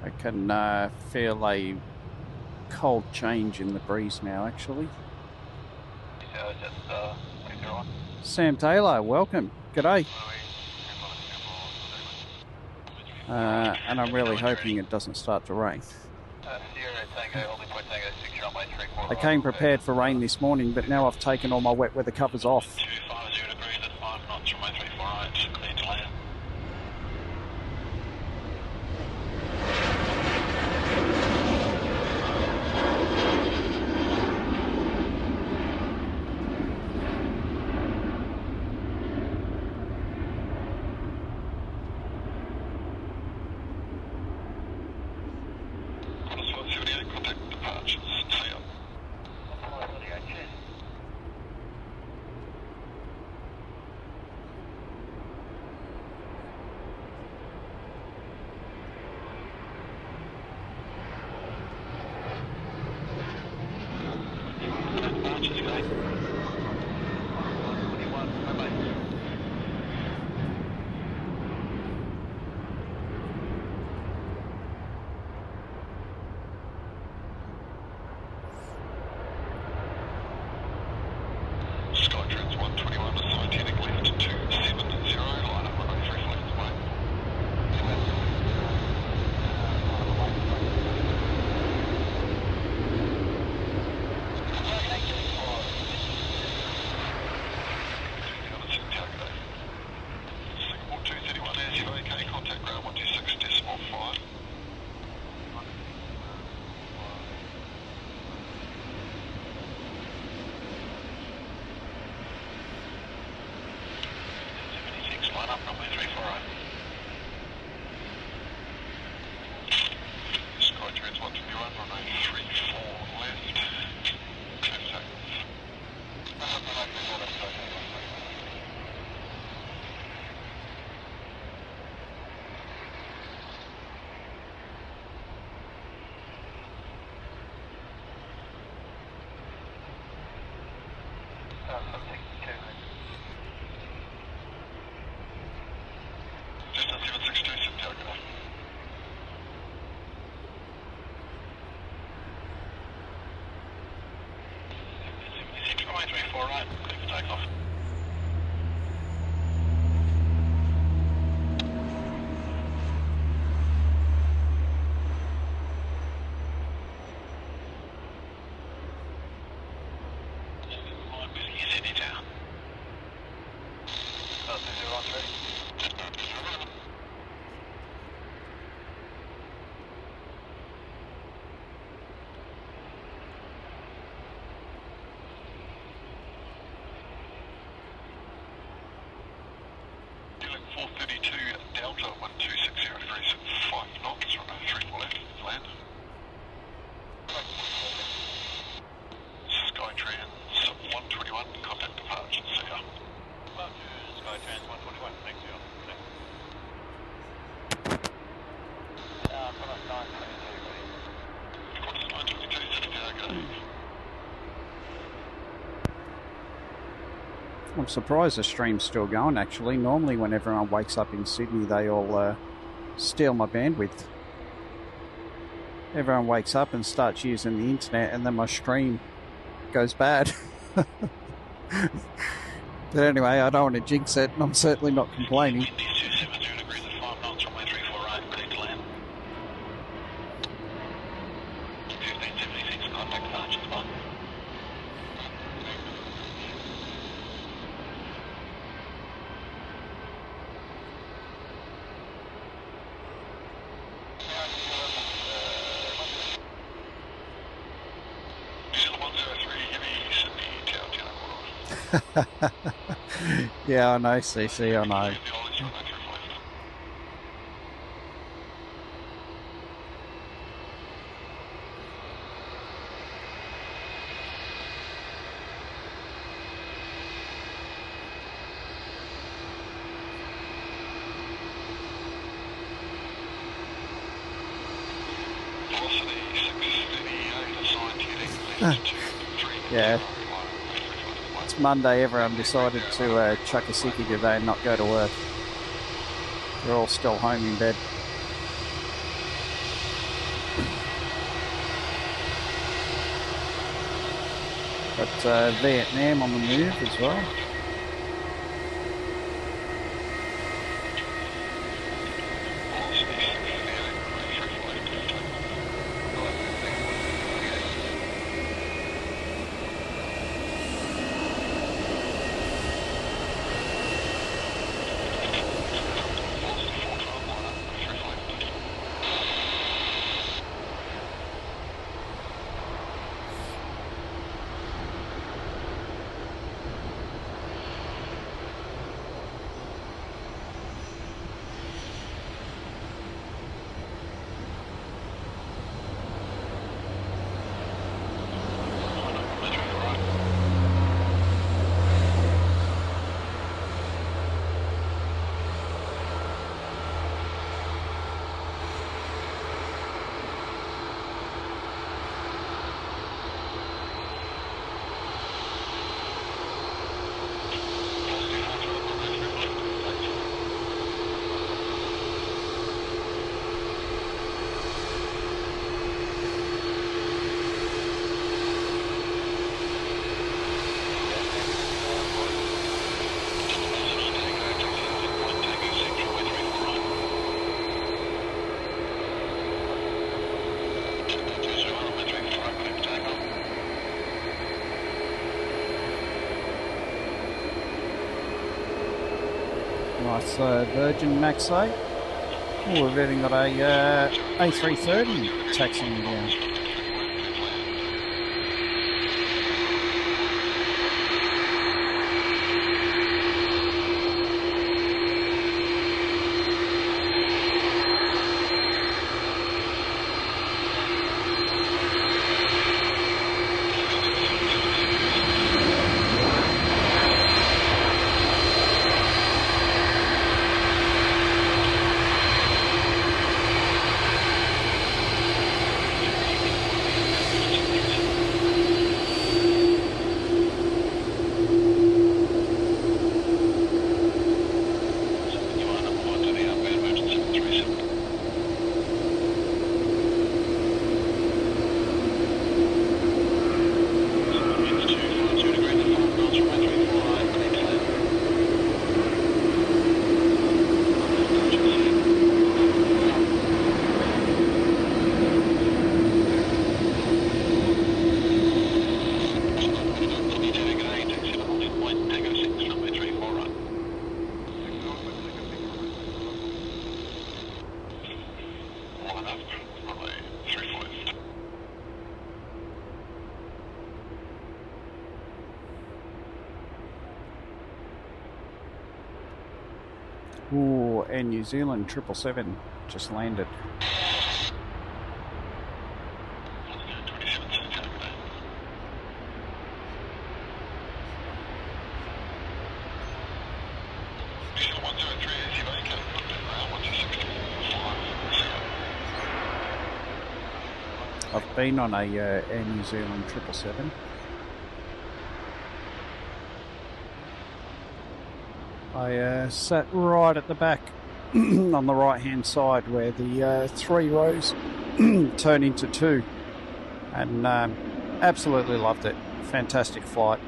I can feel a cold change in the breeze now, actually. Sam Taylor, welcome. G'day. And I'm really hoping it doesn't start to rain. I came prepared for rain this morning, but now I've taken all my wet weather covers off. 250 degrees at 5 knots from 0348, clear to land. 34 right, clear for takeoff. I'm surprised the stream's still going, actually. Normally when everyone wakes up in Sydney, they all steal my bandwidth. Everyone wakes up and starts using the internet, and then my stream goes bad. But anyway, I don't want to jinx it, and I'm certainly not complaining. Yeah, I know, CC, I know. Yeah. It's Monday, everyone decided to chuck a sickie today and not go to work. They're all still home in bed. But Vietnam on the move as well. Nice Virgin Max 8. Oh, we've even got a A330 taxiing down. Ooh, and New Zealand 777 just landed. I've been on a Air New Zealand 777. I sat right at the back on the right hand side where the 3 rows turn into 2, and absolutely loved it. Fantastic flight.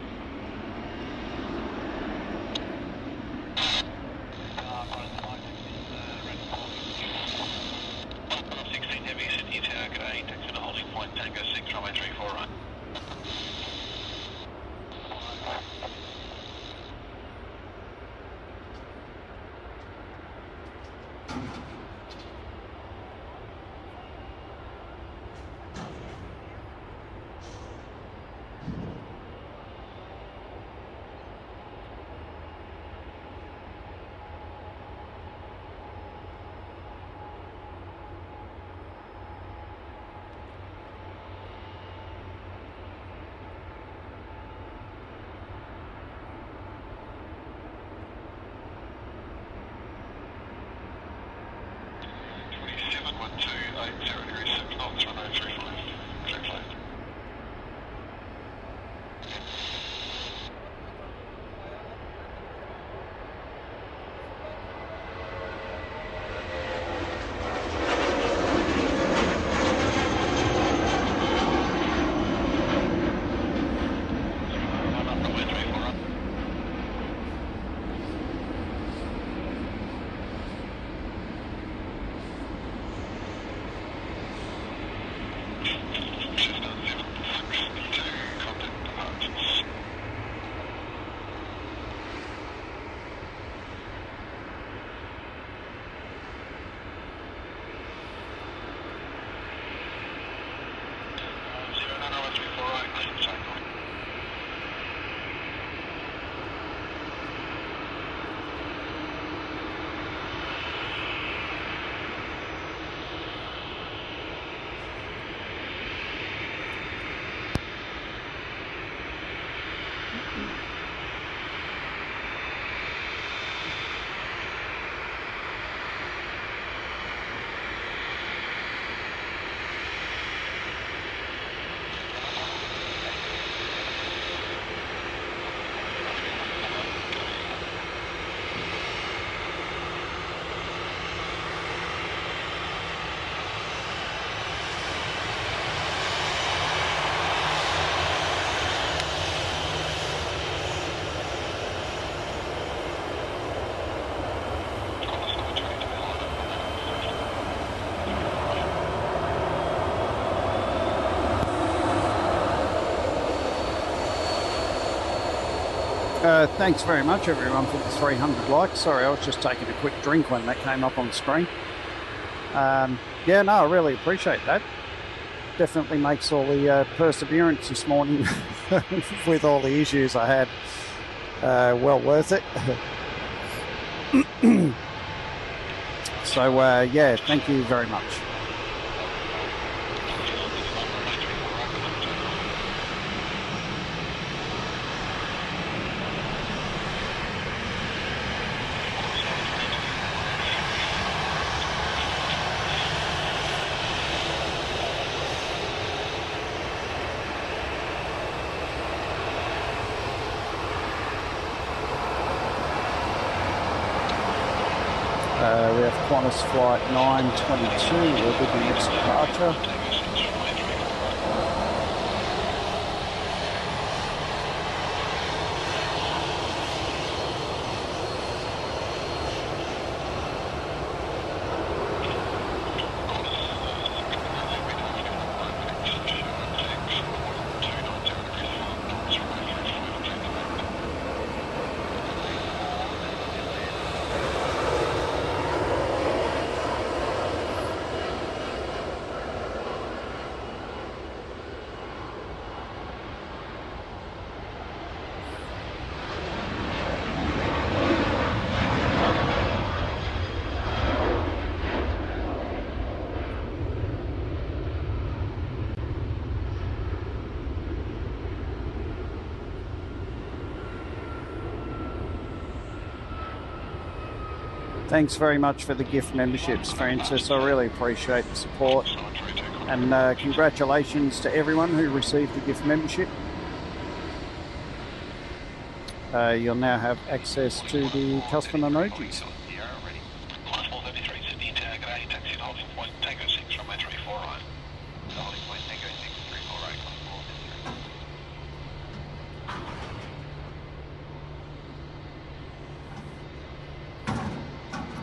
Thanks very much everyone for the 300 likes. Sorry, I was just taking a quick drink when that came up on the screen. Yeah, no, I really appreciate that. Definitely makes all the perseverance this morning with all the issues I had well worth it. So yeah, thank you very much. We have Qantas flight 922 will be the next departure. Thanks very much for the gift memberships, Francis. I really appreciate the support. And congratulations to everyone who received a gift membership. You'll now have access to the custom emojis.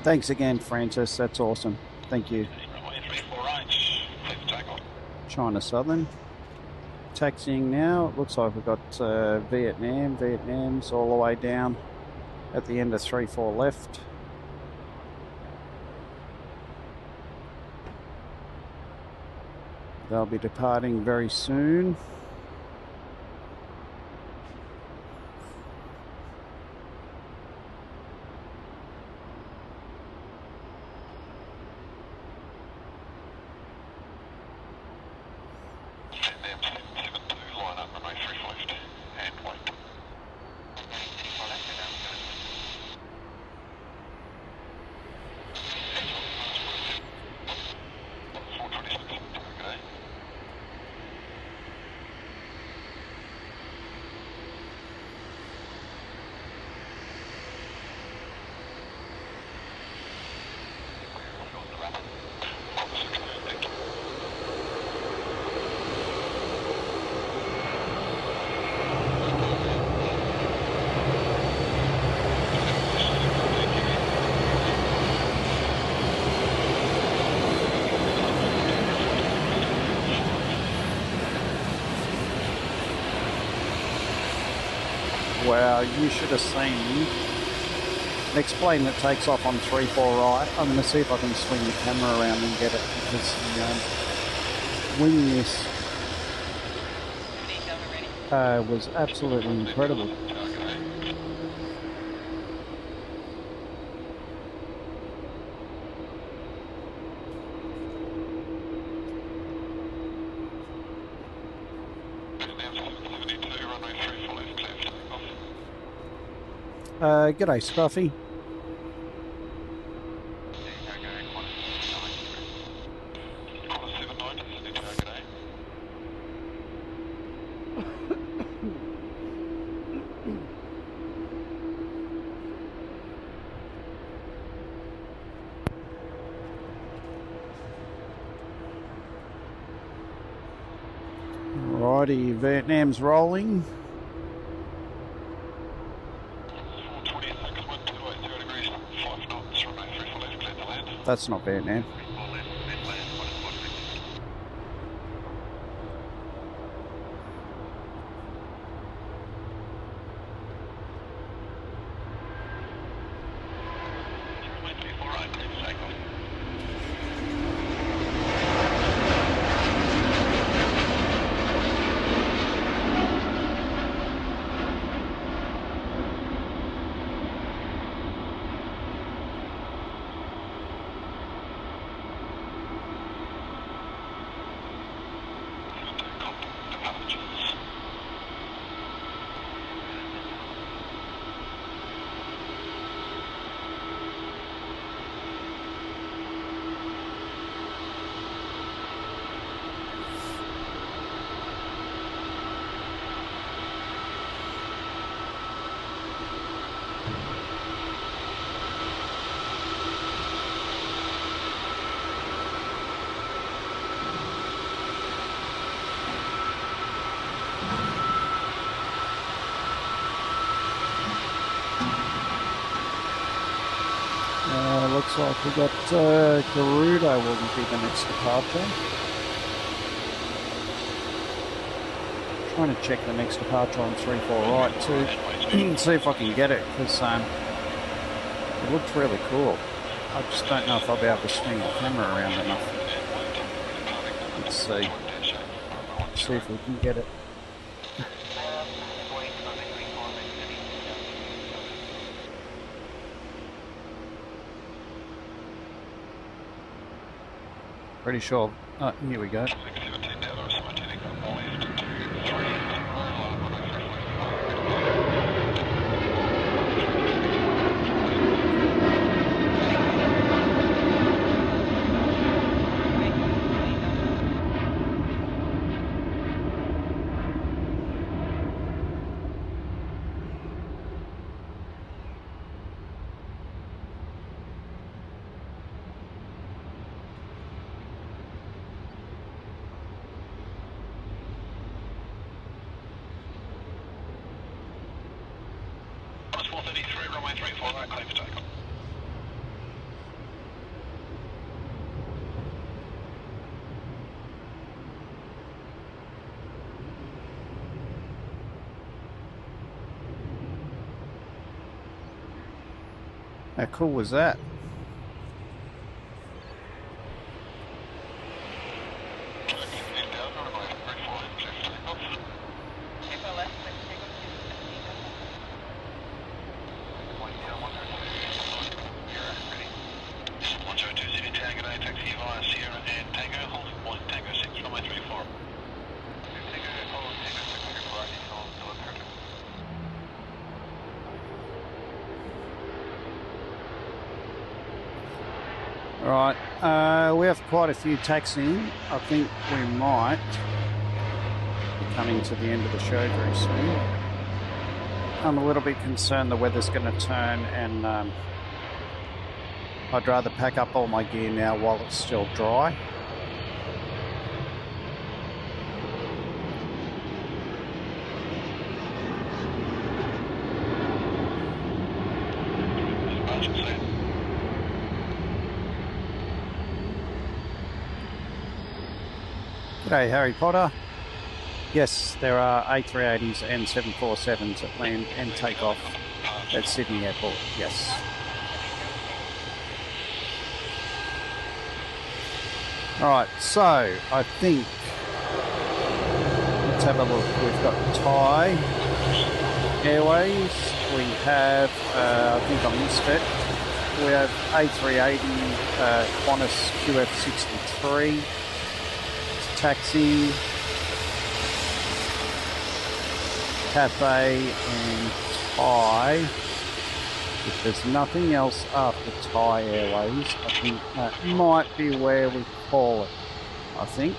Thanks again, Francis. That's awesome. Thank you. China Southern. Taxiing now. It looks like we've got Vietnam. Vietnam's all the way down at the end of 34 left. They'll be departing very soon. Wow, you should have seen next plane that takes off on 3-4 right. I'm going to see if I can swing the camera around and get it, because the wing miss was absolutely incredible. G'day, Scruffy. Alrighty, Vietnam's rolling. That's not Vietnam. Looks like we got Garuda will be the next departure. Trying to check the next departure on 3-4 right too, see if I can get it, because it looks really cool. I just don't know if I'll be able to swing the camera around enough. Let's see. See if we can get it. Pretty sure. Oh, here we go. 34 right, clear for takeoff. How cool was that? Right, we have quite a few taxiing. I think we might be coming to the end of the show very soon. I'm a little bit concerned the weather's going to turn, and I'd rather pack up all my gear now while it's still dry. G'day, Harry Potter. Yes, there are A380s and 747s that land and take off at Sydney Airport, yes. Alright, so I think, let's have a look. We've got Thai Airways, we have, I think I missed it, we have A380 Qantas QF63, Taxi, Cathay and Thai. If there's nothing else after Thai Airways, I think that might be where we call it, I think.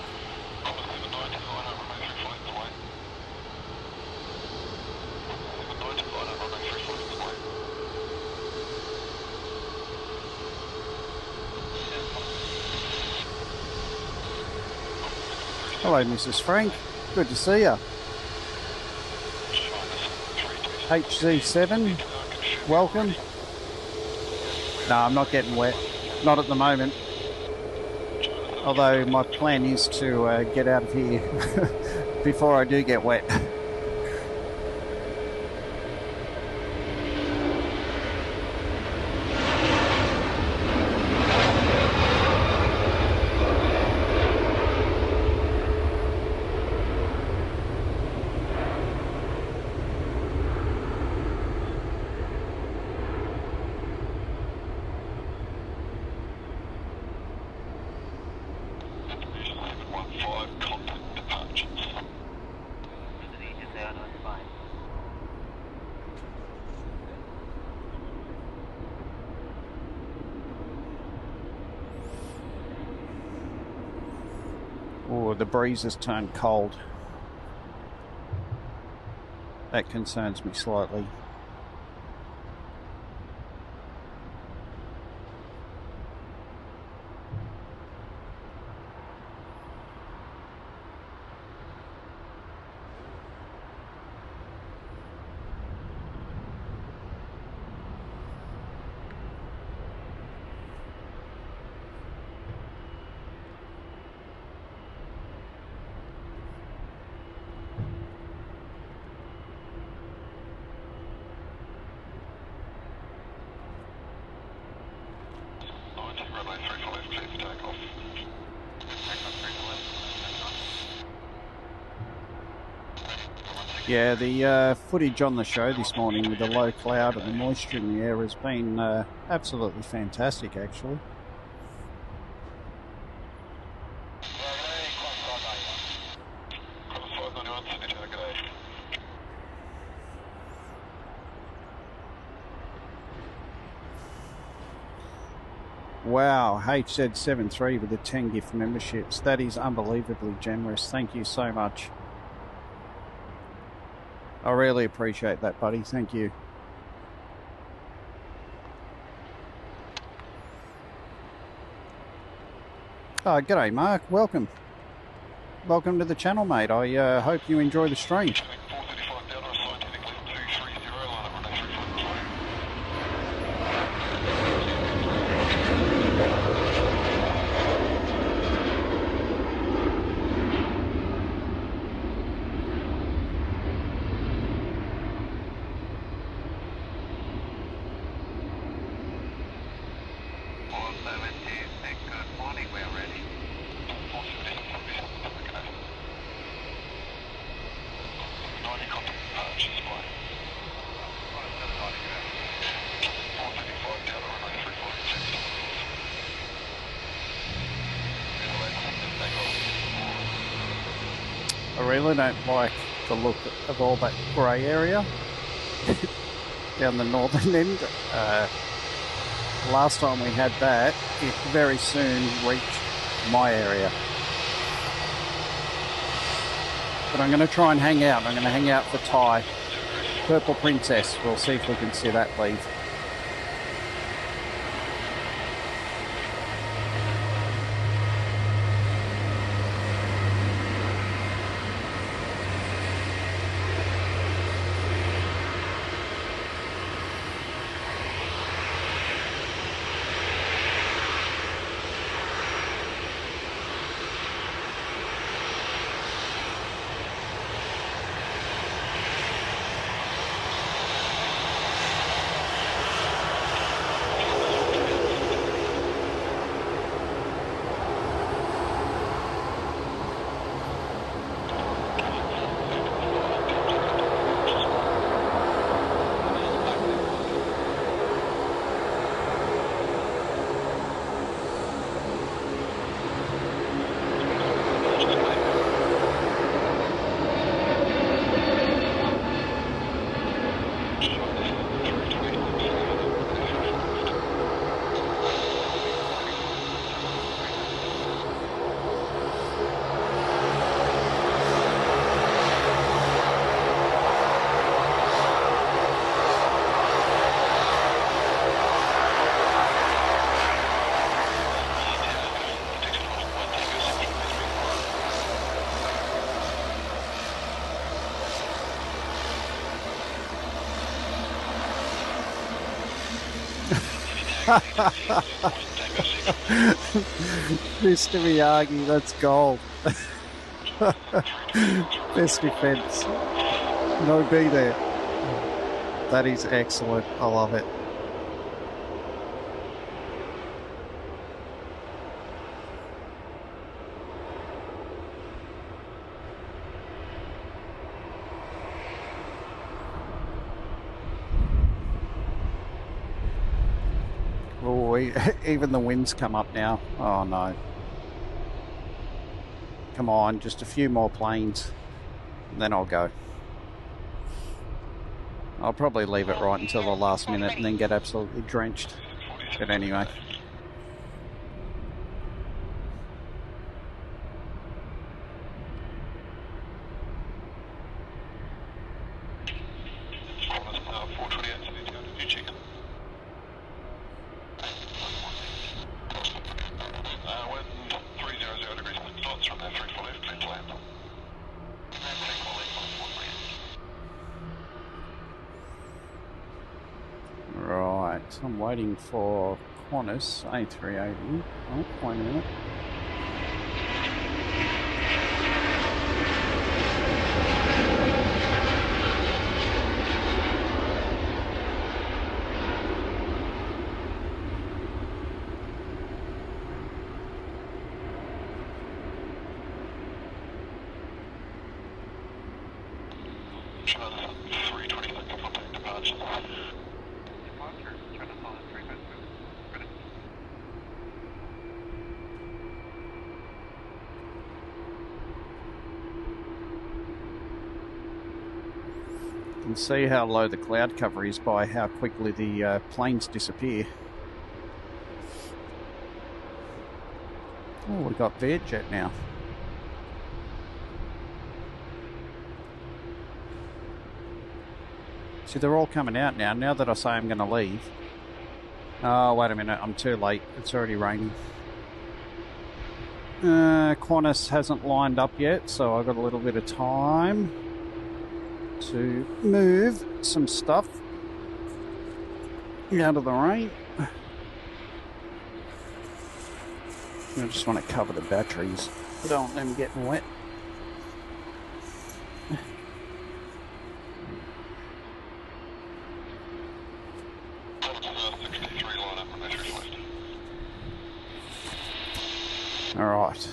Hello, Mrs. Frank. Good to see you. HZ7, welcome. No, I'm not getting wet. Not at the moment. Although my plan is to get out of here before I do get wet. Oh, the breeze has turned cold. That concerns me slightly. Yeah, the footage on the show this morning with the low cloud and the moisture in the air has been absolutely fantastic, actually. Wow, HZ73 with the 10 gift memberships. That is unbelievably generous. Thank you so much. I really appreciate that, buddy. Thank you. Oh, g'day, Mark. Welcome. Welcome to the channel, mate. I hope you enjoy the stream. I really don't like the look of all that grey area down the northern end. Last time we had that, it very soon reached my area. But I'm going to try and hang out. I'm going to hang out for Ty. Purple Princess. We'll see if we can see that leave. Mr. Miyagi, that's gold. Best defense. No B there. That is excellent. I love it. Oh, even the winds come up now. Oh no. Come on, just a few more planes, and then I'll go. I'll probably leave it right until the last minute and then get absolutely drenched. But anyway. I'm waiting for Qantas A380. Oh, wait a minute. You can see how low the cloud cover is by how quickly the planes disappear. Oh, we've got Vietjet now. See, they're all coming out now. Now that I say I'm going to leave. Oh, wait a minute. I'm too late. It's already raining. Qantas hasn't lined up yet, so I've got a little bit of time to move some stuff out of the rain. I just want to cover the batteries. I don't want them getting wet. All right.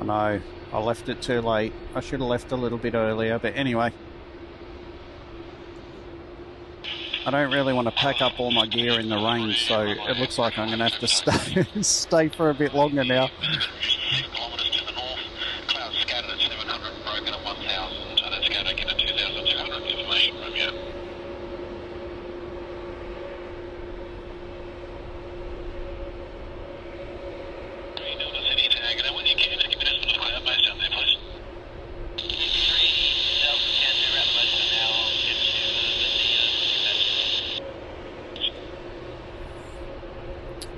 I know, I left it too late. I should have left a little bit earlier, but anyway. I don't really want to pack up all my gear in the rain, so it looks like I'm going to have to stay for a bit longer now. 6 kilometres to the north, clouds scattered at 700, broken at 1000, so that's going to get a 2200 information from you.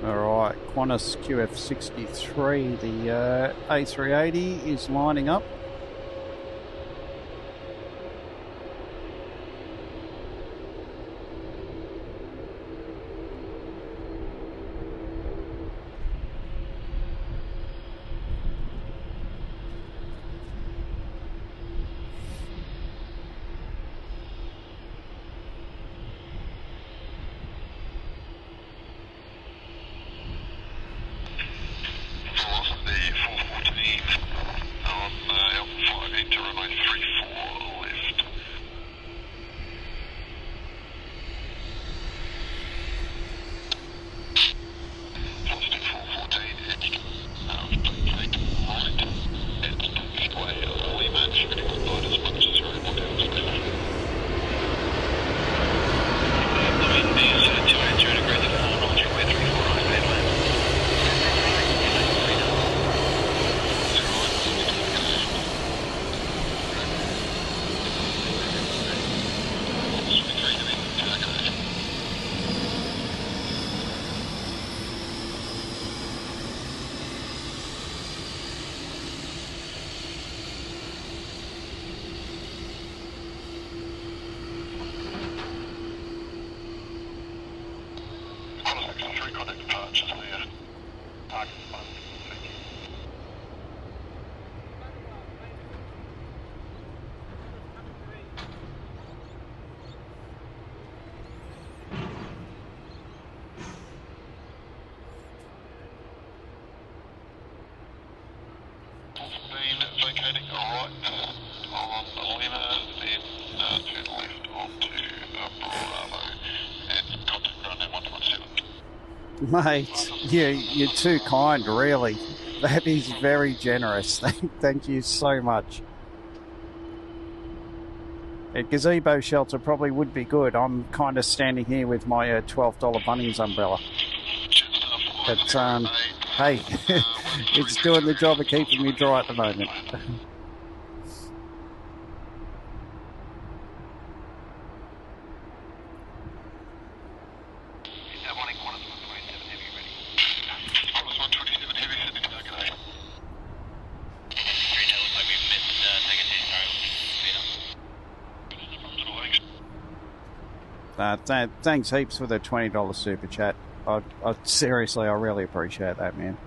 Alright, Qantas QF63, the A380 is lining up. Vacating right on Lima, then to the left onto Bravo and contact ground 117. Mate, you're too kind, really. That is very generous. Thank you so much. A gazebo shelter probably would be good. I'm kind of standing here with my $12 Bunnings umbrella. But, hey, it's doing the job of keeping me dry at the moment. Thanks heaps for the $20 super chat. Seriously, I really appreciate that, man.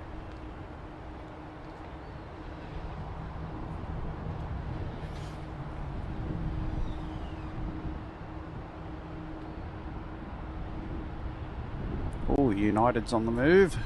Oh, United's on the move.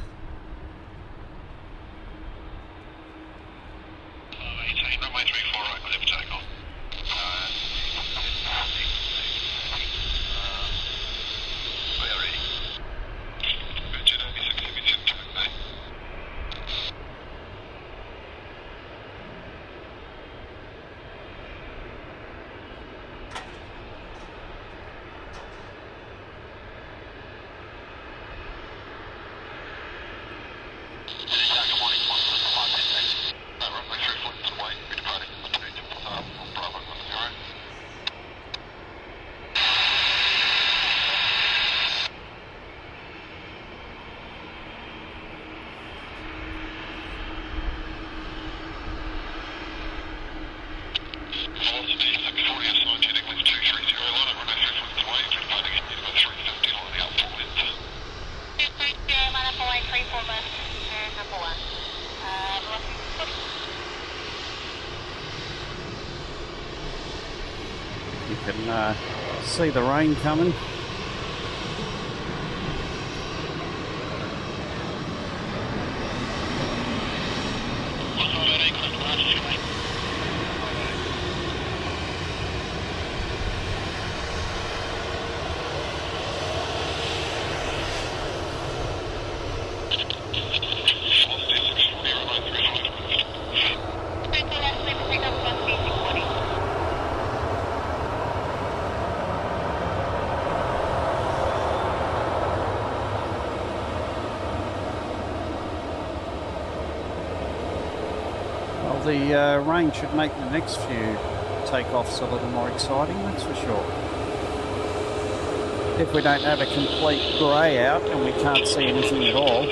See the rain coming. the rain should make the next few takeoffs a little more exciting, that's for sure. If we don't have a complete grey out and we can't see anything at all.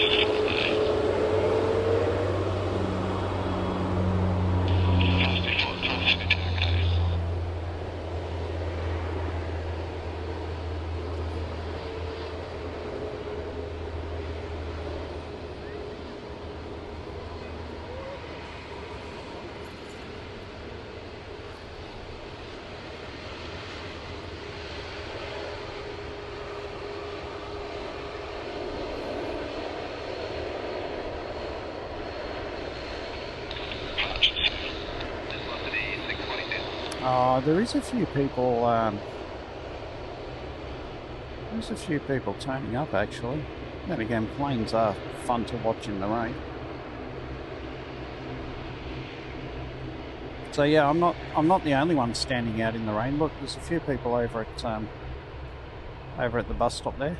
There is a few people. There's a few people turning up actually. Then again, planes are fun to watch in the rain. So yeah, I'm not the only one standing out in the rain. Look, there's a few people over at the bus stop there.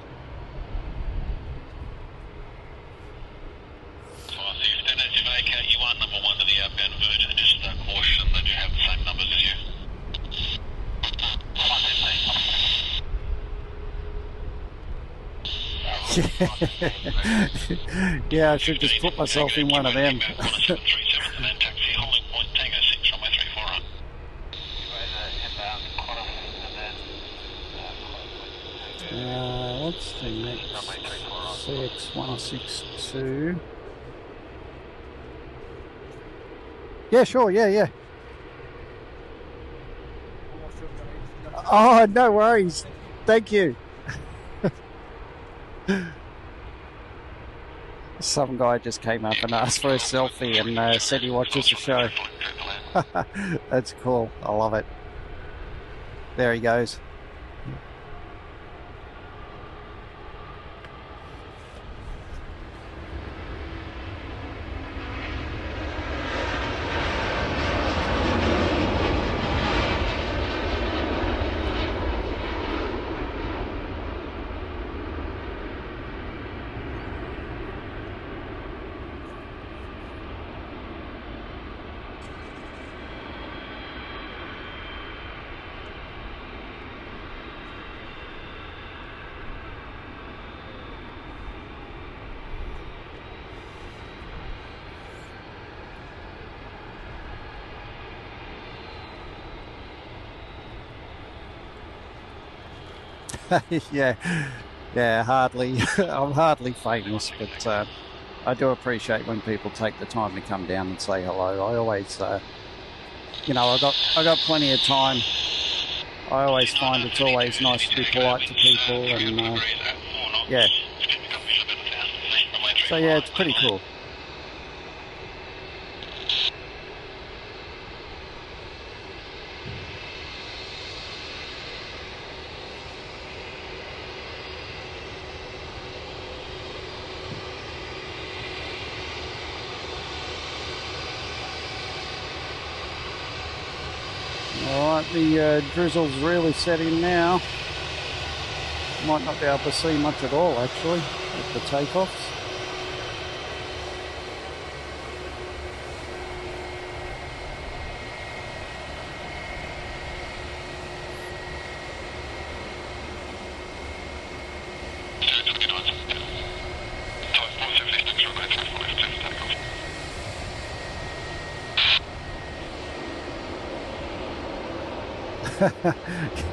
Yeah, I should just put myself in one of them. What's the next? CX162. Yeah, sure, yeah. Oh, no worries. Thank you. Some guy just came up and asked for a selfie and said he watches the show. That's cool. I love it. There he goes. yeah, hardly. I'm hardly famous, but I do appreciate when people take the time to come down and say hello. I always, you know, I got plenty of time. I always find it's always nice to be polite to people, and yeah. So yeah, it's pretty cool. Alright, the drizzle's really set in now. Might not be able to see much at all actually at the takeoffs.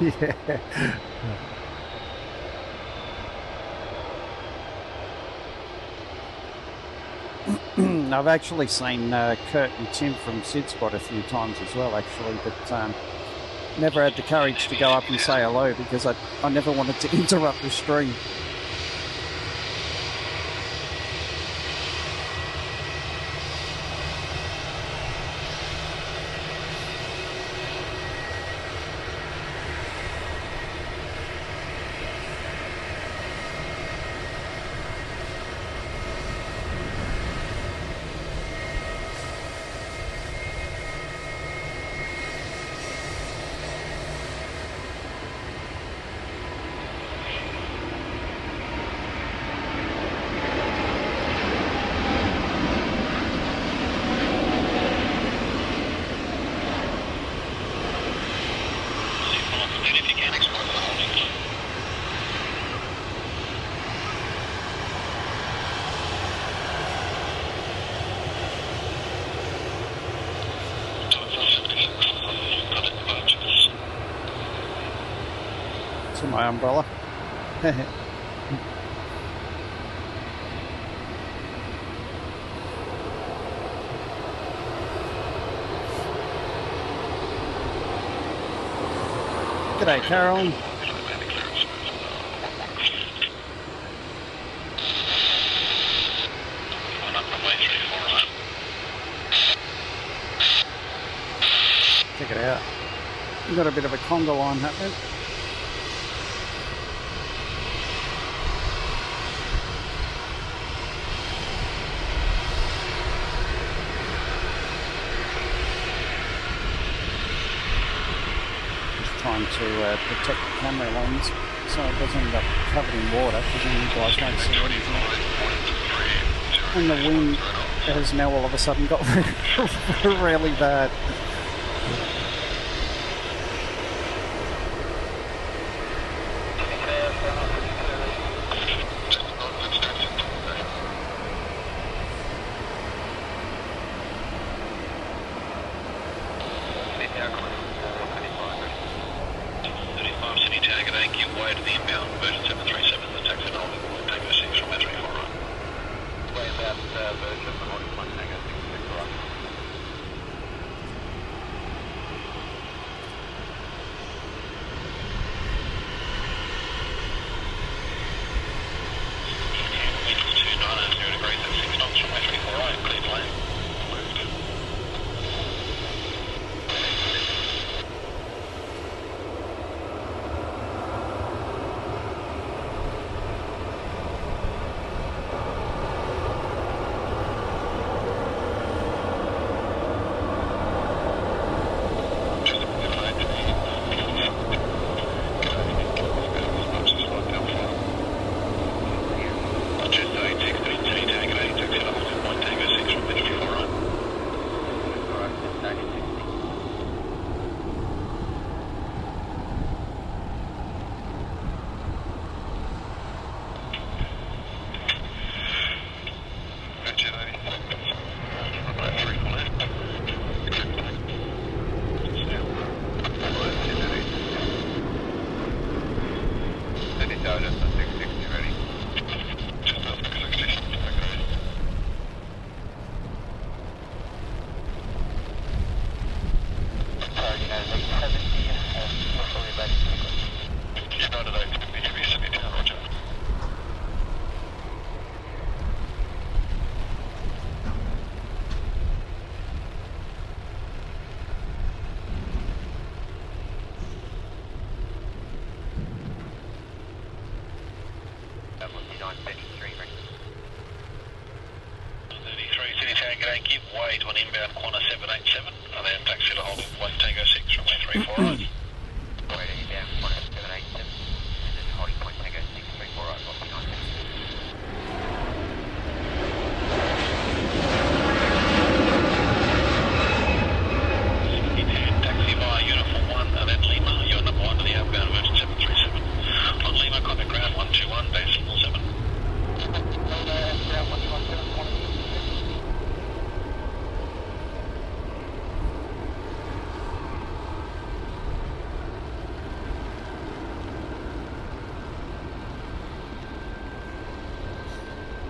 Yeah. I've actually seen Kurt and Tim from SYD Squad a few times as well, actually, but never had the courage to go up and say hello because I never wanted to interrupt the stream. then if you can exploit the holding. To my umbrella. G'day, Carolyn. Check it out. We've got a bit of a Conga line happening. Trying to protect the camera lens so it doesn't end up covered in water, because then you guys won't see anything. And the wind has now all of a sudden got really bad.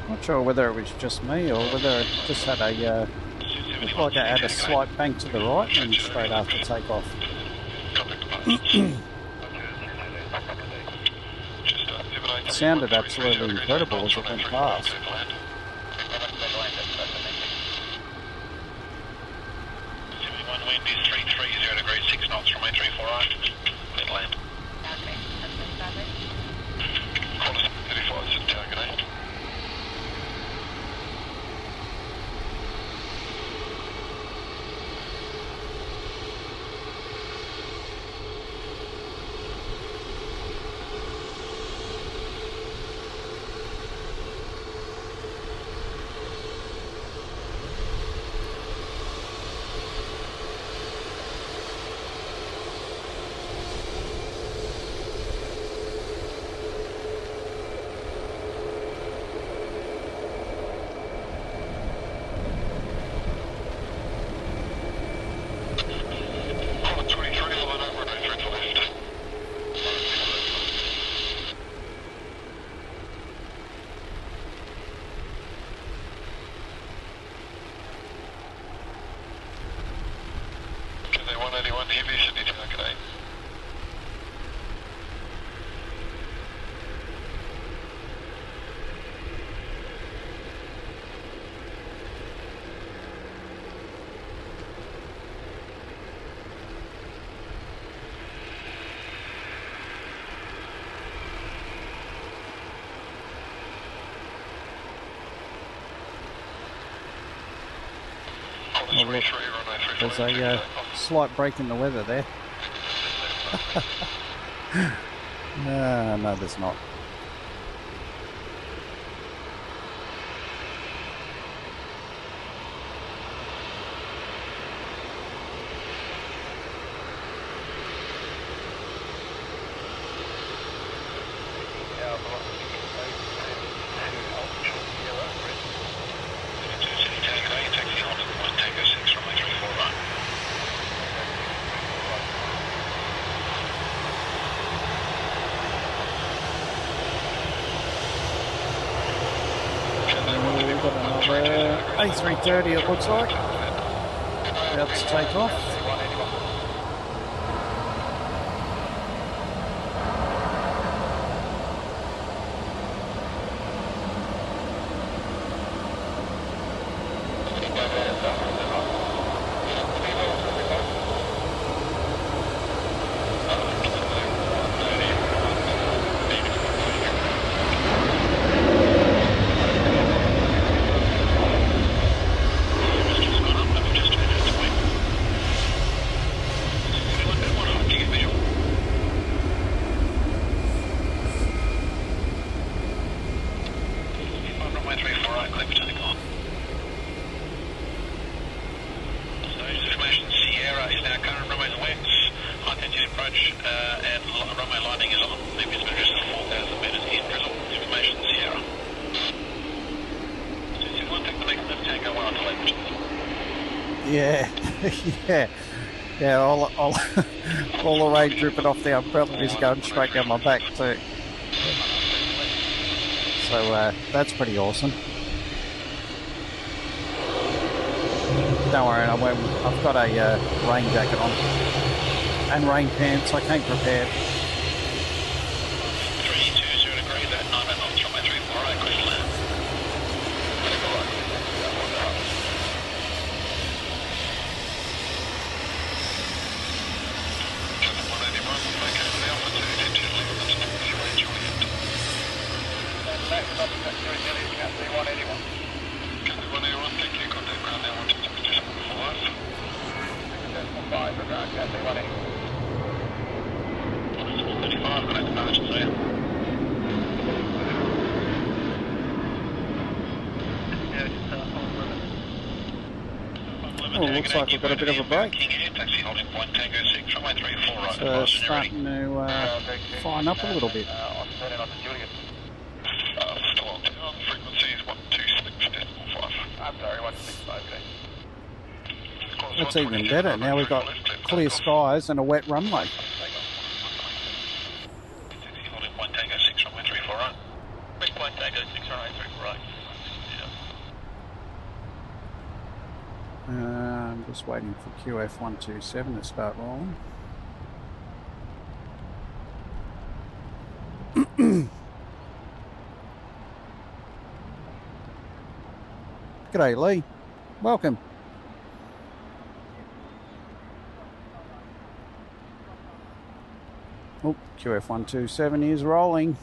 Not sure whether it was just me or whether it just had a looked like it had a slight bank to the right and straight after takeoff. It sounded absolutely incredible as it went past. Wind is 330 degrees 6 knots from 834 right. Let land. Qantas 35 is target 8. look. There's a slight break in the weather there. No, there's not. A330 it looks like. About to take off. Yeah, all the rain dripping off the umbrella is going straight down my back too. So that's pretty awesome. Don't worry, I've got a rain jacket on and rain pants. I came prepared. 320 degrees at 9 knots from my 348, question land. Oh, looks like we've got a bit of a break. It's starting to fine up a little bit. That's even better. Now we've got clear skies and a wet runway. I'm just waiting for QF127 to start rolling. G'day Lee, welcome. Oh, QF127 is rolling.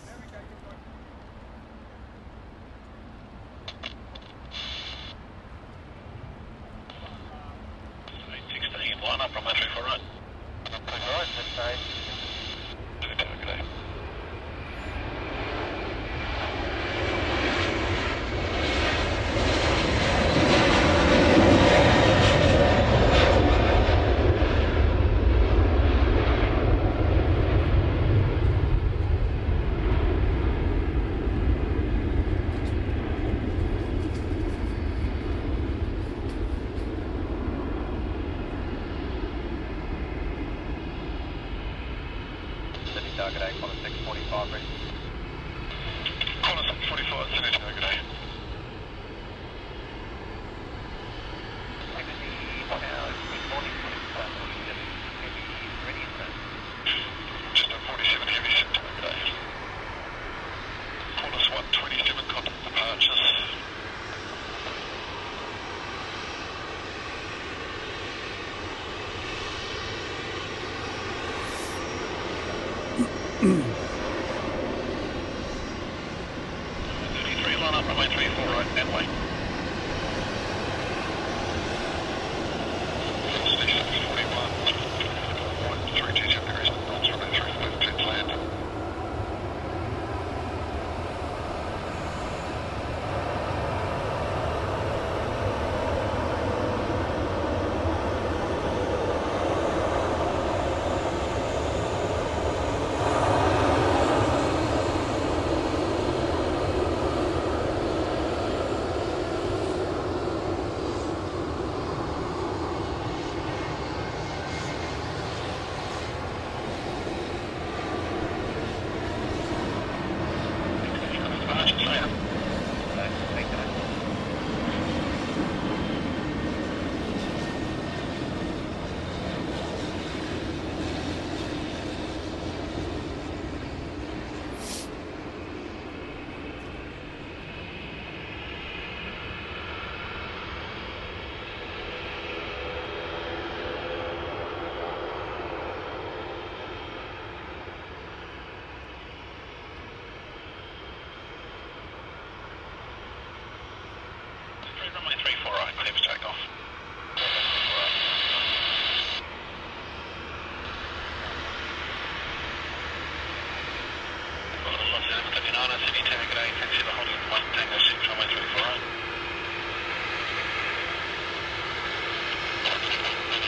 taxi to the holding point, Tango 6, runway 34 right.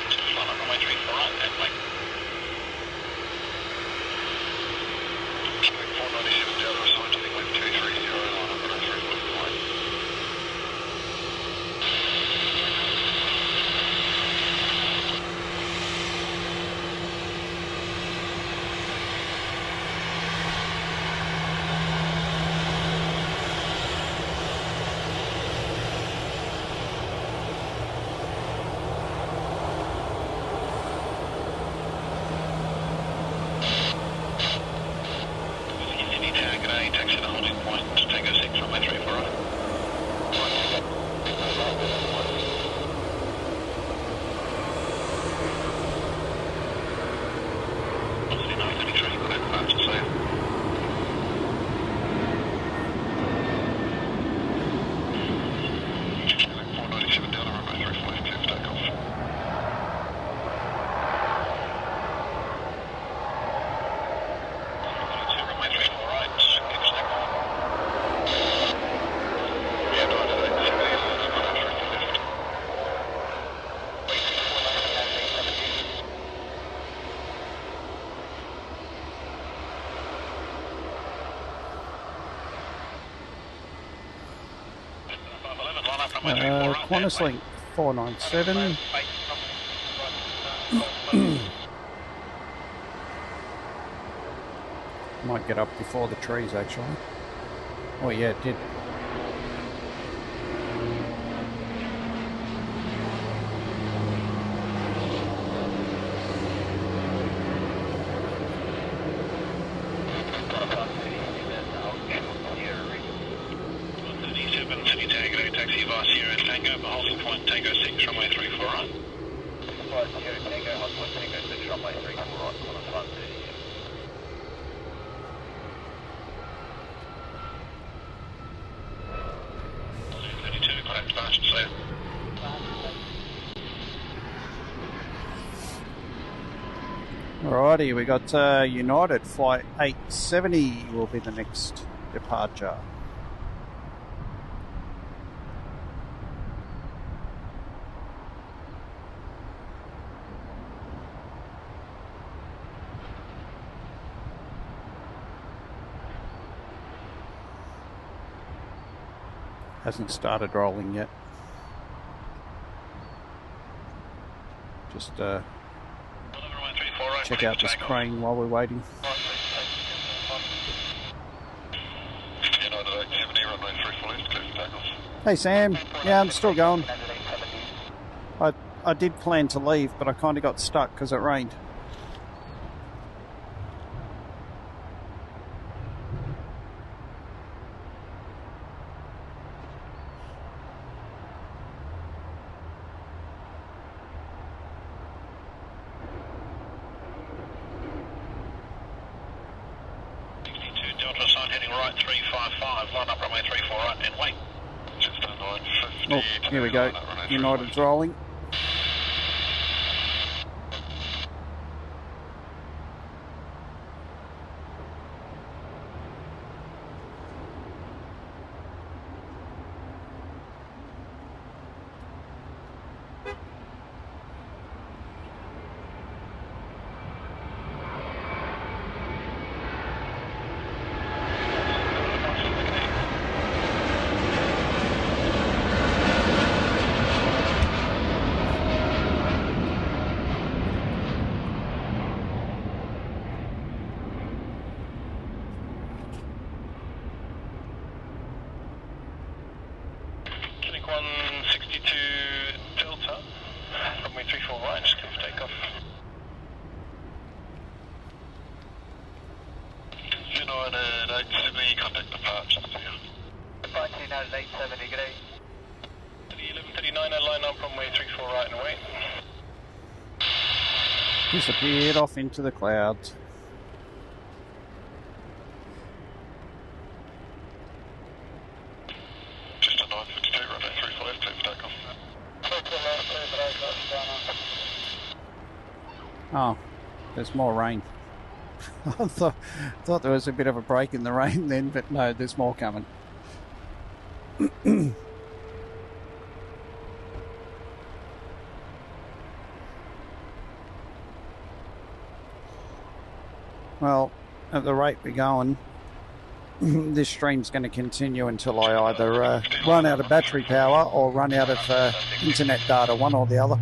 Just line up runway 34 right, and wait. 497 Delta, assigned to the wind 230, line up runway 34 right. Taxi to the holding point, Tango 6, runway 34 right. Obviously 933, got that departure, so yeah. 497 Delta, runway 34 left, clear for takeoff. Runway 34 right, clear for takeoff. Yeah, 978, 70, runway 34 left. Qantas link 497. Might get up before the trees actually. Oh yeah, it did. Taxi via Sierra Tango, but holding point Tango 6, runway 34 right. Flight Sierra Tango, hot point Tango 6, runway 34 right, Qantas 130. 32, got that departure, so yeah. Alrighty, we got United flight 870 will be the next departure. Hasn't started rolling yet. Just check out this crane while we're waiting. Hey Sam, yeah, I'm still going. I did plan to leave, but I kind of got stuck because it rained. Oh, here we go. United's rolling. Disappeared off into the clouds. Just a 952, runway 34 left, clear for takeoff. Oh, there's more rain. I thought there was a bit of a break in the rain then, but no, there's more coming. Well, at the rate we're going, this stream's going to continue until I either run out of battery power or run out of internet data, one or the other.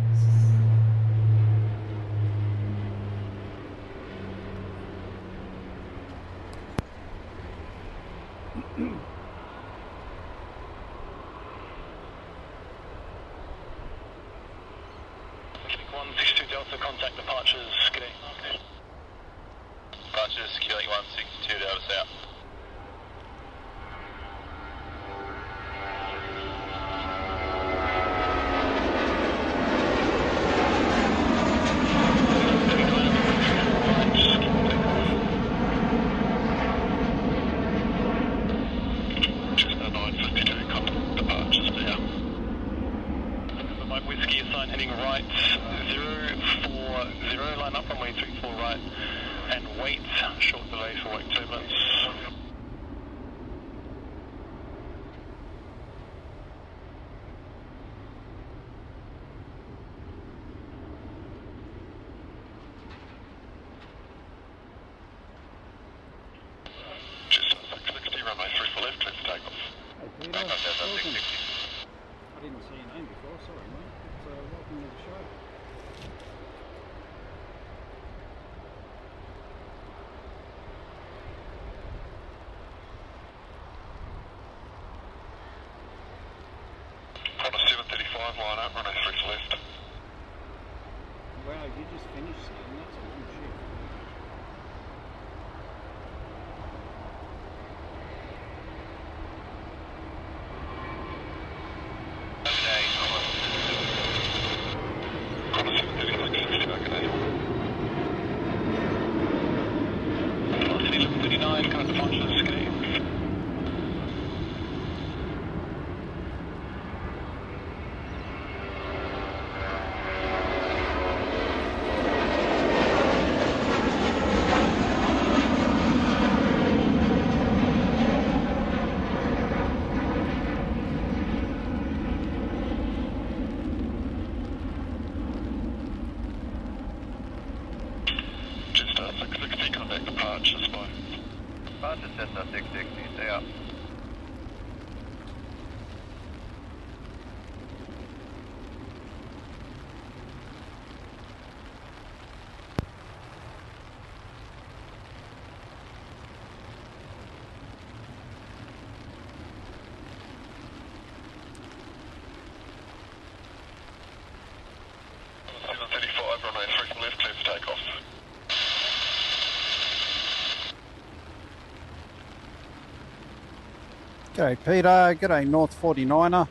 G'day Peter, g'day North 49er.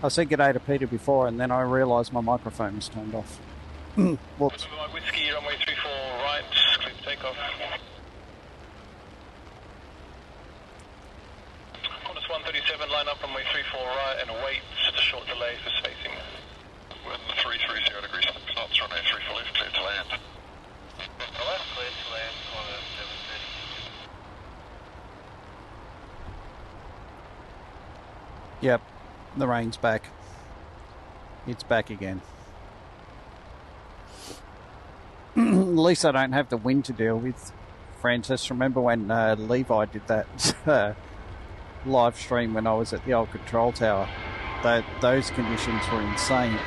I said g'day to Peter before and then I realised my microphone was turned off. Whoops. Whiskey, runway 34 right, clear for takeoff. Qantas 137, line up runway 34 right and await just a short delay for spacing. Wind 330 degrees 6 knots, runway 34 left, clear to land. Left, clear to land, Qantas 730. Yep, the rain's back. It's back again. At least I don't have the wind to deal with, Francis. Remember when Levi did that live stream when I was at the old control tower? Those conditions were insane.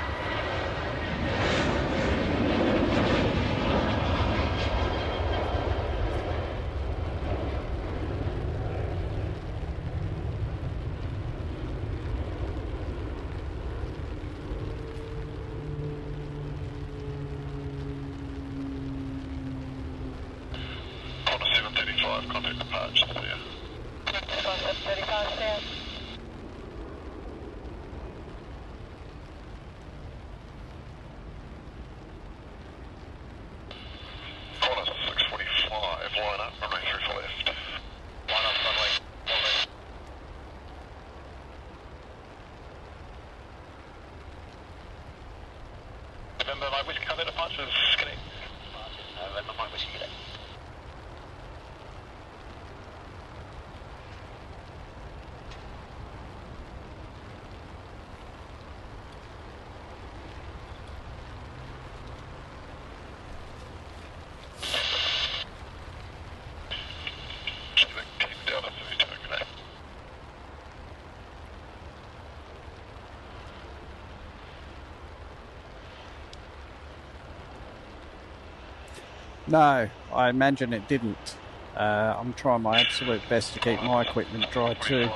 No, I imagine it didn't. I'm trying my absolute best to keep my equipment dry too.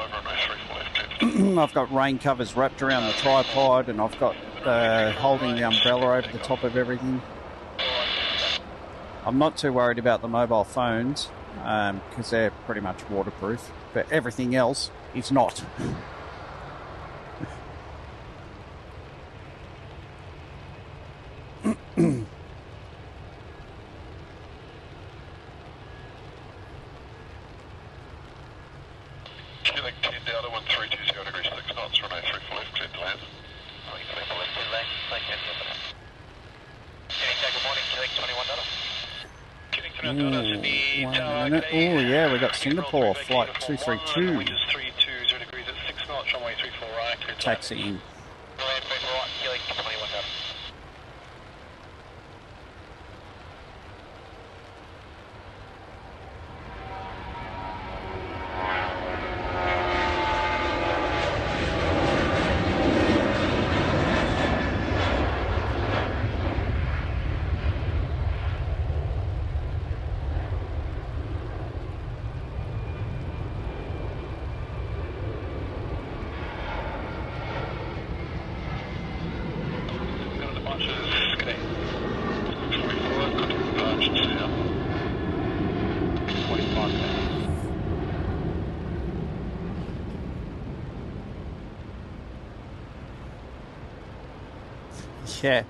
I've got rain covers wrapped around the tripod, and I've got holding the umbrella over the top of everything. I'm not too worried about the mobile phones because they're pretty much waterproof, but everything else is not. Oh yeah, we got Singapore flight 232 taxiing. Yeah.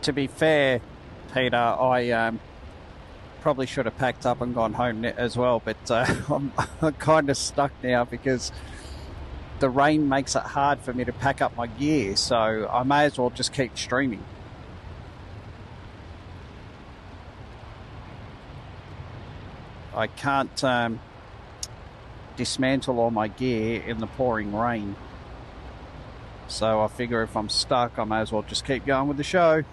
To be fair, Peter, I probably should have packed up and gone home as well, but I'm kind of stuck now because the rain makes it hard for me to pack up my gear, so I may as well just keep streaming. I can't dismantle all my gear in the pouring rain. So I figure if I'm stuck, I may as well just keep going with the show.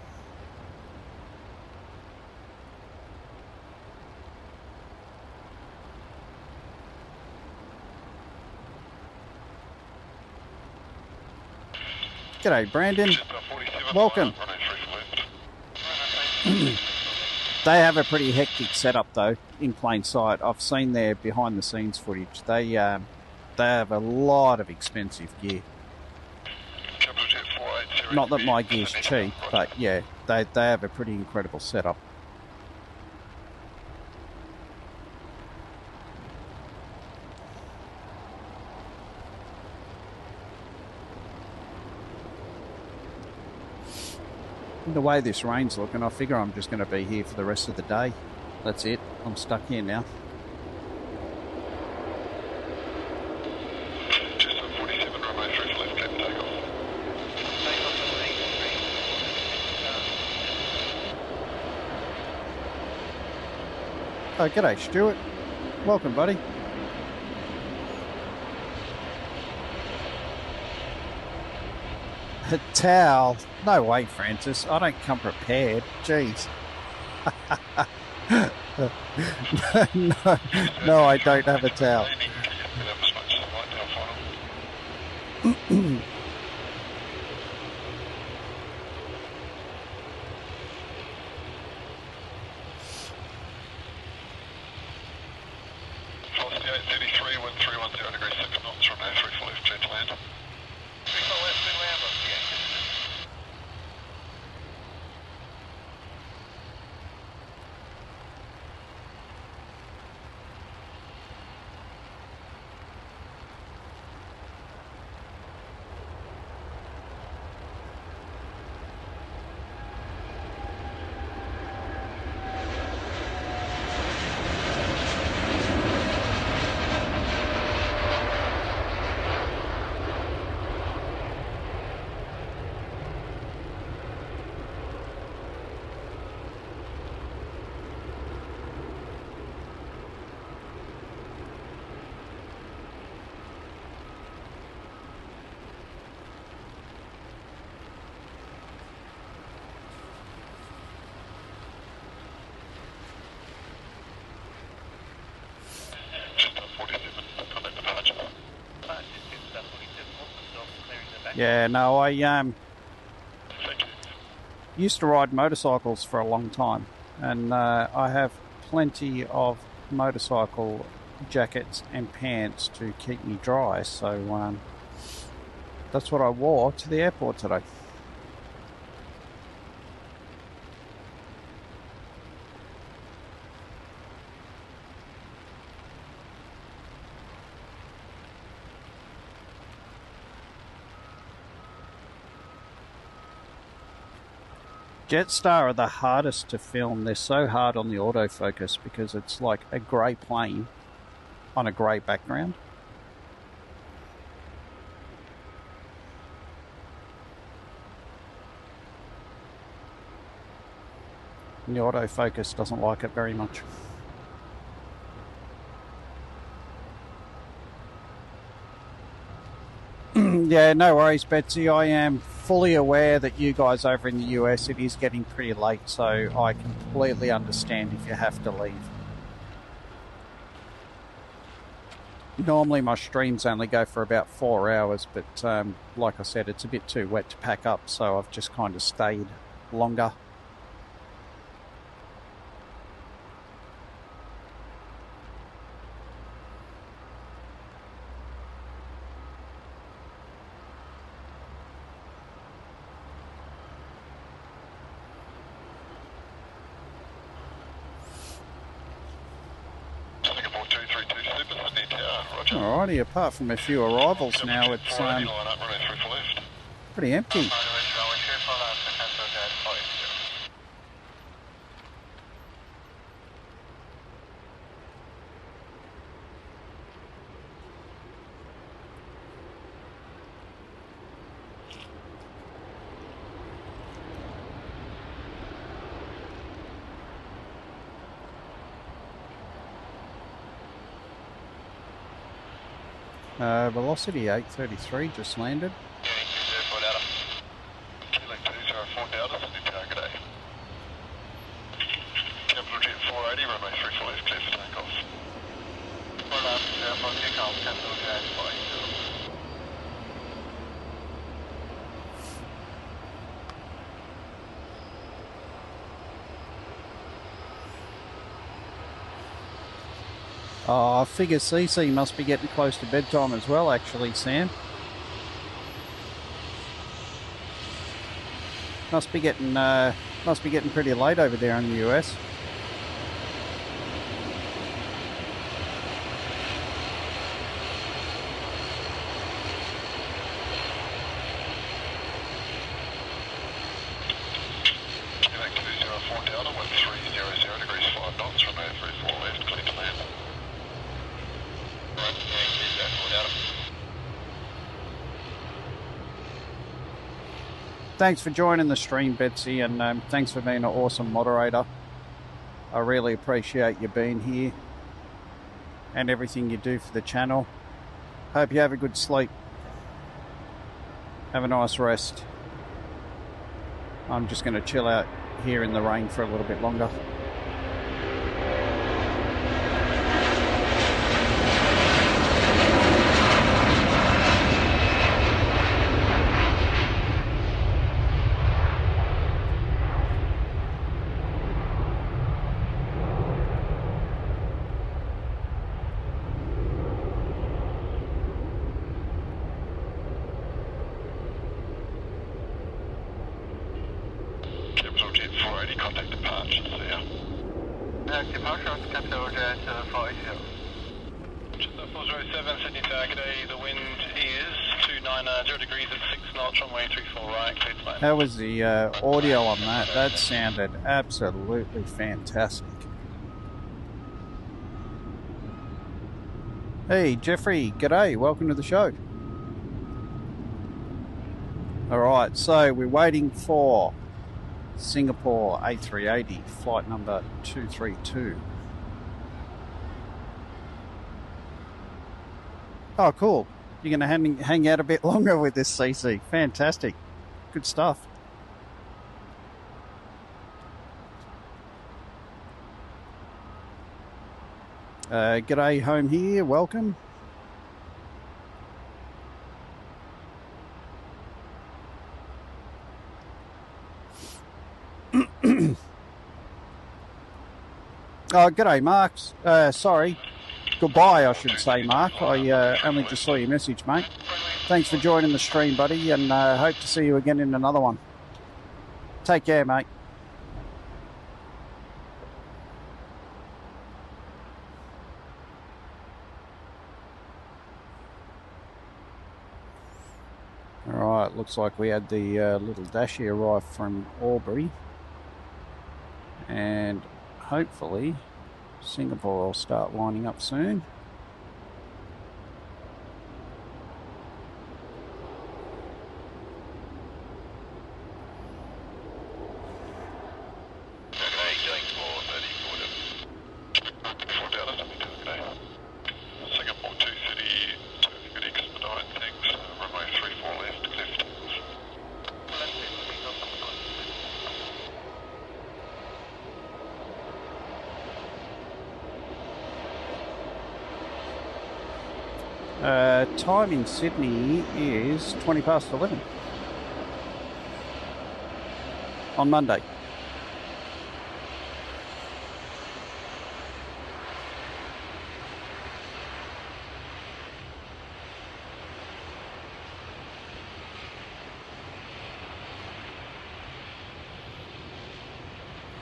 G'day, Brandon. Welcome. They have a pretty hectic setup, though, in plain sight. I've seen their behind-the-scenes footage. They have a lot of expensive gear. Not that my gear's cheap, but yeah, they have a pretty incredible setup. The way this rain's looking, I figure I'm just going to be here for the rest of the day. That's it. I'm stuck here now. Oh, g'day, Stuart. Welcome, buddy. A towel? No way, Francis. I don't come prepared. Jeez. No, I don't have a towel. Yeah, no, I Used to ride motorcycles for a long time, and I have plenty of motorcycle jackets and pants to keep me dry, so that's what I wore to the airport today. Jetstar are the hardest to film. They're so hard on the autofocus because it's like a grey plane on a grey background. And the autofocus doesn't like it very much. Yeah, no worries, Betsy. I am fully aware that you guys over in the US, it is getting pretty late, so I completely understand if you have to leave. Normally my streams only go for about 4 hours, but like I said, it's a bit too wet to pack up, so I've just kind of stayed longer. Alrighty, apart from a few arrivals now, it's pretty empty. Velocity 833 just landed. Capital Jet 480, runway 34 left, clear for takeoff. Capital Jet 480. Oh, I figure CC must be getting close to bedtime as well, actually, Sam. Must be getting pretty late over there in the US. Thanks for joining the stream, Betsy, and thanks for being an awesome moderator. I really appreciate you being here and everything you do for the channel. Hope you have a good sleep. Have a nice rest. I'm just going to chill out here in the rain for a little bit longer. How was the audio on that? That sounded absolutely fantastic. Hey, Jeffrey, g'day, welcome to the show. Alright, so we're waiting for Singapore A380, flight number 232. Oh, cool. You're going to hang out a bit longer with this CC. Fantastic. Good stuff. G'day, home here. Welcome. Oh, g'day, Mark. Sorry. Goodbye, I should say, Mark. I only just saw your message, mate. Thanks for joining the stream, buddy, and hope to see you again in another one. Take care, mate. Alright, looks like we had the little Dashi arrive from Albury. And hopefully Singapore will start lining up soon. Time in Sydney is 20 past 11 on Monday.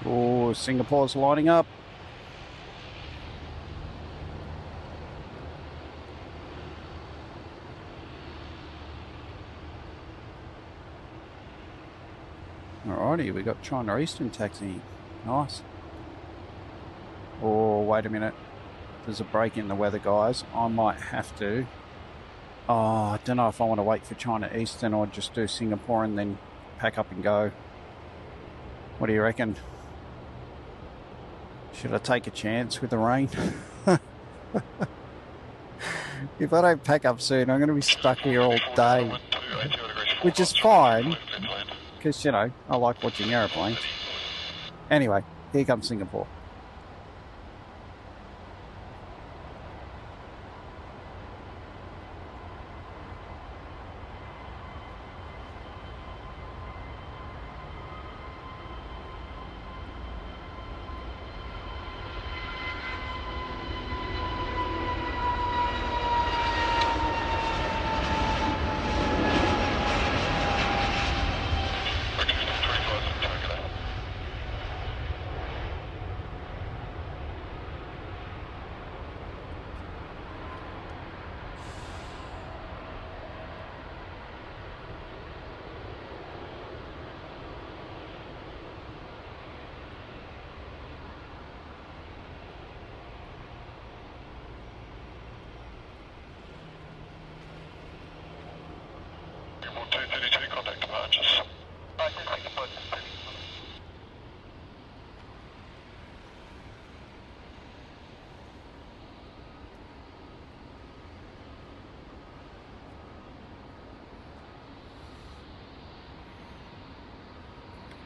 Oh, Singapore's lining up. Alrighty, we got China Eastern taxiing. Nice. Oh, wait a minute. There's a break in the weather, guys. I might have to. Oh, I don't know if I want to wait for China Eastern or just do Singapore and then pack up and go. What do you reckon? Should I take a chance with the rain? If I don't pack up soon, I'm going to be stuck here all day. Which is fine. Because, you know, I like watching aeroplanes. Anyway, here comes Singapore.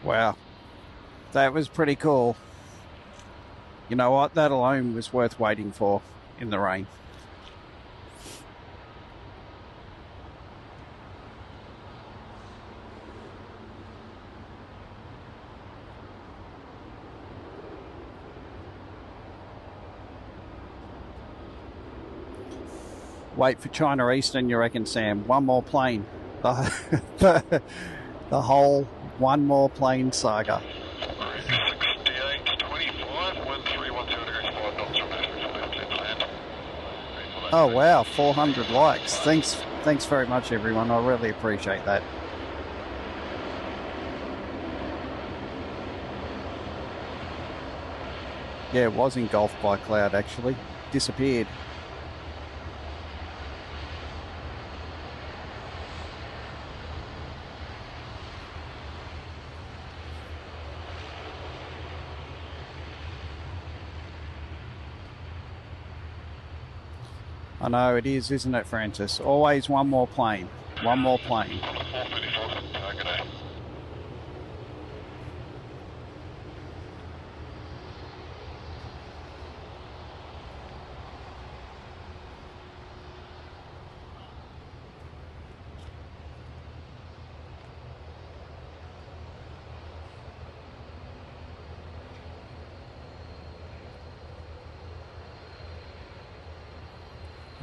Wow, that was pretty cool. You know what? That alone was worth waiting for in the rain. Wait for China Eastern, you reckon, Sam? One more plane. The whole one more plane saga. 6825, 1310 degrees 5 knots from land. Oh wow, 400 likes. Thanks very much, everyone. I really appreciate that. Yeah, it was engulfed by cloud, actually. Disappeared. I know it is, isn't it, Francis? Always one more plane. One more plane.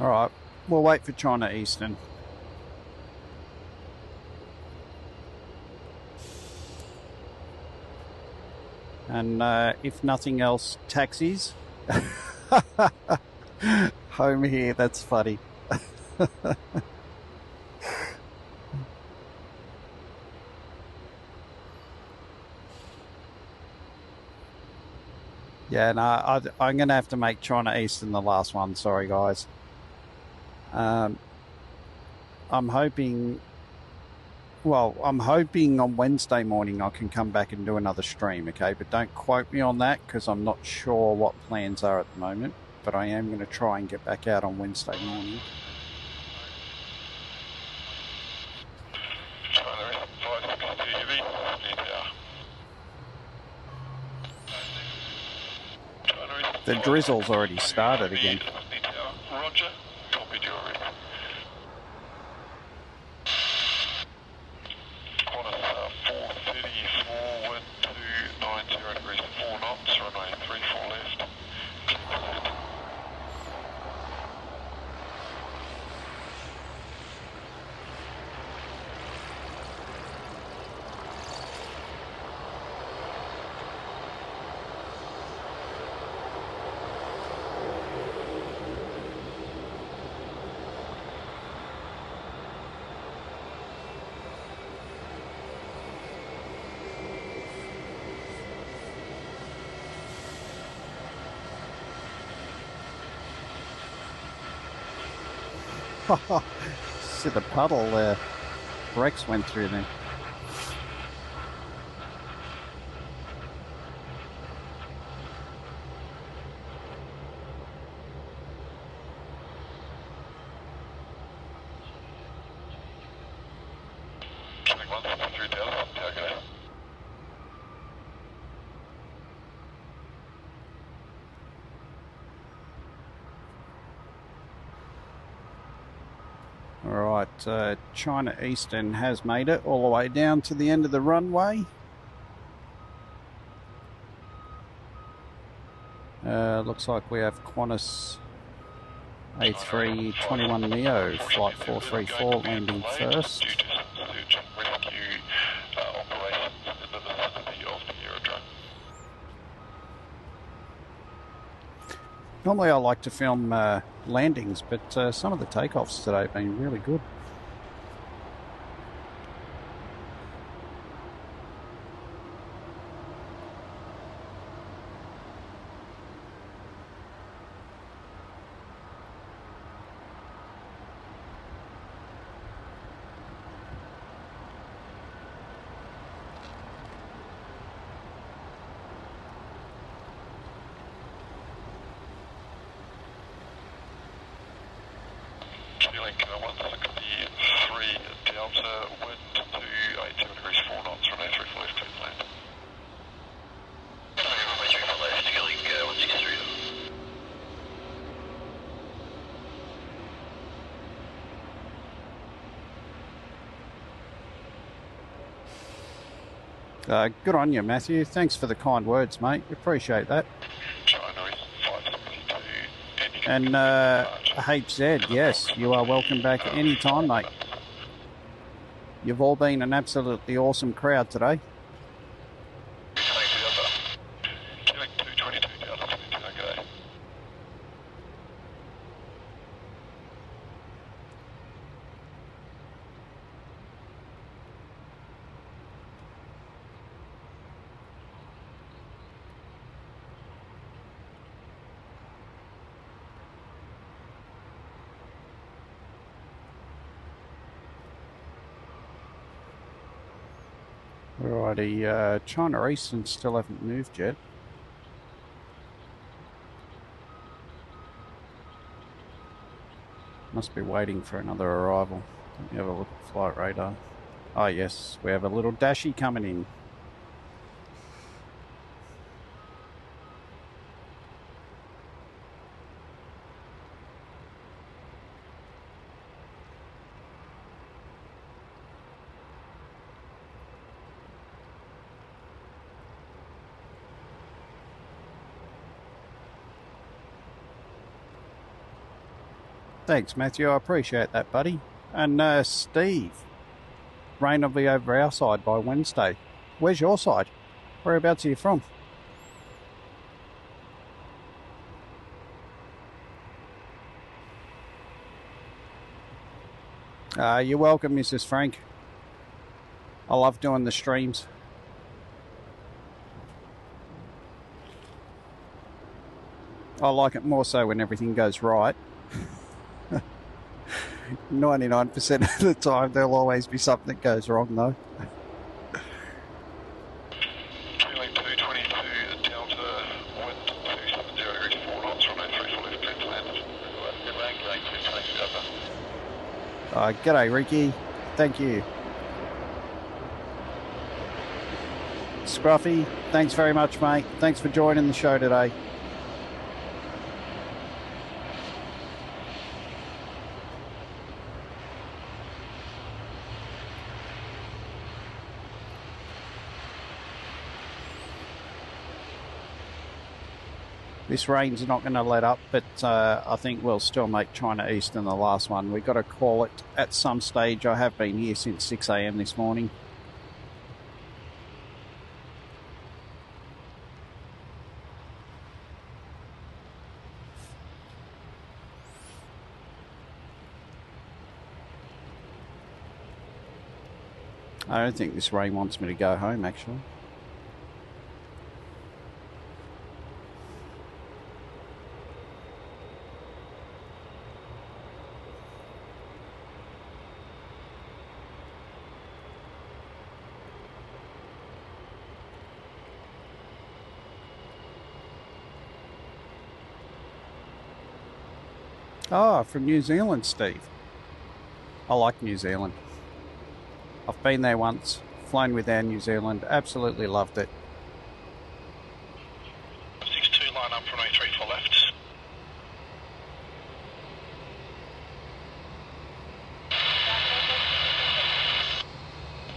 Alright, we'll wait for China Eastern. And if nothing else, taxis. Home here, that's funny. Yeah, no, I'm going to have to make China Eastern the last one. Sorry, guys. I'm hoping... Well, I'm hoping on Wednesday morning I can come back and do another stream, okay? But don't quote me on that because I'm not sure what plans are at the moment. But I am going to try and get back out on Wednesday morning. The drizzle's already started again. Roger. Copied your rig. Qantas 434, wind 290 degrees 4 knots, runway 34 left. See the puddle there. Rex went through there. Alright, China Eastern has made it all the way down to the end of the runway. Looks like we have Qantas A321 Neo, flight 434, landing first. Normally I like to film landings, but some of the takeoffs today have been really good. Good on you, Matthew. Thanks for the kind words, mate. Appreciate that. And HZ, yes, you are welcome back anytime, mate. You've all been an absolutely awesome crowd today. Alrighty, China Eastern still haven't moved yet. Must be waiting for another arrival. Let me have a look at flight radar. Oh yes, we have a little Dashi coming in. Thanks, Matthew. I appreciate that, buddy. And Steve, rain will be over our side by Wednesday. Where's your side? Whereabouts are you from? You're welcome, Mrs. Frank. I love doing the streams. I like it more so when everything goes right. 99% of the time there'll always be something that goes wrong though. Feeling 222 Delta, wind 270 degrees 4 knots, runway 34 left, clear to land. Good rank, rank 222 Delta. G'day Ricky, thank you. Scruffy, thanks very much mate, thanks for joining the show today. This rain's not going to let up, but I think we'll still make China Eastern the last one. We've got to call it at some stage. I have been here since 6 a.m. this morning. I don't think this rain wants me to go home, actually. Oh, from New Zealand, Steve. I like New Zealand. I've been there once, flown with Air New Zealand, absolutely loved it. 62, line up, runway 34 left.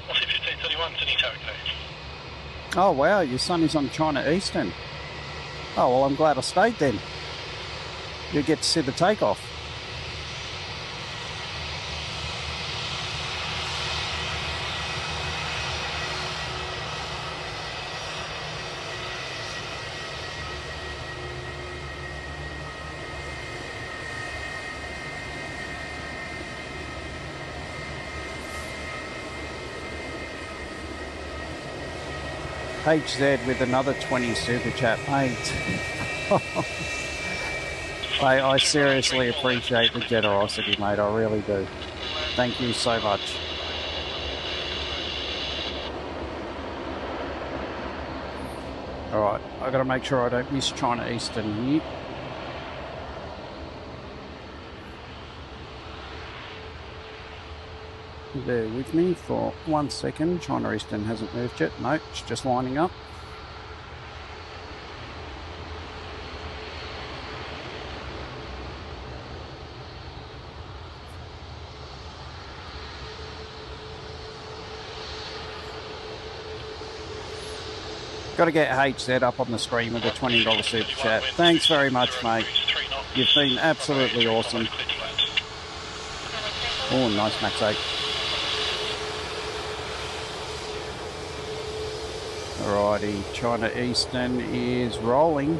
What's it 1531, it's an e-target page. Oh wow, your son is on China Eastern. Oh well, I'm glad I stayed then. You'll get to see the takeoff. HZ with another 20 super chat, mate. I seriously appreciate the generosity, mate. I really do. Thank you so much. Alright, I've got to make sure I don't miss China Eastern here. Bear with me for 1 second. China Eastern hasn't moved yet. No, it's just lining up. Got to get HZ up on the screen with a $20 super chat. Thanks very much, mate. You've been absolutely awesome. Oh, nice Max 8. Alrighty, China Eastern is rolling.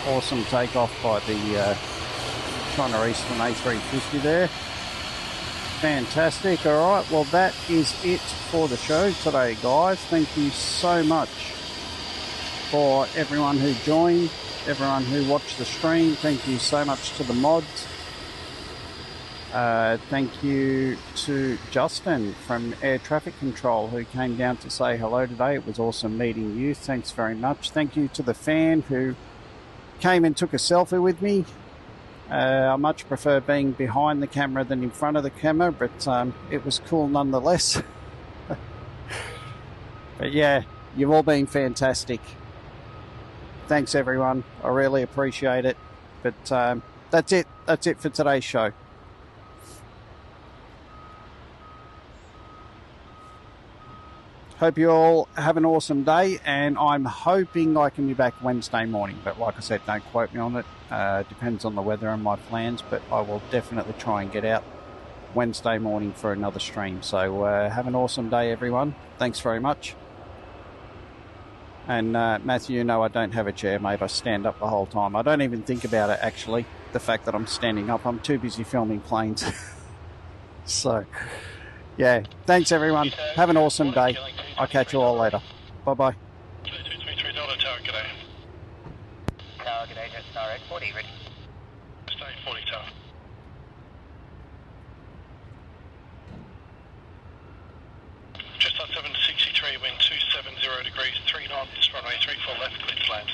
Awesome takeoff by the China Eastern A350 there. Fantastic. All right, well, that is it for the show today, guys. Thank you so much for everyone who joined, everyone who watched the stream. Thank you so much to the mods. Thank you to Justin from Air Traffic Control who came down to say hello today. It was awesome meeting you. Thanks very much. Thank you to the fan who came and took a selfie with me. I much prefer being behind the camera than in front of the camera, but it was cool nonetheless. But yeah, you've all been fantastic. Thanks everyone. I really appreciate it. But that's it. That's it for today's show. Hope you all have an awesome day, and I'm hoping I can be back Wednesday morning. But like I said, don't quote me on it. Depends on the weather and my plans, but I will definitely try and get out Wednesday morning for another stream. So have an awesome day, everyone. Thanks very much. And Matthew, you know I don't have a chair, mate. I stand up the whole time. I don't even think about it, actually, the fact that I'm standing up. I'm too busy filming planes. So, yeah, thanks, everyone. Have an awesome day. I'll catch you all later. Bye-bye. 2233 Delta Tower, g'day. Tower, g'day, Jet Star X40, ready? Stay 40 Tower. Just on 763, wind 270 degrees, 3 knots, runway 34 left, clear to land.